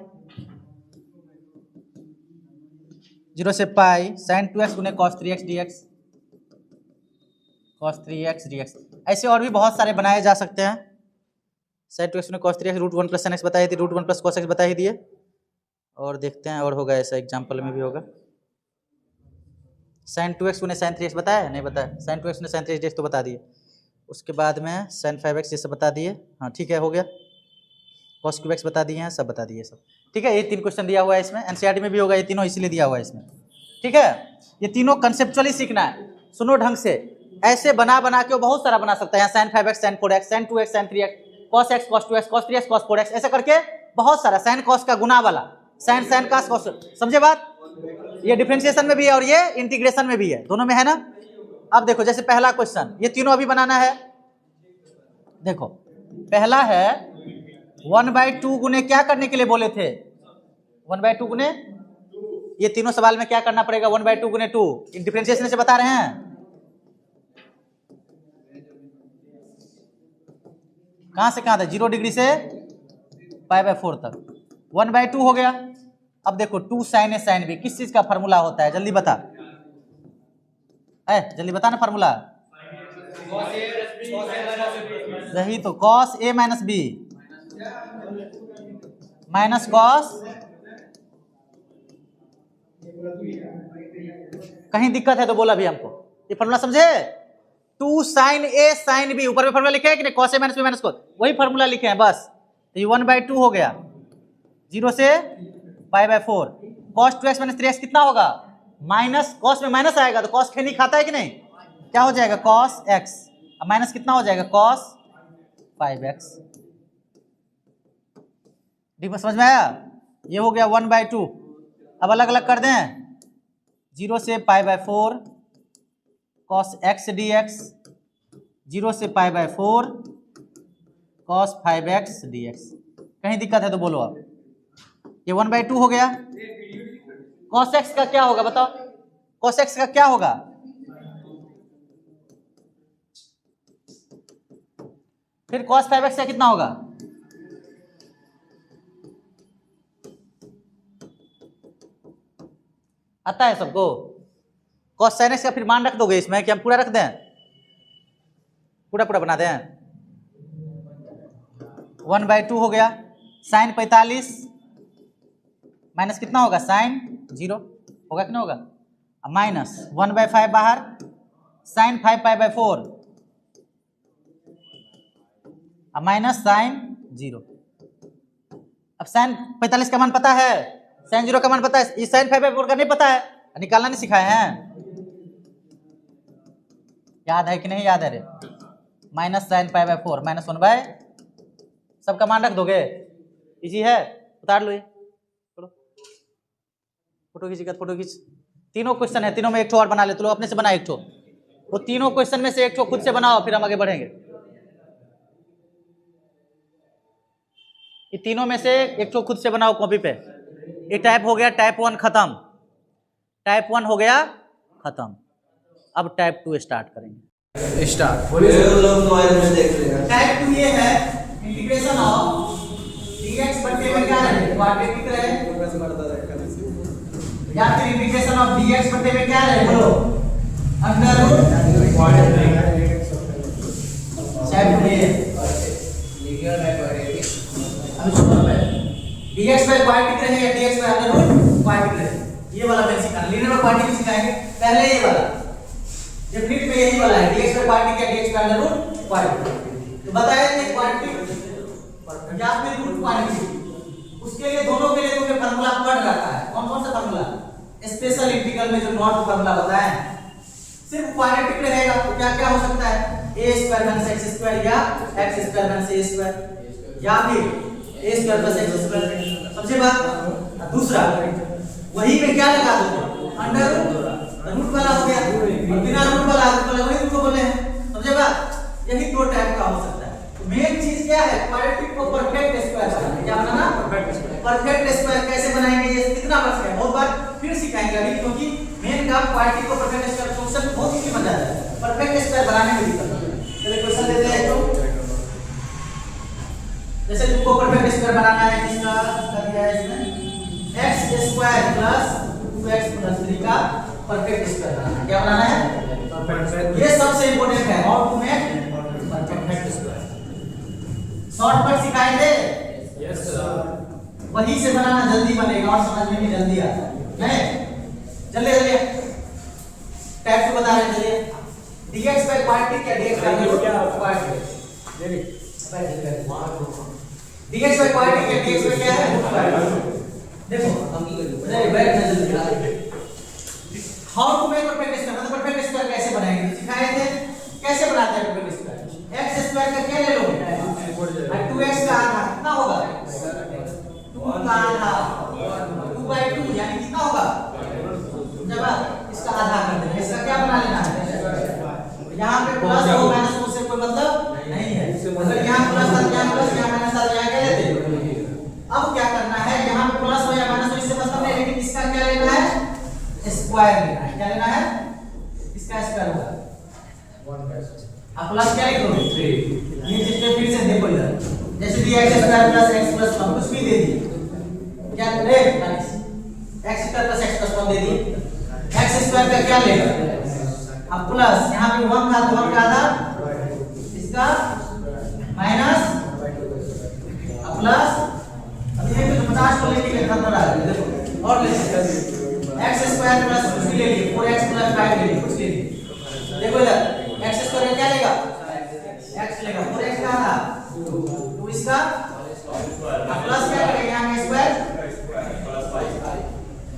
sin 2x गुने cos 3x dx, cos 3x dx। ऐसे और भी बहुत सारे बनाए जा सकते हैं। sin 2x गुने cos 3x, √1 plus sin x बताई थी, √1 प्लस cos x बता ही दिए। और देखते हैं और होगा ऐसा, एग्जाम्पल में भी होगा। sin 2x गुने sin 3x बताया नहीं? बताया। sin 2x गुने sin 3x dx तो बता दिए। उसके बाद में sin 5x ये सब बता दिए। हाँ ठीक है, हो गया। cos क्यूब x बता दिए हैं, सब बता दिए सब। ठीक है, ये 3 क्वेश्चन दिया हुआ है इसमें, एनसीईआरटी में भी होगा ये तीनों, इसीलिए दिया हुआ है इसमें। ठीक है, ये तीनों कंसेप्चुअली सीखना है, सुनो ढंग से। ऐसे बना बना के बहुत सारा बना सकता है, sin 5x sin 4x sin 2x sin 3x cos x cos 2x cos 3x cos 4x, ऐसे करके बहुत सारा, sin cos का गुना वाला, sin cos cos, समझे बात? ये डिफरेंशिएशन में भी है और ये इंटीग्रेशन में भी है, दोनों में है ना। अब देखो जैसे पहला क्वेश्चन, ये तीनों अभी बनाना है। देखो पहला है 1/2 गुने, क्या करने के लिए बोले थे? 1/2 गुने, ये तीनों सवाल में क्या करना पड़ेगा? 1/2 गुने 2, डिफरेंशिएशन से बता रहे हैं। कहां से कहां तक? 0 डिग्री से π/4 तक, 1/2 हो गया। अब देखो 2 sin a sin b किस चीज का फार्मूला होता है? जल्दी बता, जल्दी बता ना फार्मूला। यही तो, cos a minus b minus cos, कहीं दिक्कत है तो बोला भी हमको, ये फार्मूला समझे? 2 sin a sin b, ऊपर में फार्मूला लिखे है कि नहीं? cos a minus b minus cos, वही फार्मूला लिखे हैं बस। तो ये 1/2 हो गया, 0 से π/4 cos 2x माइनस 3x कितना होगा? माइनस, cos में माइनस आएगा तो cos खेनी खाता है कि नहीं? क्या हो जाएगा? cos x, अब माइनस कितना हो जाएगा? cos 5x। समझ में आया? ये हो गया 1/2। अब अलग अलग कर दें, 0 से π/4 cos x dx, 0 से π/4 cos 5x dx। कहीं दिक्कत है तो बोलो आप। ये 1/2 हो गया। cos x का क्या होगा बताओ? cos x का क्या होगा? फिर cos 5x का कितना होगा? आता है सबको? cos sin x का फिर मान रख दोगे इसमें कि हम पूरा रख दें, पूरा पूरा बना दें? 1/2 हो गया, साइन 45 माइनस कितना होगा? साइन 0 होगा कि नहीं होगा? माइनस 1/5 बाहर, साइन 5π/4 माइनस साइन 0। अब साइन 45 का मान पता है, साइन 0 का मान पता है, इस साइन 5/4 का नहीं पता है, निकालना नहीं सिखाए हैं? याद है कि नहीं याद है रे? माइनस साइन 5/4 माइनस 1/, सबका मान रख दोगे? इजी है, उतार लो ये, फोटो खींच, फोटो खींच। तीनों क्वेश्चन है, तीनों में एक ठो और बना ले, तो लोग अपने से बना एक ठो, वो तीनों क्वेश्चन में से एक ठो खुद से बनाओ, फिर हम आगे बढ़ेंगे। ये तीनों में से एक ठो खुद से बनाओ कॉपी पे। ये टाइप हो गया, टाइप 1 खत्म, टाइप 1 हो गया खत्म। अब टाइप 2 स्टार्ट करेंगे। स्टार्ट टाइप 2 ये है इंटीग्रेशन ऑफ dx बटे में क्या रहे? क्वाड्रेटिक रहे, या फिर इंटीग्रेशन ऑफ dx बटे में क्या रहे? बोलो, अंडर रूट क्वाड्रेटिक। टाइप 2 ये अब सुनो पहले, dx बाय क्वाड्रेटिक रहे या dx by under root quadratic रहे, ये वाला बेसिक है। लीनियर क्वाड्रेटिक सिखाएंगे पहले, ये वाला डेफिनेट में यही वाला है, dx बाय क्वाड्रेटिक या dx by under root quadratic. तो बताया कि क्वाड्रेटिक या फिर रूट क्वाड्रेटिक, उसके लिए दोनों के लिए तुम्हें फार्मूला पढ़ रखा है। कौन कौन सा फार्मूला? स्पेशल इंटीग्रल में जो नॉट फार्मूला होता है, सिर्फ क्वाड्रेटिक रहेगा तो क्या क्या हो सकता है? a² - x² या x² - a², या फिर a² + x²। समझे बात? दूसरा वही में क्या लगा दो? अंडर रूट वाला हो गया, और बिना रूट वाला वही रूट को बोले हैं। समझे बात? यही दो टाइप का हो सकता है। मेन चीज क्या है? क्वाड्रेटिक को परफेक्ट स्क्वायर बनाना। क्या बनाना? परफेक्ट स्क्वायर कैसे बनाएंगे? ये कितना बच गया, बहुत बार फिर सिखाएंगे अभी, क्योंकि मेन काम क्वाड्रेटिक को परफेक्ट स्क्वायर क्वेश्चन बहुत इजी बन जाता है, परफेक्ट स्क्वायर बनाने में दिक्कत होती है। चलिए क्वेश्चन लेते हैं। तो जैसे तुमको परफेक्ट स्क्वायर बनाना है, किसका दिया है इसमें? x² + 2x + 3 का परफेक्ट स्क्वायर बनाना है। क्या बनाना है? ये सबसे इंपॉर्टेंट है, how to make perfect square. Shortcut सिखाएंगे? Yes sir. वही से बनाना जल्दी बनेगा और समझ में भी जल्दी आता है। नहीं जल्दी जल्दी टाइप 2 बता रहे हैं। चलिए, dx बाय क्वाड्रेटिक या dx by quadratic? dx by quadratic या dx बाय क्या है? देखो अरे बैठ ना जल्दी। How to make perfect square, मतलब परफेक्ट स्क्वायर कैसे बनाएंगे सिखाए थे। कैसे बनाते हैं परफेक्ट स्क्वायर? x² का क्या ले लो? 2x का आधा कितना होगा? 2 का आधा 2/2 यानी कितना होगा? जब इसका आधा कर देना, इसका क्या बना लेना है? यहाँ पे प्लस हो माइनस हो से कोई मतलब नहीं है। अगर यहाँ प्लस था यहाँ प्लस, यहाँ माइनस था यहाँ क्या लेते? अब क्या करना है? यहाँ पे प्लस हो या माइनस हो इससे मतलब नहीं, लेकिन इसका क्या लेना है? स्क्वायर लेना है। क्या लेना है? इसका स्क्वायर होगा। अब प्लस क्या लिखोगे? 3। ये चीज पे फिर से देखो इधर, जैसे dx² + x + 1 कुछ भी दे दी, क्या ले? x² + x + 1 दे दी, x² का क्या लेगा? अब प्लस यहाँ पे 1 था तो 1 का आधा, इसका माइनस, अब प्लस, अब ये तो 50 को लेके खत्म हो रहा है। देखो और ले x² + कुछ भी ले लिए, 4x + 5 ले लिए, कुछ ले लिए। देखो इधर x² का क्या लेगा? x लेगा, 4x का आधा तो इसका प्लस क्या करेंगे? यहाँ स्क्वायर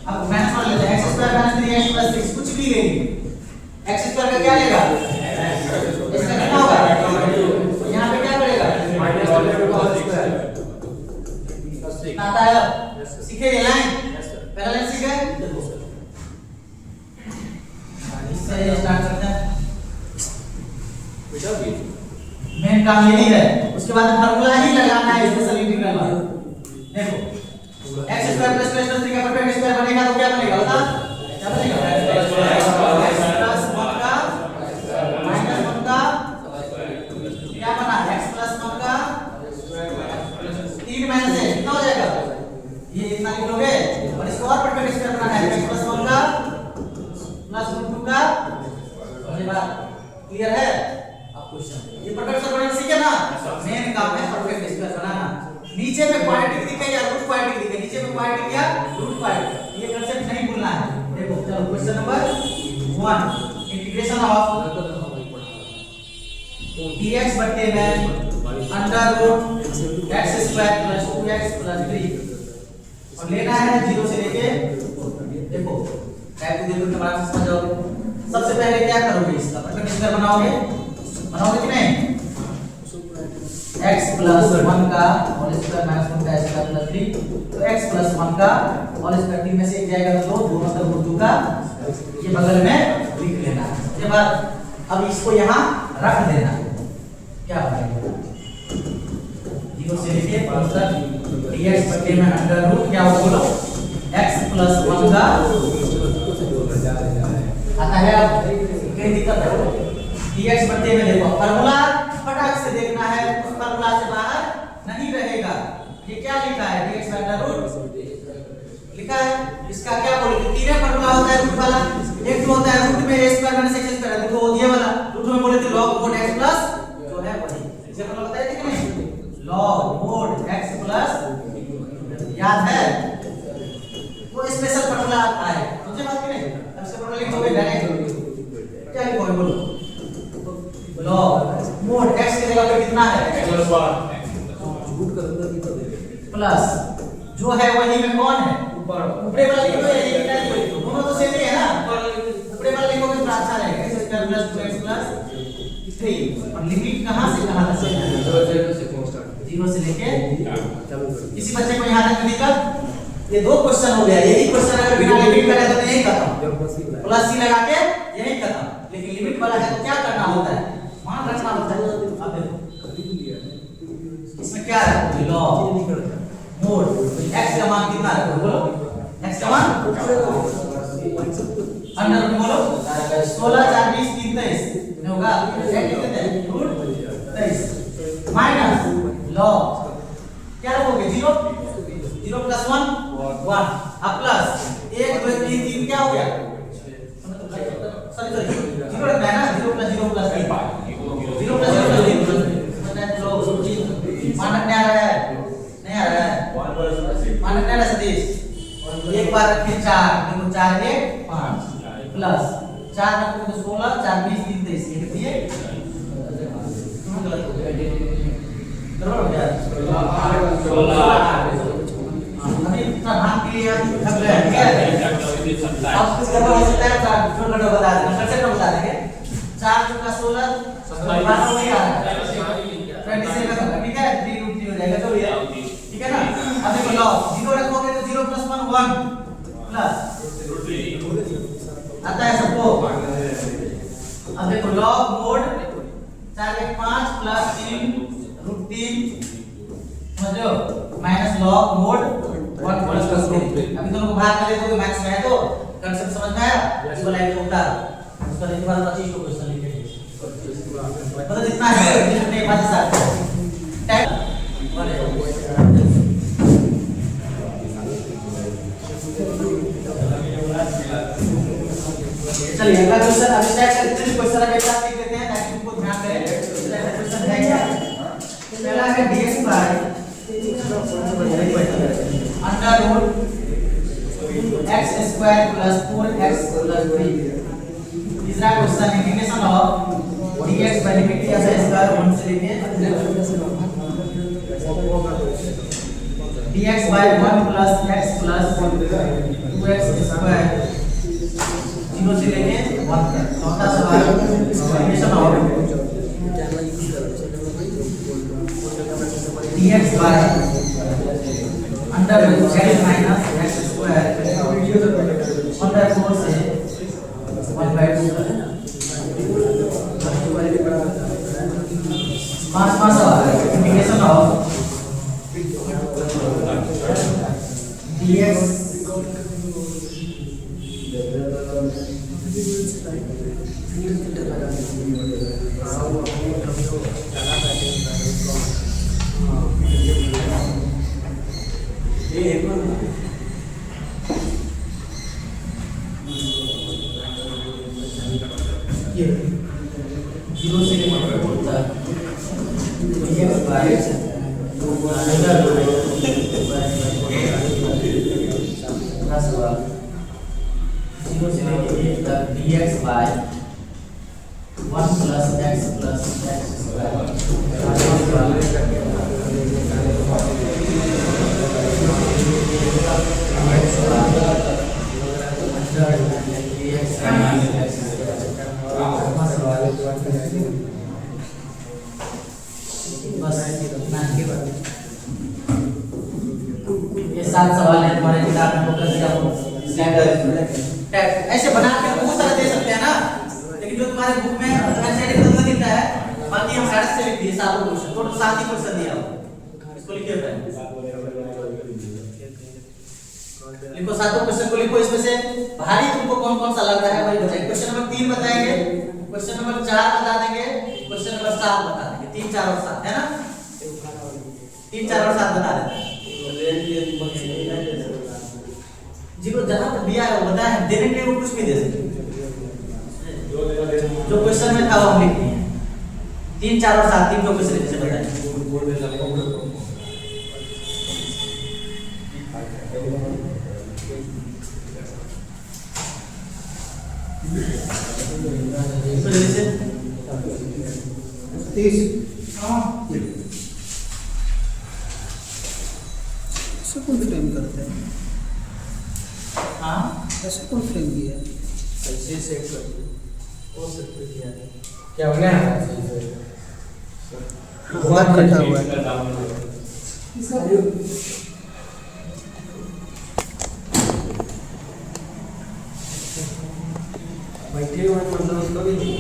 अब माइनस 1 लेते हैं, x² - 3x + 6 कुछ भी ले लीजिए। x² का क्या लेगा? इसका कितना होगा? यहाँ पे क्या करेगा? आता है? सीखे ये लाइन? पहला लाइन सीखे? इससे स्टार्ट करते हैं। मेन काम यही है, उसके बाद फार्मूला ही लगाना है स्पेशल इंटीग्रल वाला। देखो x² + 2x + 3 का परफेक्ट स्क्वायर बनेगा तो क्या बनेगा? बता क्या बनेगा? प्लस 1 का माइनस 1 का क्या बना? x + 1 क्वाड्रेटिक दिखे या रूट क्वाड्रेटिक दिखे, नीचे में क्वाड्रेटिक या रूट क्वाड्रेटिक, ये कांसेप्ट नहीं भूलना है। देखो चलो question number 1 integration of dx बट्टे में under root x square plus 2x plus 3 और लेना है 0 से लेके, देखो टाइप को देखो तुम्हारा समझ जाओगे। सबसे पहले क्या करोगे, इसका परपेंडिकुलर बनाओगे कि नहीं, x प्लस 1 का होल स्क्वायर माइनस 1 का स्क्वायर प्लस 3, तो x प्लस 1 का होल स्क्वायर 3 में से एक जाएगा तो 2 मतलब रूट 2 का ये बगल में लिख लेना है। उसके बाद अब इसको यहाँ रख देना, क्या बनेगा 0 से लेके 5 तक dx बटे में अंडर रूट क्या होगा बोलो, x प्लस 1 का आता है। अब कोई दिक्कत है dx बटे में, देखो फार्मूला फटाक से देखना है, उस फार्मूला से बाहर नहीं रहेगा। ये क्या लिखा है, dx अंडर रूट लिखा है, इसका क्या बोले, तीन फार्मूला होता है रूट वाला, एक तो होता है रूट में a square minus x square, देखो ये वाला रूट में बोले थे log mod x प्लस जो है वही, इसे मतलब बताया थे कि नहीं, log mod x प्लस, याद है वो स्पेशल फार्मूला आता है, समझे बात कि नहीं। अब से फार्मूला लिखोगे डायरेक्ट क्या लिखोगे बोलो, log mod x की जगह पे कितना है प्लस जो है वही में कौन है, ऊपरे वाला लिखो या ये क्या लिखो, दोनों तो सेम ही है ना, ऊपरे वाला लिखोगे तो अच्छा रहेगा, x square plus 2x plus 3 और लिमिट कहां से कहां तक है, 0 से लेके, किसी बच्चे को यहां तक दिक्कत, ये दो क्वेश्चन हो गया, यही क्वेश्चन अगर बिना लिमिट का रहता तो यही खत्म, प्लस सी लगा के यही खत्म, लेकिन लिमिट वाला है तो क्या करना होता है, मान रखना होता है। अब देखो इसमें क्या है, log mod x का मान कितना है बोलो, x का मान अंडर रूट बोलो 16 4 20 3 23 नहीं होगा, x कितने हैं रूट 23 माइनस log क्या रखोगे 0 0 प्लस 1 1 अब प्लस 1 2 3 3 क्या हो गया, सॉरी 0 रखना है ना, 0 प्लस 0 प्लस 3 0 प्लस 0 प्लस 3 मान रखने आ रहा है, नहीं आ रहा है मान रखने आ रहा है सतीश, एक बार रखिए 4 देखो 4 1 5 प्लस 4 रखोगे तो 16 4 20 3 23 ये कितनी है, गलत हो गया बराबर हो गया 16 अभी इतना भाग के लिए थक गए ठीक है। अब कुछ गड़बड़ हो सकता है तो छोटा छोटा बता देना, कंसेप्ट बता देंगे, 4 का 16 12 नहीं आ रहा है 27 का ठीक है, 3 रूट 3 हो जाएगा जो ये ठीक है ना। अब देखो log 0 रखोगे तो 0 प्लस 1 1 प्लस रूट 3 आता है सबको। अब देखो log mod 4 1 5 प्लस 3 रूट 3 समझ लो minus log mod 1 plus root 3, अभी दोनों को भाग कर देखोगे मैथ्स में है तो कांसेप्ट समझ में आया, इसको लाइन को उतार उसका एक बार 25 को क्वेश्चन लिखेंगे, मतलब जितना है जितने बात साथ टाइप चलिए अगला क्वेश्चन अभी स्टार्ट करते हैं। क्वेश्चन अभी एक साथ लिख लेते हैं ताकि तुमको ध्यान रहे। क्वेश्चन है क्या, पहला है dx by under root x square plus 4x plus 3। तीसरा क्वेश्चन है integration of dx by limit क्या है स्क्वायर 1 से लेके dx by 1 plus x plus 2x square 0 से लेके 1 तक। चौथा सवाल integration of dx by under root x minus x square 1/4 से 1/2 पांचवा सवाल इंटीग्रेशन ऑफ dx ये 0 से लेकर 4 तक dx by under root square dx by 1 plus x plus x ये 7 सवाल है तुम्हारे किताब में फोकस किया हो ऐसे बना के बहुत सारा दे सकते हैं ना, लेकिन जो तुम्हारे बुक में वैसे नहीं दिखता है, बाकी हम सारे से लिख दिए सातों क्वेश्चन, टोटल 7 ही क्वेश्चन दिया हो, इसको लिखिए पहले लिखो, सातों क्वेश्चन को लिखो, इसमें से भारी तुमको कौन कौन सा लग रहा है वही बताइए। क्वेश्चन नंबर 3 बताएंगे, क्वेश्चन नंबर 4 बता देंगे, क्वेश्चन नंबर 7 बता देंगे, 3 4 और 7 है ना, 3 4 और 7 बता देते हैं। जिनको जहां तक दिया है वो बताया, देने के लिए वो कुछ भी दे सकते, जो क्वेश्चन में था वो हम लिख दिए, 3 4 और 7 तीन जो क्वेश्चन जैसे बताएंगे। ऐसे कौन फ्रेम करते हैं? हाँ ऐसे कौन फ्रेम किया है? ऐसे सेट कर दो, वो सेट कर दिया है क्या होना है? बहुत कटा हुआ है। बैठे हुए मतलब उसको भी नहीं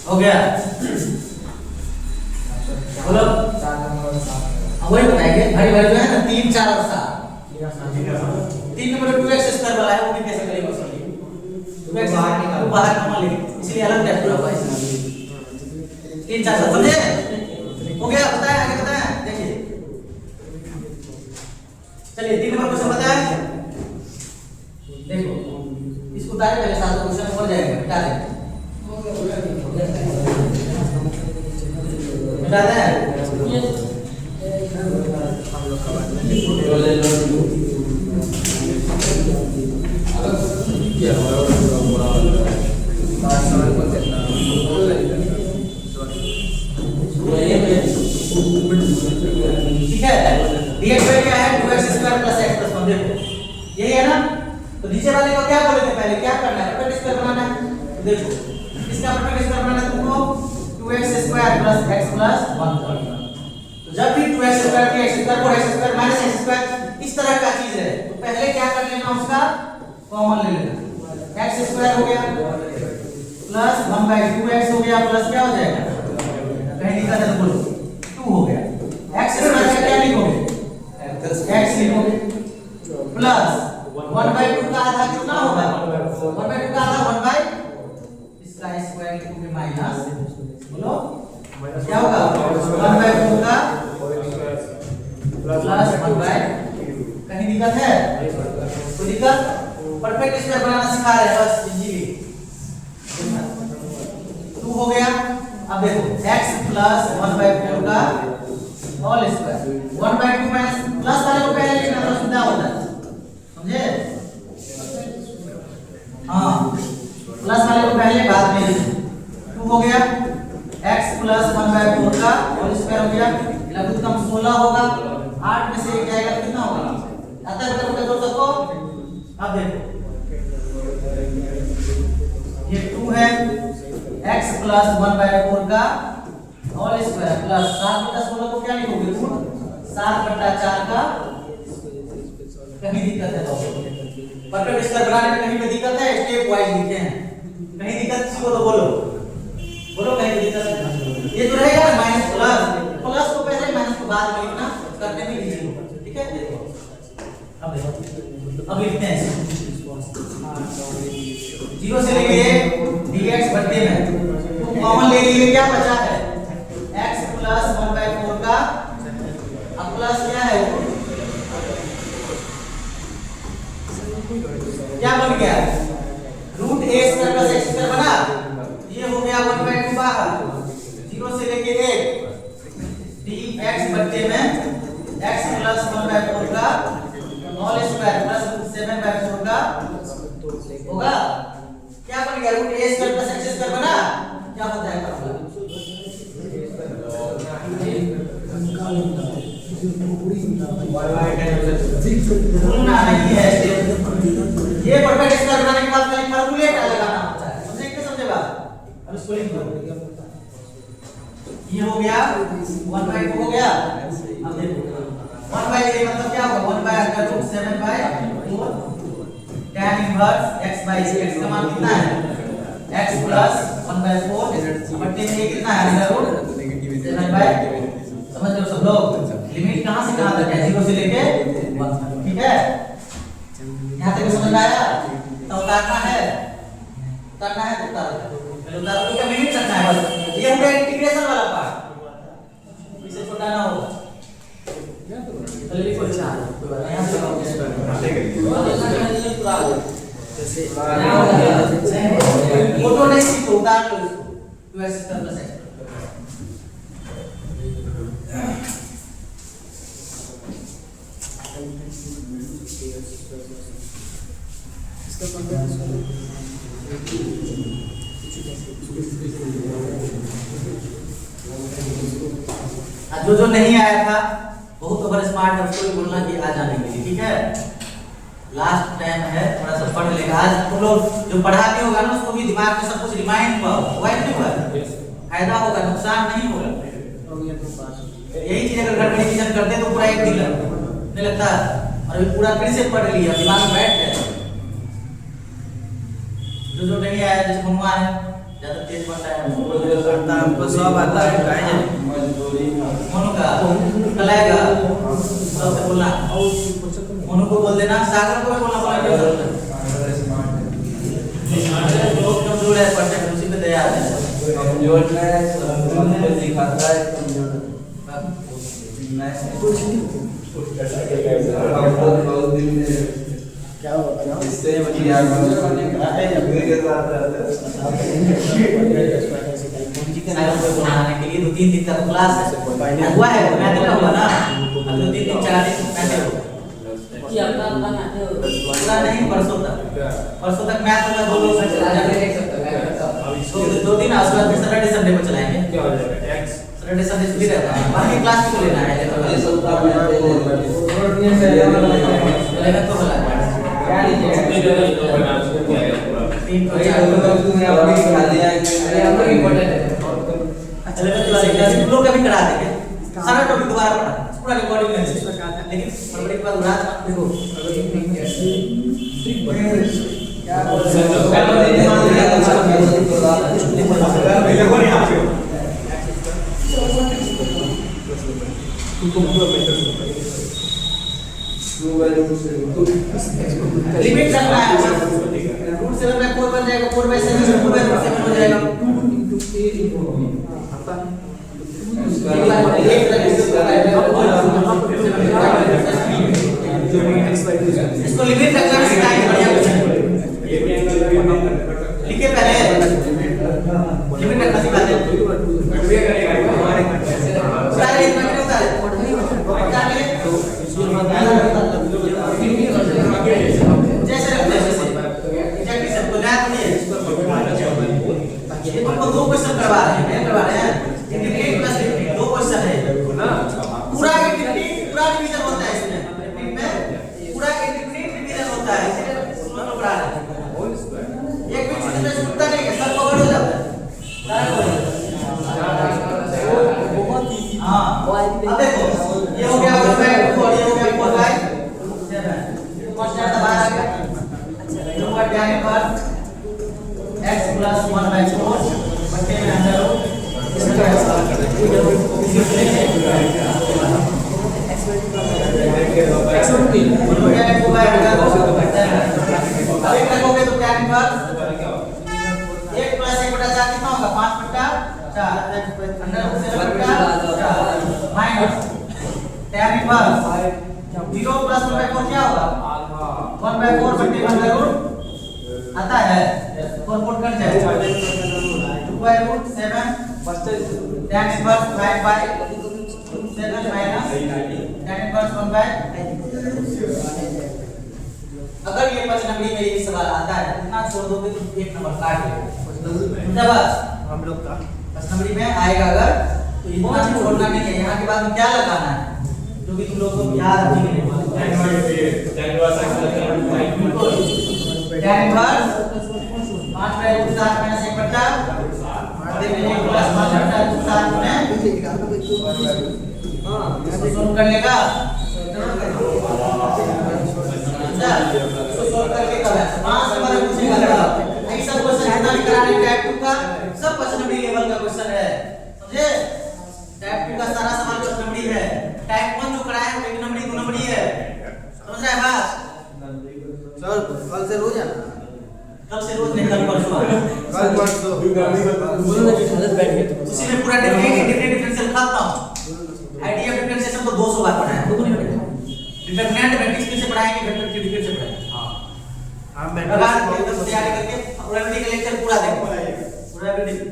हो गया, बोलो वही बताएंगे। भाई भाई जो है ना 3 4 और 7, 3 नंबर 2x स्क्वायर वाला है, वो भी कैसे करेंगे समझिए, 2x बाहर कॉमन लेंगे, इसलिए अलग टाइप का हुआ है, 3 4 7 समझे? हो गया, बताया आगे बताया, देखिए चलिए 3 नंबर क्वेश्चन बताया, देखो इसको उतारे पहले, सातों क्वेश्चन हो जाएगा, बता दें बता दें ठीक है। dx बाय क्या है, 2x square plus x plus 1, देखो यही है ना, तो नीचे वाले को क्या बोले थे पहले, क्या करना है, परफेक्ट स्क्वायर बनाना है, तो देखो इसका परफेक्ट स्क्वायर बनाना है तुमको, 2x square plus x plus 1 करना, तो जब भी 2x स्क्वायर के x स्क्वायर को x square minus x square इस तरह का चीज है, तो पहले क्या कर लेना, उसका कॉमन ले लेना, x स्क्वायर हो गया प्लस 1/2x हो गया, प्लस क्या हो जाएगा, कहीं दिक्कत है तो बोलो 2 हो गया, x स्क्वायर का क्या लिखोगे, x लिखोगे प्लस 1/2 का आधा कितना होगा, 1/2 का आधा 1/, इसका स्क्वायर लिखोगे माइनस, बोलो क्या होगा, 1/2 का प्लस 1/2, कहीं दिक्कत है, कोई दिक्कत, परफेक्ट स्क्वायर बनाना सिखा रहे हैं बस इजीली, 2 हो गया। अब देखो x प्लस 1/2 का होल स्क्वायर, 1/2 माइनस प्लस वाले को पहले लिखना तो सुविधा होता है, समझे? हाँ प्लस वाले को पहले बाद में लिखना, 2 हो गया, x प्लस 1/4 का होल स्क्वायर हो गया, लघुत्तम कम 16 होगा, 8 में से 1 जाएगा तो कितना होगा, आता है मतलब जोड़ सको। अब देखो ये 2 है, x प्लस 1/4 का होल स्क्वायर प्लस 7/16 को क्या लिखोगे, रूट 7/4 का, कहीं दिक्कत है तो परफेक्ट स्क्वायर बनाने में कहीं पे दिक्कत है, स्टेप वाइज लिखे हैं, कहीं दिक्कत किसी को तो बोलो बोलो, कहीं पे दिक्कत है, ये जो रहेगा ना माइनस प्लस को पहले माइनस को बाद में लिखना, करने में इजी होगा, ठीक है। देखो अब लिखते हैं 0 से लेके dx बट्टे में, तो कॉमन ले लिए, क्या बचा है, x प्लस 1/4 का, अब प्लस क्या है, क्या बन गया, root a square plus x square बना, ये हो गया 1/2 बाहर, 0 से लेके 1 dx भूलना नहीं है। ये परफेक्ट स्क्वायर बनाने के बाद खाली कैलकुलेट लगाना होता है। समझे कि समझे बात? अब इसको लिख दो। ये हो गया 1/2 हो गया। अब देखो 1/3 मतलब क्या होगा? 1/7/4 tan inverse x by x का मान कितना है? x plus 1/4 बट्टे में कितना है? √7/। समझ लो सब लोग, लिमिट कहां से कहां तक है? 0 से लेके 1 तक। ठीक है, यहां तक समझ में आया? तो उतारना है तो उतारो। पहले उतारो तो क्या लिमिट रखना है बस। ये हो गया इंटीग्रेशन वाला पार्ट, इसे छोटा ना होगा। चलिए लिखो चार, यहां से फोटो नहीं तो उतार लो इसको। 2x plus x जो नहीं आया था बहुत ओवर स्मार्ट है, उसको भी बोलना कि आ जाने के लिए। ठीक है, लास्ट टाइम है, थोड़ा सा पढ़ लेगा। आज तुम लोग जो पढ़ा भी होगा ना उसको भी दिमाग में सब कुछ रिमाइंड हुआ नहीं हुआ? फायदा होगा, नुकसान नहीं होगा। यही चीज अगर गड़बड़ी रिवीजन करते तो पूरा एक दिन नहीं लगता, और अभी पूरा फिर से पढ़ लिया, दिमाग में बैठ गया। जो नहीं आया, जैसे मनुआ है ज्यादा तेज बनता है, हमको सब आता है, मोनू का कलाएगा सबसे बोलना, मोनू को बोल देना, सागर को भी बोलना पड़ेगा। लोग कमजोर है पढ़ने में, उसी पे दया है। कमजोर है दिखाता है, कमजोर क्या होगा इससे बनाने के लिए 2-3 दिन तक क्लास है, हुआ है मैथ का हुआ ना, अब 2-3 दिन 4 दिन मैथ होगा। पूरा नहीं, परसों तक मैथ होगा। 2 लोग दो दिन उसके बाद फिर सैटरडे संडे को चलाएंगे। सैटरडे संडे छुट्टी रहता है, बाकी क्लास को लेना है। चलेगा तो बोला लोग कभी करा देंगे, सारा टॉपिक दोबारा पढ़ा, पूरा रिकॉर्डिंग है, लेकिन फरवरी के बाद उड़ा देखो लिमिट रखना है। √7/4 बन जाएगा, 4/7 4/7 हो जाएगा। इसको लिमिट रखना सिखाएंगे, बढ़िया लिखे पहले लिमिट रखना सिखाते हैं। जैसे रखते हैं एग्जैक्टली सबको नया तो नहीं है। ये तुमको 2 क्वेश्चन करवा रहे हैं, इंटीग्रेट प्लस डिफरेंट 2 क्वेश्चन है पूरा इंटीग्रेट, पूरा डिवीजन होता है इसमें, पूरा इंटीग्रेट डिवीजन होता है, सुनो तो पढ़ा रहे हैं। एक भी चीज में छूटता नहीं है, सब कवर हो जाता है। हां अब देखो ये हो गया 1/2 और ये हो गया 4/7। क्वेश्चन दबा आ गया। जो tan इनवर्स x plus 1/4 बटे में अंदर अभी रखोगे तो tan इनवर्स 1 + 1/4 कितना होगा? 5/4 अंदर 7/4 माइनस tan इनवर्स 0 + 1/4 क्या होगा? 1/4 बटे 1/√, आता है 4 कट जाएगा, 2/√7 tan inverse 5/7 minus tan inverse 1/। अगर ये 5 नंबरी में ये सवाल आता है इतना छोड़ दोगे तो 1 नंबर काट लेगा। बस हम लोग का 5 नंबरी में आएगा अगर, तो इतना छोड़ना नहीं है। यहाँ के बाद में क्या लगाना है? जो भी तुम लोग को याद अभी नहीं हुआ tan इनवर्स पाँच बाई रूट सात माइनस एक बटा देखिए प्लस पाँच बटा रूट सात में सोल्व कर लेगा तो सोल्व करके कब है 5 नंबर पूछेगा ऐसा सब क्वेश्चन जितना भी करा रहे टाइप 2 का सब क्वेश्चन नंबर लेवल का क्वेश्चन है समझे टाइप 2 का सारा सवाल क्वेश्चन नंबर है टाइप 1 जो कराया है वो एक नंबर 2 नंबर है समझ रहा है बात सर कल से रोज आना कल से रोज नहीं कल परसों कल परसों उसी में पूरा डिफरेंशियल खाता हूं आइडिया ऑफ डिफरेंशिएशन तो 200 बार पढ़ाया है डिटरमिनेंट मैट्रिक्स कैसे पढ़ाएंगे वेक्टर थ्योरी कैसे पढ़ाएंगे हां हम मैट्रिक्स तैयारी करके प्रोबेबिलिटी का लेक्चर पूरा देखो प्रोबेबिलिटी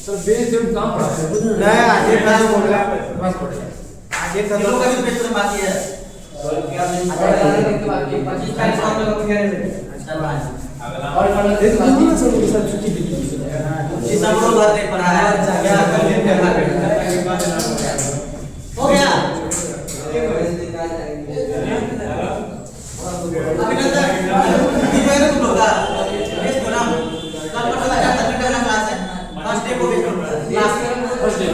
सर बेस जब काम पढ़ा है नहीं आगे खत्म हो गया बस पढ़े आगे ये लोग अभी पेपर में बाकी है सर क्या नहीं बाकी 25 टाइम साल में कम करेंगे अगला और वाला दे दो ना सर छुट्टी दे दीजिए ये सब लोग घर नहीं पढ़ा है हो गया अभिनंदन अभी पहले तुम लोग का इस प्रोग्राम कल परसों का 4 घंटे वाला क्लास है फर्स्ट डे को भी क्लास फर्स्ट डे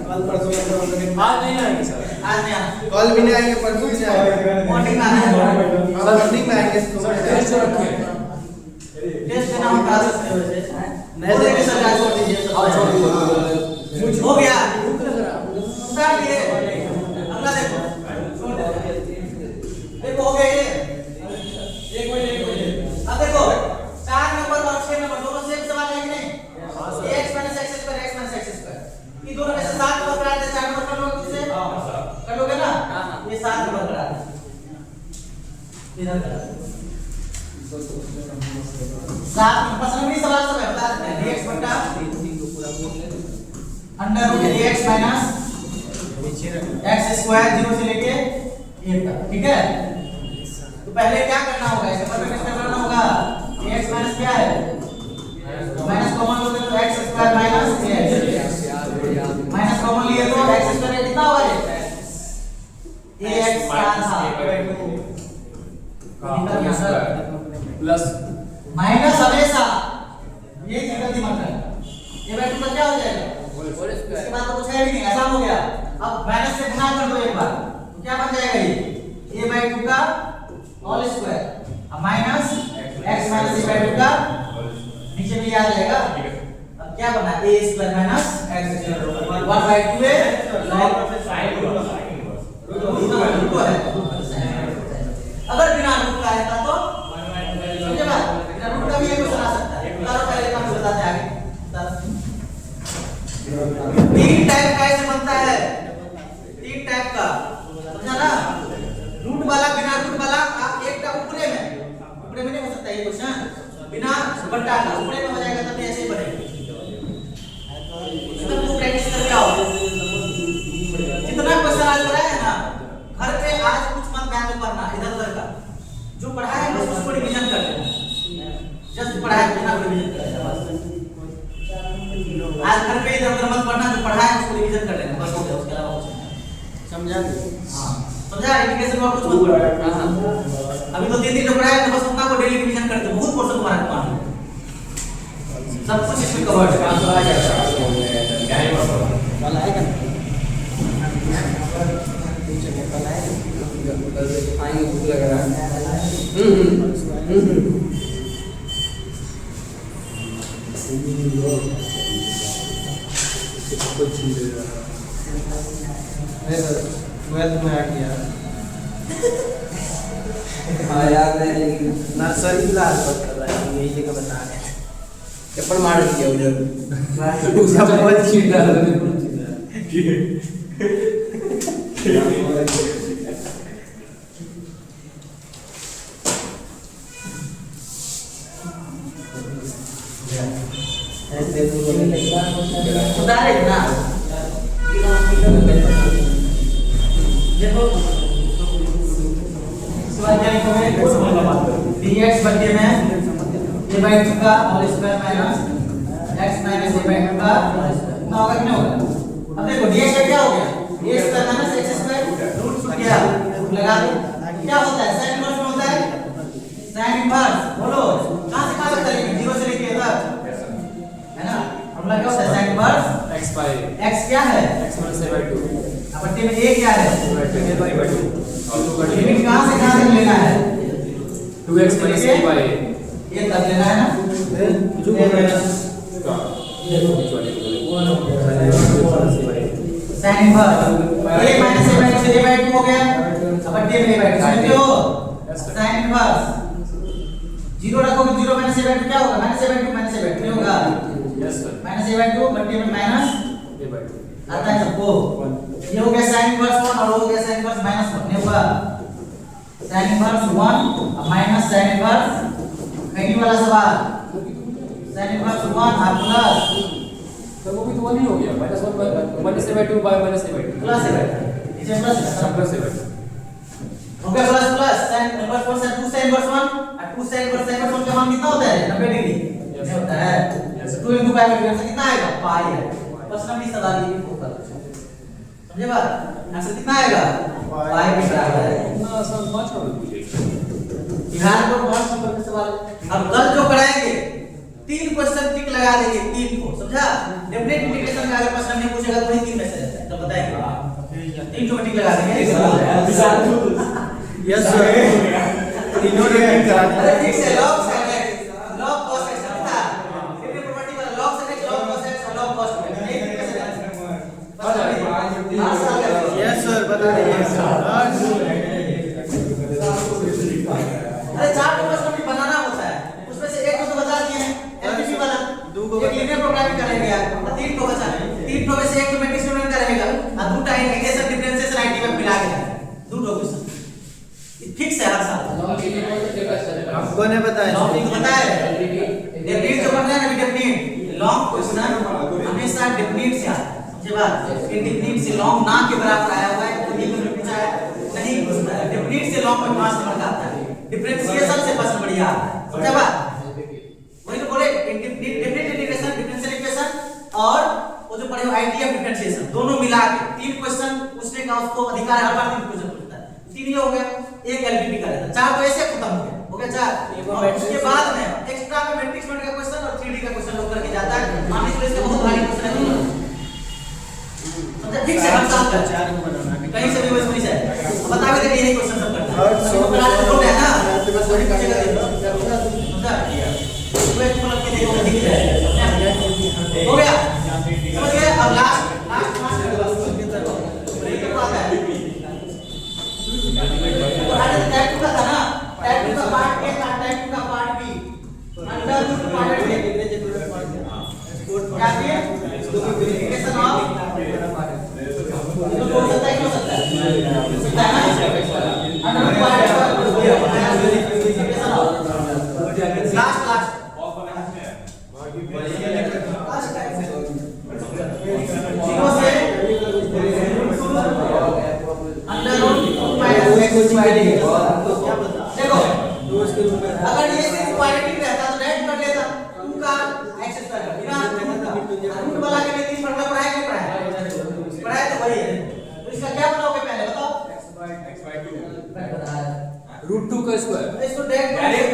कल परसों आज नहीं आएंगे सर आज नहीं आना कल भी नहीं आएंगे परसों भी नहीं आएंगे मॉर्निंग में आना है कल मॉर्निंग में आएंगे सर टेस्ट रखे टेस्ट देना हम करा सकते हैं वैसे नहीं देंगे सरकार छोड़ दीजिए आप छोड़ दीजिए हो गया स्टार्ट किए अगला देखो देखो हो गया ये एक मिनट अब देखो 4 नंबर और 6 नंबर दोनों सेम सवाल है कि नहीं x - x² x - x² ये दोनों में से 7 नंबर करा दे 4 नंबर कर लो किससे कर लोगे ना ये 7 नंबर करा दे इधर करा 7 नंबर सभी सवाल सब बता देते हैं dx बटा under root dx minus x² 0 से लेके 1 तक ठीक है तो पहले क्या करना होगा इसके परफेक्ट करना होगा x माइनस क्या है माइनस कॉमन लोगे तो x² minus ax minus common लिए तो x² कितना होगा ये ax प्लस माइनस हमेशा ये गलती मत करना ये बाय 2 का क्या हो जाएगा इसके बाद तो कुछ है भी नहीं आसान हो गया अब माइनस से गुना कर दो एक बार तो क्या बन जाएगा ये a by 2 का होल स्क्वायर अब minus x minus a by 2 का नीचे भी आ जाएगा अब क्या बना a square minus x square 1 by 2a अगर बिना रूट का रहता तो समझे बात बिना रूट का भी ये क्वेश्चन आ सकता है उतारो पहले काम बताते आगे तीन टाइप का ऐसे बनता है तीन टाइप का समझा ना रूट वाला बिना रूट वाला एक का ऊपरे में नहीं हो सकता ये क्वेश्चन बिना बट्टा का ऊपरे में हो जाएगा तब ऐसे ही बनेगा इसका तो प्रैक्टिस करके आओ जितना क्वेश्चन आज पढ़ाया है ना घर पे आज कुछ मत ध्यान में पढ़ना इधर उधर का जो पढ़ाया है बस उसको रिवीजन कर लेना जस्ट पढ़ाया बिना रिवीजन कर आज घर पे इधर उधर मत पढ़ना जो पढ़ा है उसको रिवीजन कर लेना बस हो गया उसके अलावा कुछ समझा हां समझा इंडिकेशन और कुछ मत पढ़ना अभी तो 3 दिन जो पढ़ाया तो बस उतना को डेली रिवीजन करते बहुत पोर्शन तुम्हारा कमांड सब कुछ इसमें कवर है आ जाएगा क्या है कल आएगा कल आएगा कल आएंगे भूख लग रहा है कुछ ट्वेल्थ में आ गया हाँ याद है लेकिन नर्सरी क्लास पर कर रहा है यही जगह बता रहे हैं पेपर मार दिया उधर उसका बहुत चीट डाल सुधारे ना देखो सवाल क्या लिखा है dx बटे में a by 2 का whole square minus x minus a by 2 का कितना होगा कितना होगा अब देखो dx का क्या हो गया, a square minus x square root two क्या लगा दो, क्या होता है sin इनवर्स में होता है sin इनवर्स, बोलो कहां से कहां तक चलेंगे, 0 से लेके तक है ना, फॉर्मूला क्या होता है sin inverse x by x क्या है x minus a by 2 अपट्टे में a क्या है, a by 2 और 2 का लिमिट कहां से कहां तक लेना है, 2x minus a by ये तक लेना है ना, जो का sin inverse a minus a by 2 हो गया, अपट्टे में a by 2 समझते हो, sin इनवर्स 0 रखोगे 0 माइनस a by 2 क्या होगा, minus a by 2 minus a by 2 होगा, yes sir minus a by 2 अपट्टे में माइनस a by 2 आता है सबको, ये हो गया sin इनवर्स 1 और हो गया sin इनवर्स -1 ने होगा sin इनवर्स 1 और माइनस sin इनवर्स कहीं वाला सवाल sin इनवर्स 1 और प्लस तो वो भी तो 1 ही हो गया -1 minus a by 2 by minus a by 2 plus है नीचे प्लस है plus a by 2 हो गया plus plus sin inverse 1 sin 2 sin inverse 1 और 2 sin इनवर्स का मान कितना होता है 90 डिग्री ये होता है 2 into पाई में कितना आएगा पाई है बस नंबर सवाल ये होगा समझे बात आंसर कितना आएगा पाई के बराबर है ना आसान 5 नंबर पूछेगा ध्यान को बहुत नंबर का सवाल अब कल जो कराएंगे 3 क्वेश्चन टिक लगा देंगे 3 को समझा डेफिनेट इंटीग्रेशन का अगर प्रश्न नहीं पूछेगा तो वही 3 में से रहता है तो बताएंगे 3 को टिक लगा देंगे यस सर तीनों टिक करा अरे ठीक से लॉग कॉस एक्स था कितने प्रॉपर्टी वाला log sin x log cos x और log cos 2 ये कैसे यस सर बता दीजिए अरे 4 प्रश्न भी बनाना होता है उसमें से एक को तो बता दिए हैं एलपीसी वाला एक लीनियर प्रोग्रामिंग करेंगे यार 3 को बचा 3 को में से एक तो मैट्रिक्स न्यूमेरिकल करेगा और दूसरा इंटीग्रेशन डिफरेंशिएशन आईटी में मिला के दूसरा क्वेश्चन फिक्स है हर साल आपको ने बताया लॉन्ग को बताया डेफिनेट जो पढ़ना है ना डेफिनेट लॉन्ग क्वेश्चन हमेशा डेफिनेट से आता है समझे बात इंडेफिनिट से लॉन्ग ना के बराबर आया हुआ है तो ये में पूछा है नहीं पूछता है डेफिनेट से लॉन्ग में 5 नंबर का आता है डिफरेंशिएशन से 5 नंबर आता है समझे बात वही तो बोले डेफिनेट इंटीग्रेशन डिफरेंशियल इक्वेशन और वो जो पढ़े आइडिया ऑफ डिफरेंशिएशन दोनों मिला के 3 क्वेश्चन पूछने का उसको अधिकार है हर बार 3 क्वेश्चन पूछता है 3 ये हो गया एक एलपीपी का रहता 4 तो ऐसे खत्म हो गया 4 और उसके बाद में एक्स्ट्रा में मैट्रिक्स यूनिट का क्वेश्चन और 3D का क्वेश्चन लोग करके जाता है मान लीजिए इसका बहुत भारी क्वेश्चन है समझा ठीक से हम साथ कर कहीं से भी वैसे नहीं जाए बता के देखिए यही क्वेश्चन सब करता है तो क्लास में लोग है ना बस वही पूछेगा समझा तो एक फॉलो के देखो दिख रहा है हो गया समझ गए अब लास्ट क्लास ब्रेक को आता है तो आज टाइप 2 का था ना टाइप 2 का पार्ट ए था टाइप 2 का part B under root part A क्या है इंटीग्रेशन ऑफ तो हो सकता है क्यों सकता है ना under root part integration of last zero से under root minus x square देखो अगर ये सिर्फ क्वाड्रेटिक रहता तो डायरेक्ट कर लेता 2 का x स्क्वायर बिना रूट वाला के लिए 3 फॉर्मूला पढ़ाया कि पढ़ाया तो वही है तो इसका क्या बनाओगे पहले बताओ रूट 2 का स्क्वायर इसको डायरेक्ट